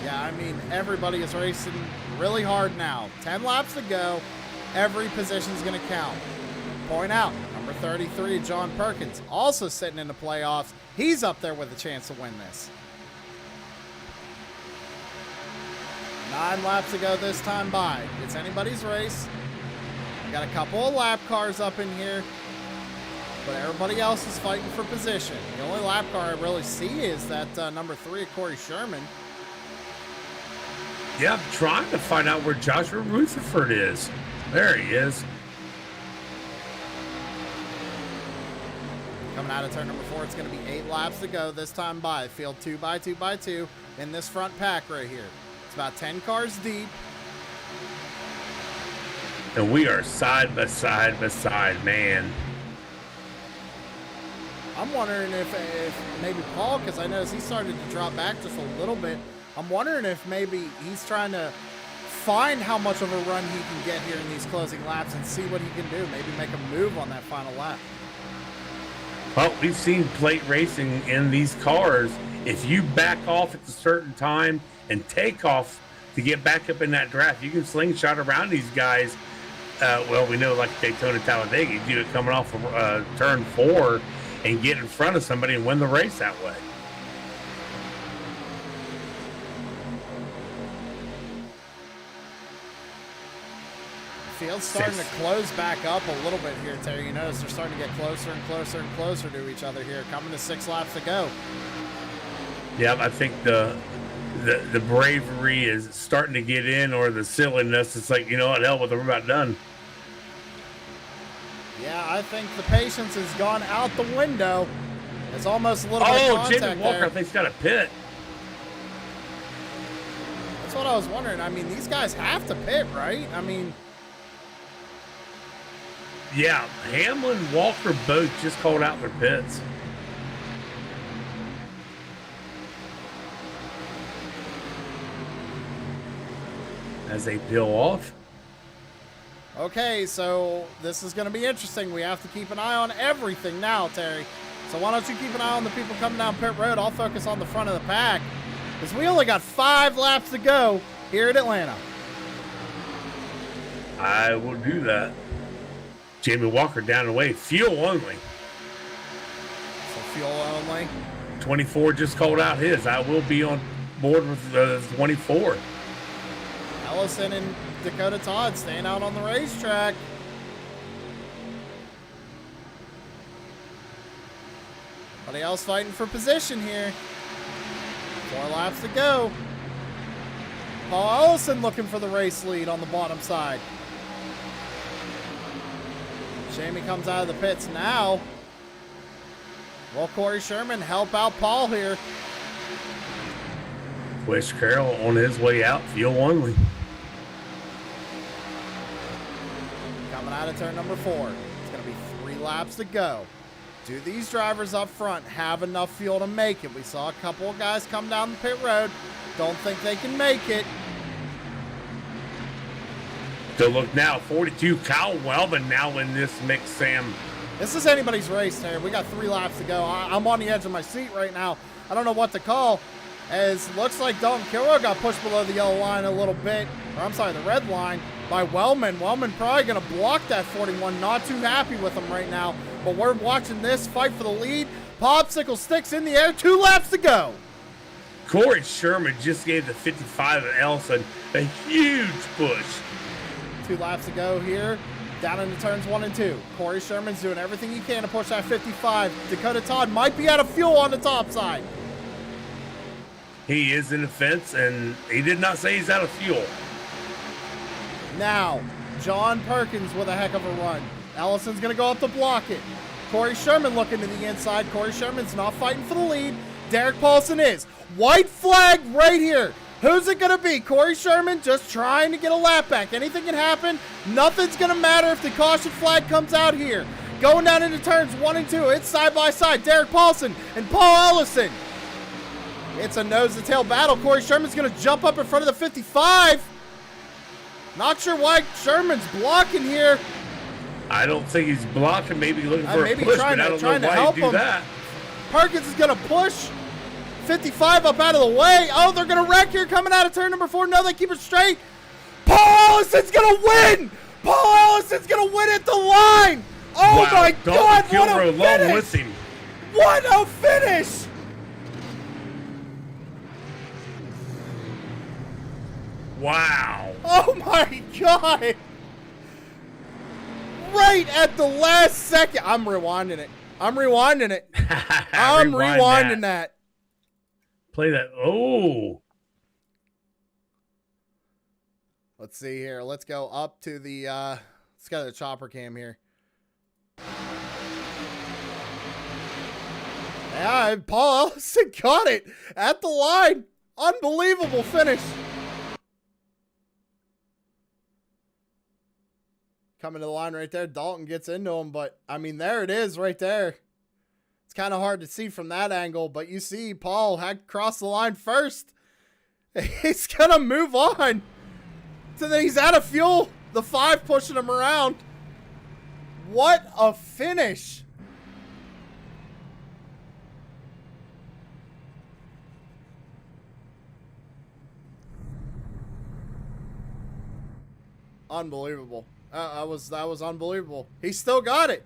Yeah, I mean, everybody is racing really hard now. 10 laps to go. Every position's going to count. Point out, number 33, John Perkins, also sitting in the playoffs. He's up there with a chance to win this. 9 laps to go this time by. It's anybody's race. We got a couple of lap cars up in here, but everybody else is fighting for position. The only lap car I really see is that number 3, Corey Sherman. Yeah, I'm trying to find out where Joshua Rutherford is. There he is. Coming out of turn number 4, it's going to be 8 laps to go this time by. Field 2 by 2 by 2 in this front pack right here. It's about 10 cars deep. And we are side by side by side, man. I'm wondering if maybe Paul, because I noticed he started to drop back just a little bit. I'm wondering if maybe he's trying to find how much of a run he can get here in these closing laps and see what he can do. Maybe make a move on that final lap. Well, we've seen plate racing in these cars. If you back off at a certain time and take off to get back up in that draft, you can slingshot around these guys. Well, we know like Daytona Talladega, you do it coming off of turn 4 and get in front of somebody and win the race that way. Field's starting to close back up a little bit here, Terry. You notice they're starting to get closer and closer and closer to each other here, coming to 6 laps to go. Yeah, I think the bravery is starting to get in, or the silliness. It's like, you know what, hell with it, we're about done. Yeah, I think the patience has gone out the window. It's almost a little bit of contact Jamie Walker, there. I think, has got a pit. That's what I was wondering. I mean, these guys have to pit, right? I mean... Yeah, Hamlin, Walker both just called out their pits. As they peel off. Okay, so this is going to be interesting. We have to keep an eye on everything now, Terry. So why don't you keep an eye on the people coming down pit road? I'll focus on the front of the pack, because we only got 5 laps to go here at Atlanta. I will do that. Jamie Walker down the way. Fuel only. So fuel only. 24 just called out his. I will be on board with the 24. Ellison and Dakota Todd staying out on the racetrack. Anybody else fighting for position here? 4 laps to go. Paul Ellison looking for the race lead on the bottom side. Jamie comes out of the pits now. Will Corey Sherman help out Paul here? Wes Carroll on his way out. Fuel only. Coming out of turn number 4. It's going to be 3 laps to go. Do these drivers up front have enough fuel to make it? We saw a couple of guys come down the pit road. Don't think they can make it. So look now, 42, Kyle Weldon now in this mix, Sam. This is anybody's race, Terry. We got 3 laps to go. I'm on the edge of my seat right now. I don't know what to call, as looks like Dalton Kilroy got pushed below the yellow line a little bit, or I'm sorry, the red line, by Wellman. Wellman probably going to block that 41. Not too happy with him right now, but we're watching this fight for the lead. Popsicle sticks in the air. 2 laps to go. Corey Sherman just gave the 55 of Elson a huge push. 2 laps to go here. Down into turns 1 and 2. Corey Sherman's doing everything he can to push that 55. Dakota Todd might be out of fuel on the top side. He is in the fence, and he did not say he's out of fuel. Now, John Perkins with a heck of a run. Ellison's going to go up to block it. Corey Sherman looking to the inside. Corey Sherman's not fighting for the lead. Derek Paulson is. White flag right here. Who's it going to be? Corey Sherman just trying to get a lap back. Anything can happen. Nothing's going to matter if the caution flag comes out here. Going down into turns 1 and 2. It's side by side. Derek Paulson and Paul Ellison. It's a nose-to-tail battle. Corey Sherman's going to jump up in front of the 55. Not sure why Sherman's blocking here. I don't think he's blocking. Maybe looking for maybe a push, trying but I to- don't trying know to why help he'd do him. that. Perkins is going to push 55 up out of the way. Oh, they're going to wreck here coming out of turn number 4. No, they keep it straight. Paul Ellison's going to win. Paul Ellison's going to win at the line. Oh, Wow, my Dalton God. What Kilroy a along finish. with him. What a finish. Wow. Oh, my God. Right at the last second. I'm rewinding it. I'm rewinding it. I'm Rewind rewinding that. Play that. Oh. Let's see here. Let's go up to the let's go to the chopper cam here. Yeah, Paul Ellison got it at the line. Unbelievable finish. Coming to the line right there. Dalton gets into him, but I mean, there it is right there. It's kind of hard to see from that angle, but you see Paul had crossed the line first. He's going to move on. So then he's out of fuel. The 5 pushing him around. What a finish. Unbelievable. That was unbelievable. He still got it.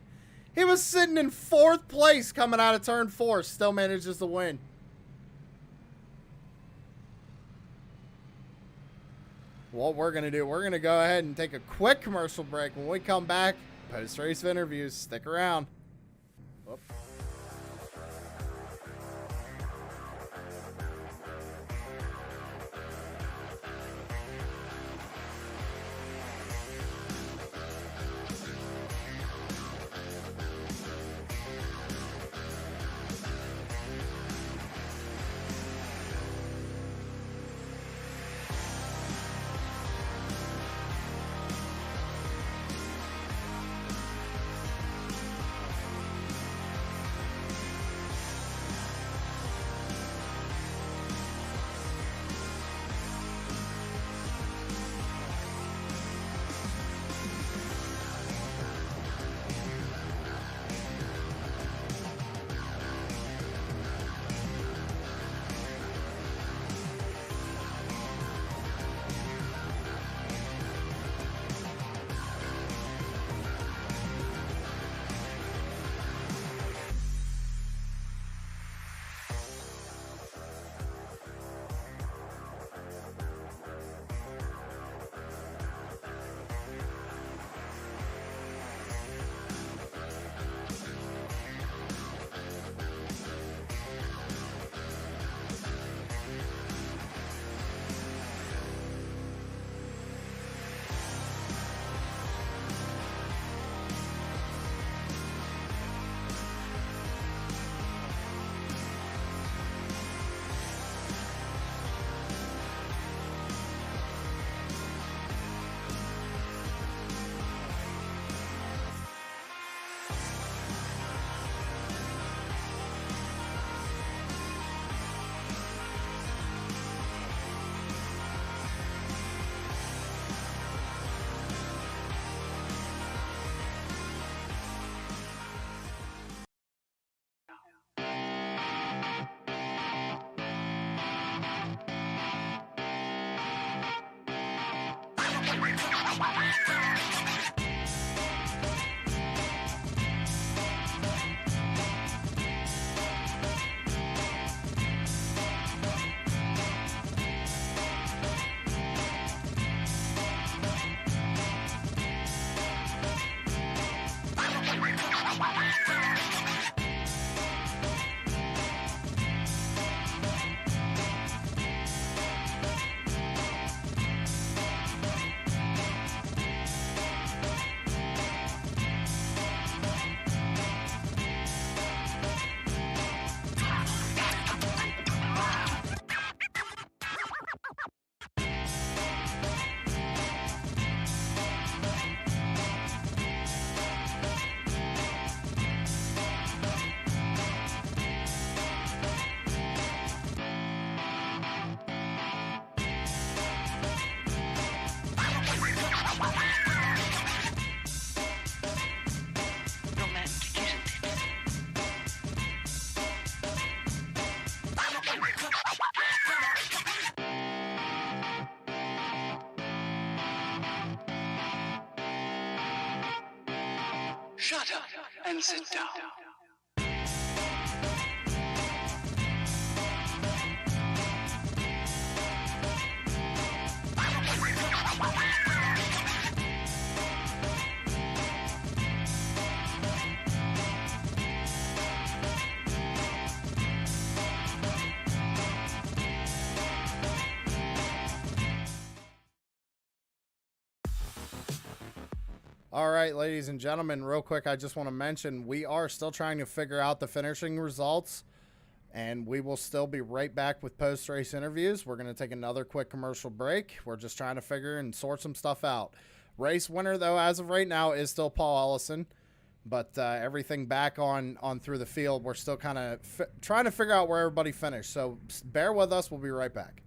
He was sitting in 4th place coming out of turn 4. Still manages to win. What we're going to do, we're going to go ahead and take a quick commercial break. When we come back, post-race interviews. Stick around. Whoop. Shut up and sit down. All right, ladies and gentlemen, real quick, I just want to mention we are still trying to figure out the finishing results, and we will still be right back with post-race interviews. We're going to take another quick commercial break. We're just trying to figure and sort some stuff out. Race winner, though, as of right now, is still Paul Ellison, but everything back on through the field, we're still kind of trying to figure out where everybody finished. So bear with us. We'll be right back.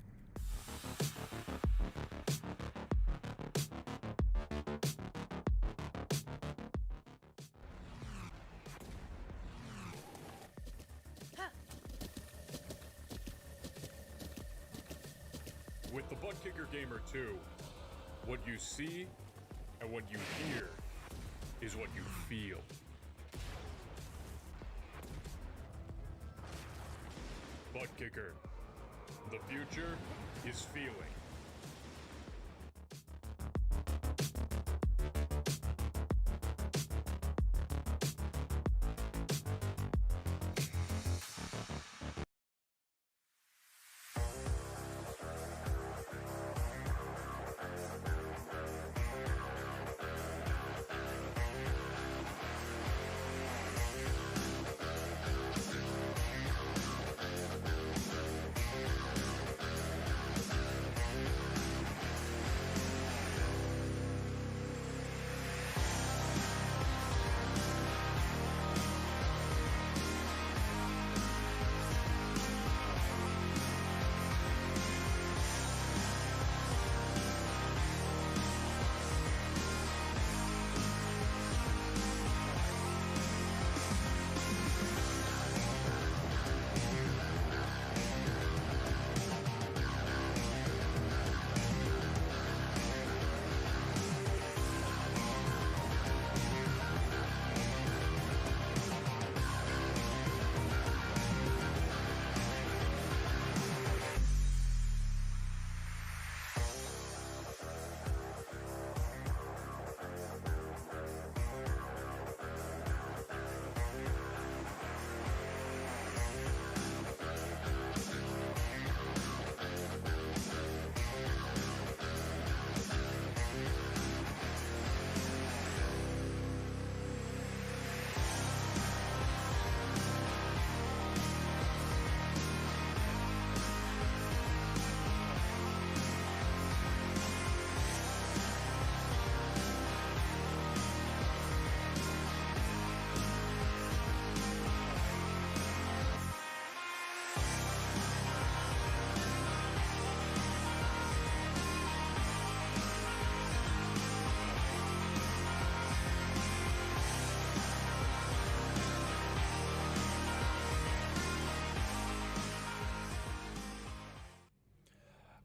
With the Butt Kicker Gamer 2, what you see and what you hear is what you feel. Butt Kicker. The future is feeling.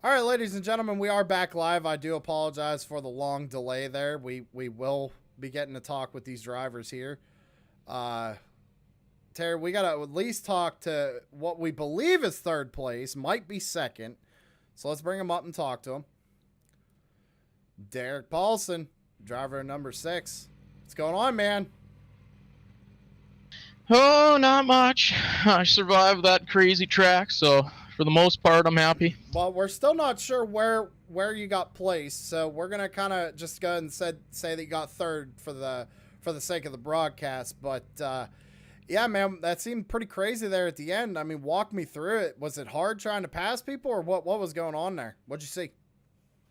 All right, ladies and gentlemen, we are back live. I do apologize for the long delay there. We will be getting to talk with these drivers here. Terry, we got to at least talk to what we believe is third place, might be second. So let's bring him up and talk to him. Derek Paulson, driver number 6. What's going on, man? Oh, not much. I survived that crazy track, so for the most part, I'm happy. Well, we're still not sure where you got placed, so we're gonna kind of just go ahead and say that you got third for the sake of the broadcast. But yeah, man, that seemed pretty crazy there at the end. I mean, walk me through it. Was it hard trying to pass people, or what was going on there? What'd you see?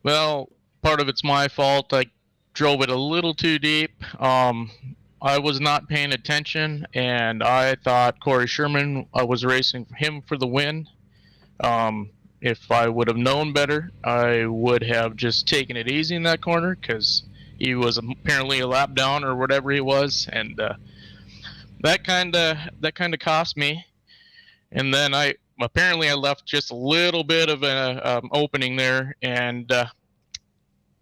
Well, part of it's my fault. I drove it a little too deep. I was not paying attention, and I thought Corey Sherman, I was racing him for the win. If I would have known better, I would have just taken it easy in that corner, because he was apparently a lap down or whatever he was, and that kind of cost me. And then I left just a little bit of an opening there, and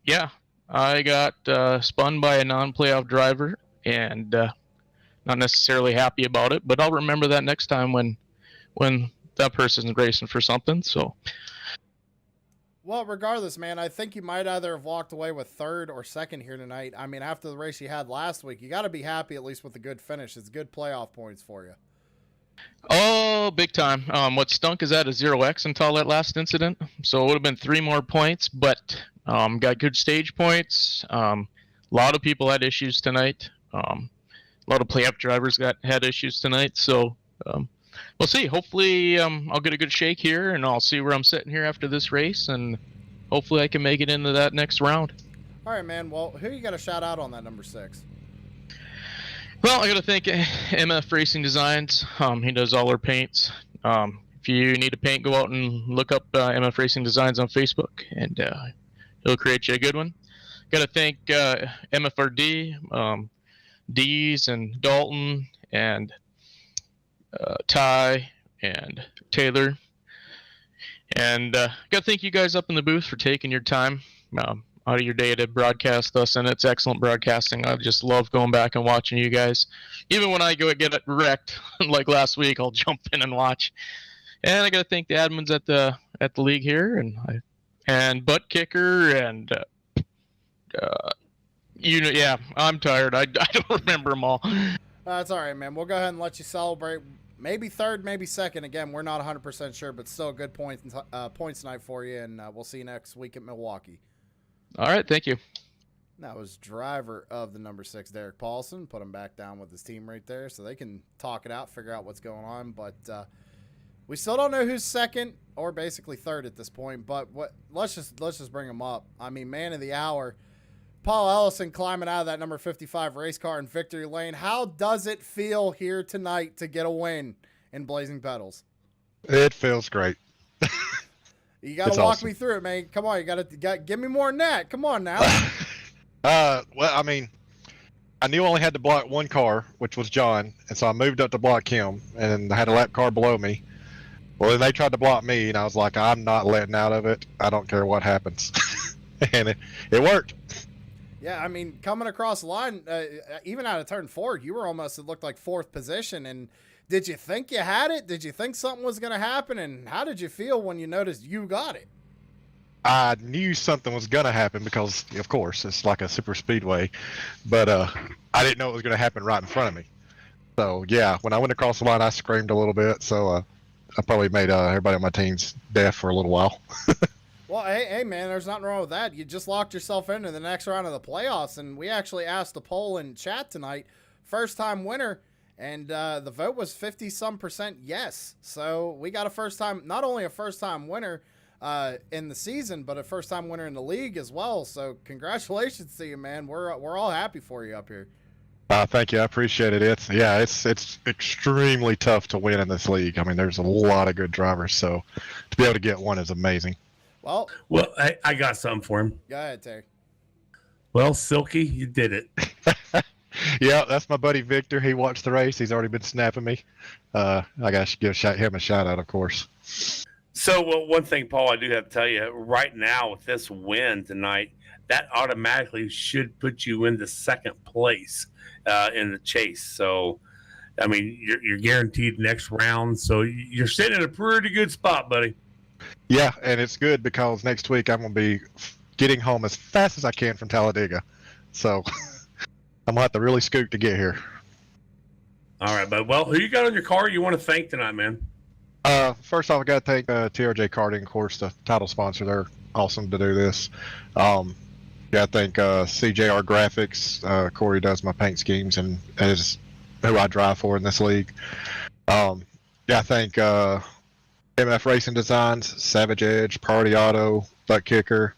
yeah, I got spun by a non-playoff driver, and not necessarily happy about it, but I'll remember that next time when that person's racing for something. So, well, regardless, man, I think you might either have walked away with third or second here tonight. I mean, after the race you had last week, you got to be happy at least with a good finish. It's good playoff points for you. Oh, big time. What stunk is that a 0x until that last incident, so it would have been 3 more points, but got good stage points. A lot of people had issues tonight. A lot of playoff drivers had issues tonight, so we'll see. Hopefully I'll get a good shake here, and I'll see where I'm sitting here after this race, and hopefully I can make it into that next round. All right, man. Well, who you got to shout out on that number 6? Well, I got to thank MF Racing Designs. He does all our paints. If you need a paint, go out and look up MF Racing Designs on Facebook, and he'll create you a good one. Got to thank MFRD, Dees and Dalton and Ty and Taylor. And got to thank you guys up in the booth for taking your time out of your day to broadcast us, and it's excellent broadcasting. I just love going back and watching you guys. Even when I go get it wrecked, like last week, I'll jump in and watch. And I got to thank the admins at the league here, and Butt Kicker, and yeah, I'm tired. I don't remember them all. That's all right, man. We'll go ahead and let you celebrate. Maybe third, maybe second. Again, we're not 100% sure, but still a good points night for you, and we'll see you next week at Milwaukee. All right, thank you. That was driver of the number 6, Derek Paulson. Put him back down with his team right there so they can talk it out, figure out what's going on. But we still don't know who's second or basically third at this point. But let's just bring him up. I mean, man of the hour, Paul Ellison climbing out of that number 55 race car in victory lane. How does it feel here tonight to get a win in Blazing Pedals? It feels great. You got to walk me through it, man. Come on, you got to give me more than that. Come on now. Well, I mean, I knew I only had to block one car, which was John, and so I moved up to block him, and I had a lap car below me. Well, then they tried to block me, and I was like, I'm not letting out of it. I don't care what happens. And it worked. Yeah, I mean, coming across the line, even out of turn 4, you were almost, it looked like 4th position, and did you think you had it? Did you think something was going to happen? And how did you feel when you noticed you got it? I knew something was going to happen because, of course, it's like a super speedway. But I didn't know it was going to happen right in front of me. So, yeah, when I went across the line, I screamed a little bit. So I probably made everybody on my teams deaf for a little while. Well, hey, man, there's nothing wrong with that. You just locked yourself into the next round of the playoffs. And we actually asked the poll in chat tonight, first-time winner. And the vote was 50-some% yes. So we got a first-time, not only a first-time winner in the season, but a first-time winner in the league as well. So congratulations to you, man. We're all happy for you up here. Thank you. I appreciate it. It's extremely tough to win in this league. I mean, there's a lot of good drivers. So to be able to get one is amazing. Well, I got something for him. Go ahead, Terry. Well, Silky, you did it. Yeah, that's my buddy Victor. He watched the race. He's already been snapping me. I got to give him a shout out, of course. So, one thing, Paul, I do have to tell you, right now with this win tonight, that automatically should put you into second place in the chase. So, I mean, you're guaranteed next round. So you're sitting in a pretty good spot, buddy. Yeah, and it's good because next week I'm going to be getting home as fast as I can from Talladega. So I'm going to have to really scoot to get here. All right, bud. Well, who you got on your car you want to thank tonight, man? First off, I got to thank TRJ Karting, of course, the title sponsor. They're awesome to do this. Got to thank CJR Graphics. Corey does my paint schemes and is who I drive for in this league. Got to thank MF Racing Designs, Savage Edge, Party Auto, Butt Kicker,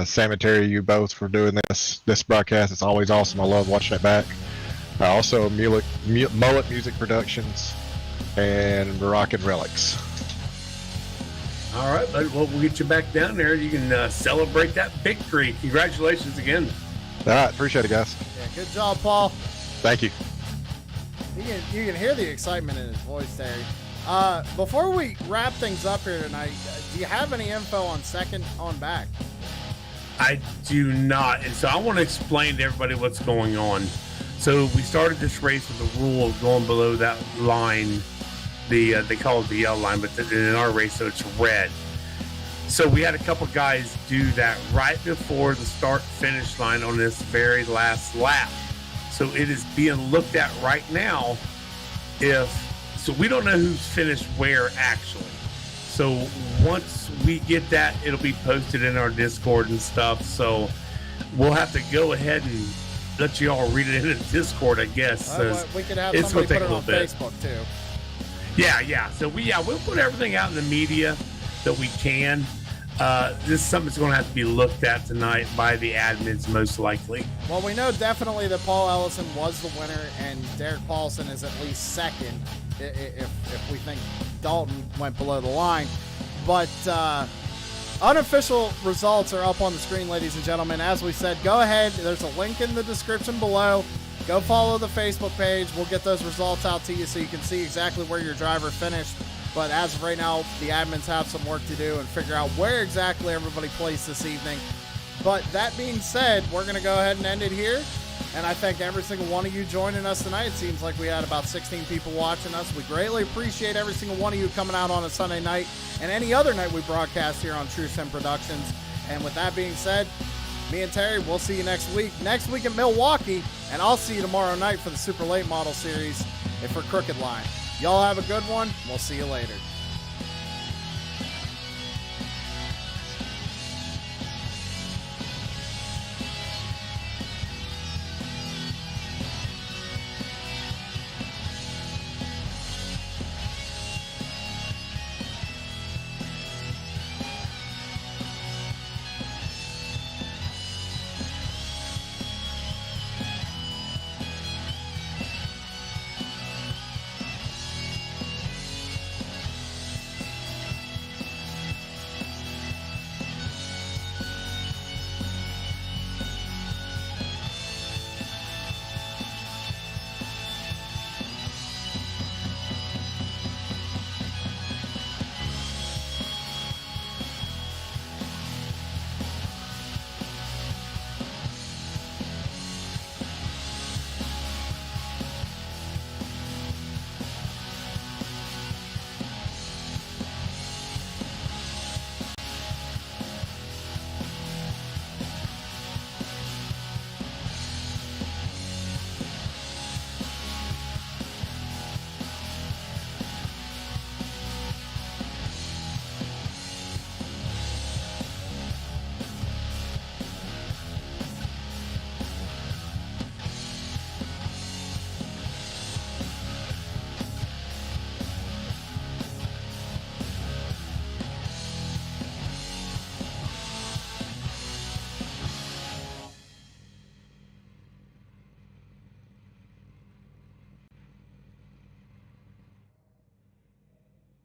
Sam and Terry, you both for doing this broadcast. It's always awesome. I love watching it back. Also, Mullet Music Productions and Moroccan Relics. All right, bud. Well, we'll get you back down there. You can celebrate that victory. Congratulations again. All right, appreciate it, guys. Yeah, good job, Paul. Thank you. You can hear the excitement in his voice, Terry. Before we wrap things up here tonight, do you have any info on second on back? I do not. And so I want to explain to everybody what's going on. So we started this race with the rule of going below that line. They call it the yellow line, but in our race, so it's red. So we had a couple guys do that right before the start-finish line on this very last lap. So it is being looked at right now. So we don't know who's finished where actually. So once we get that, it'll be posted in our Discord and stuff. So we'll have to go ahead and let you all read it in the Discord, I guess. We could have somebody put it on Facebook too. Yeah. So we'll put everything out in the media that we can. This is something that's going to have to be looked at tonight by the admins, most likely. Well, we know definitely that Paul Ellison was the winner, and Derek Paulson is at least second if we think Dalton went below the line. But unofficial results are up on the screen, ladies and gentlemen. As we said, go ahead. There's a link in the description below. Go follow the Facebook page. We'll get those results out to you so you can see exactly where your driver finished. But as of right now, the admins have some work to do and figure out where exactly everybody plays this evening. But that being said, we're going to go ahead and end it here. And I thank every single one of you joining us tonight. It seems like we had about 16 people watching us. We greatly appreciate every single one of you coming out on a Sunday night and any other night we broadcast here on True Sim Productions. And with that being said, me and Terry, we'll see you next week. Next week in Milwaukee. And I'll see you tomorrow night for the Super Late Model Series and for Crooked Line. Y'all have a good one. We'll see you later.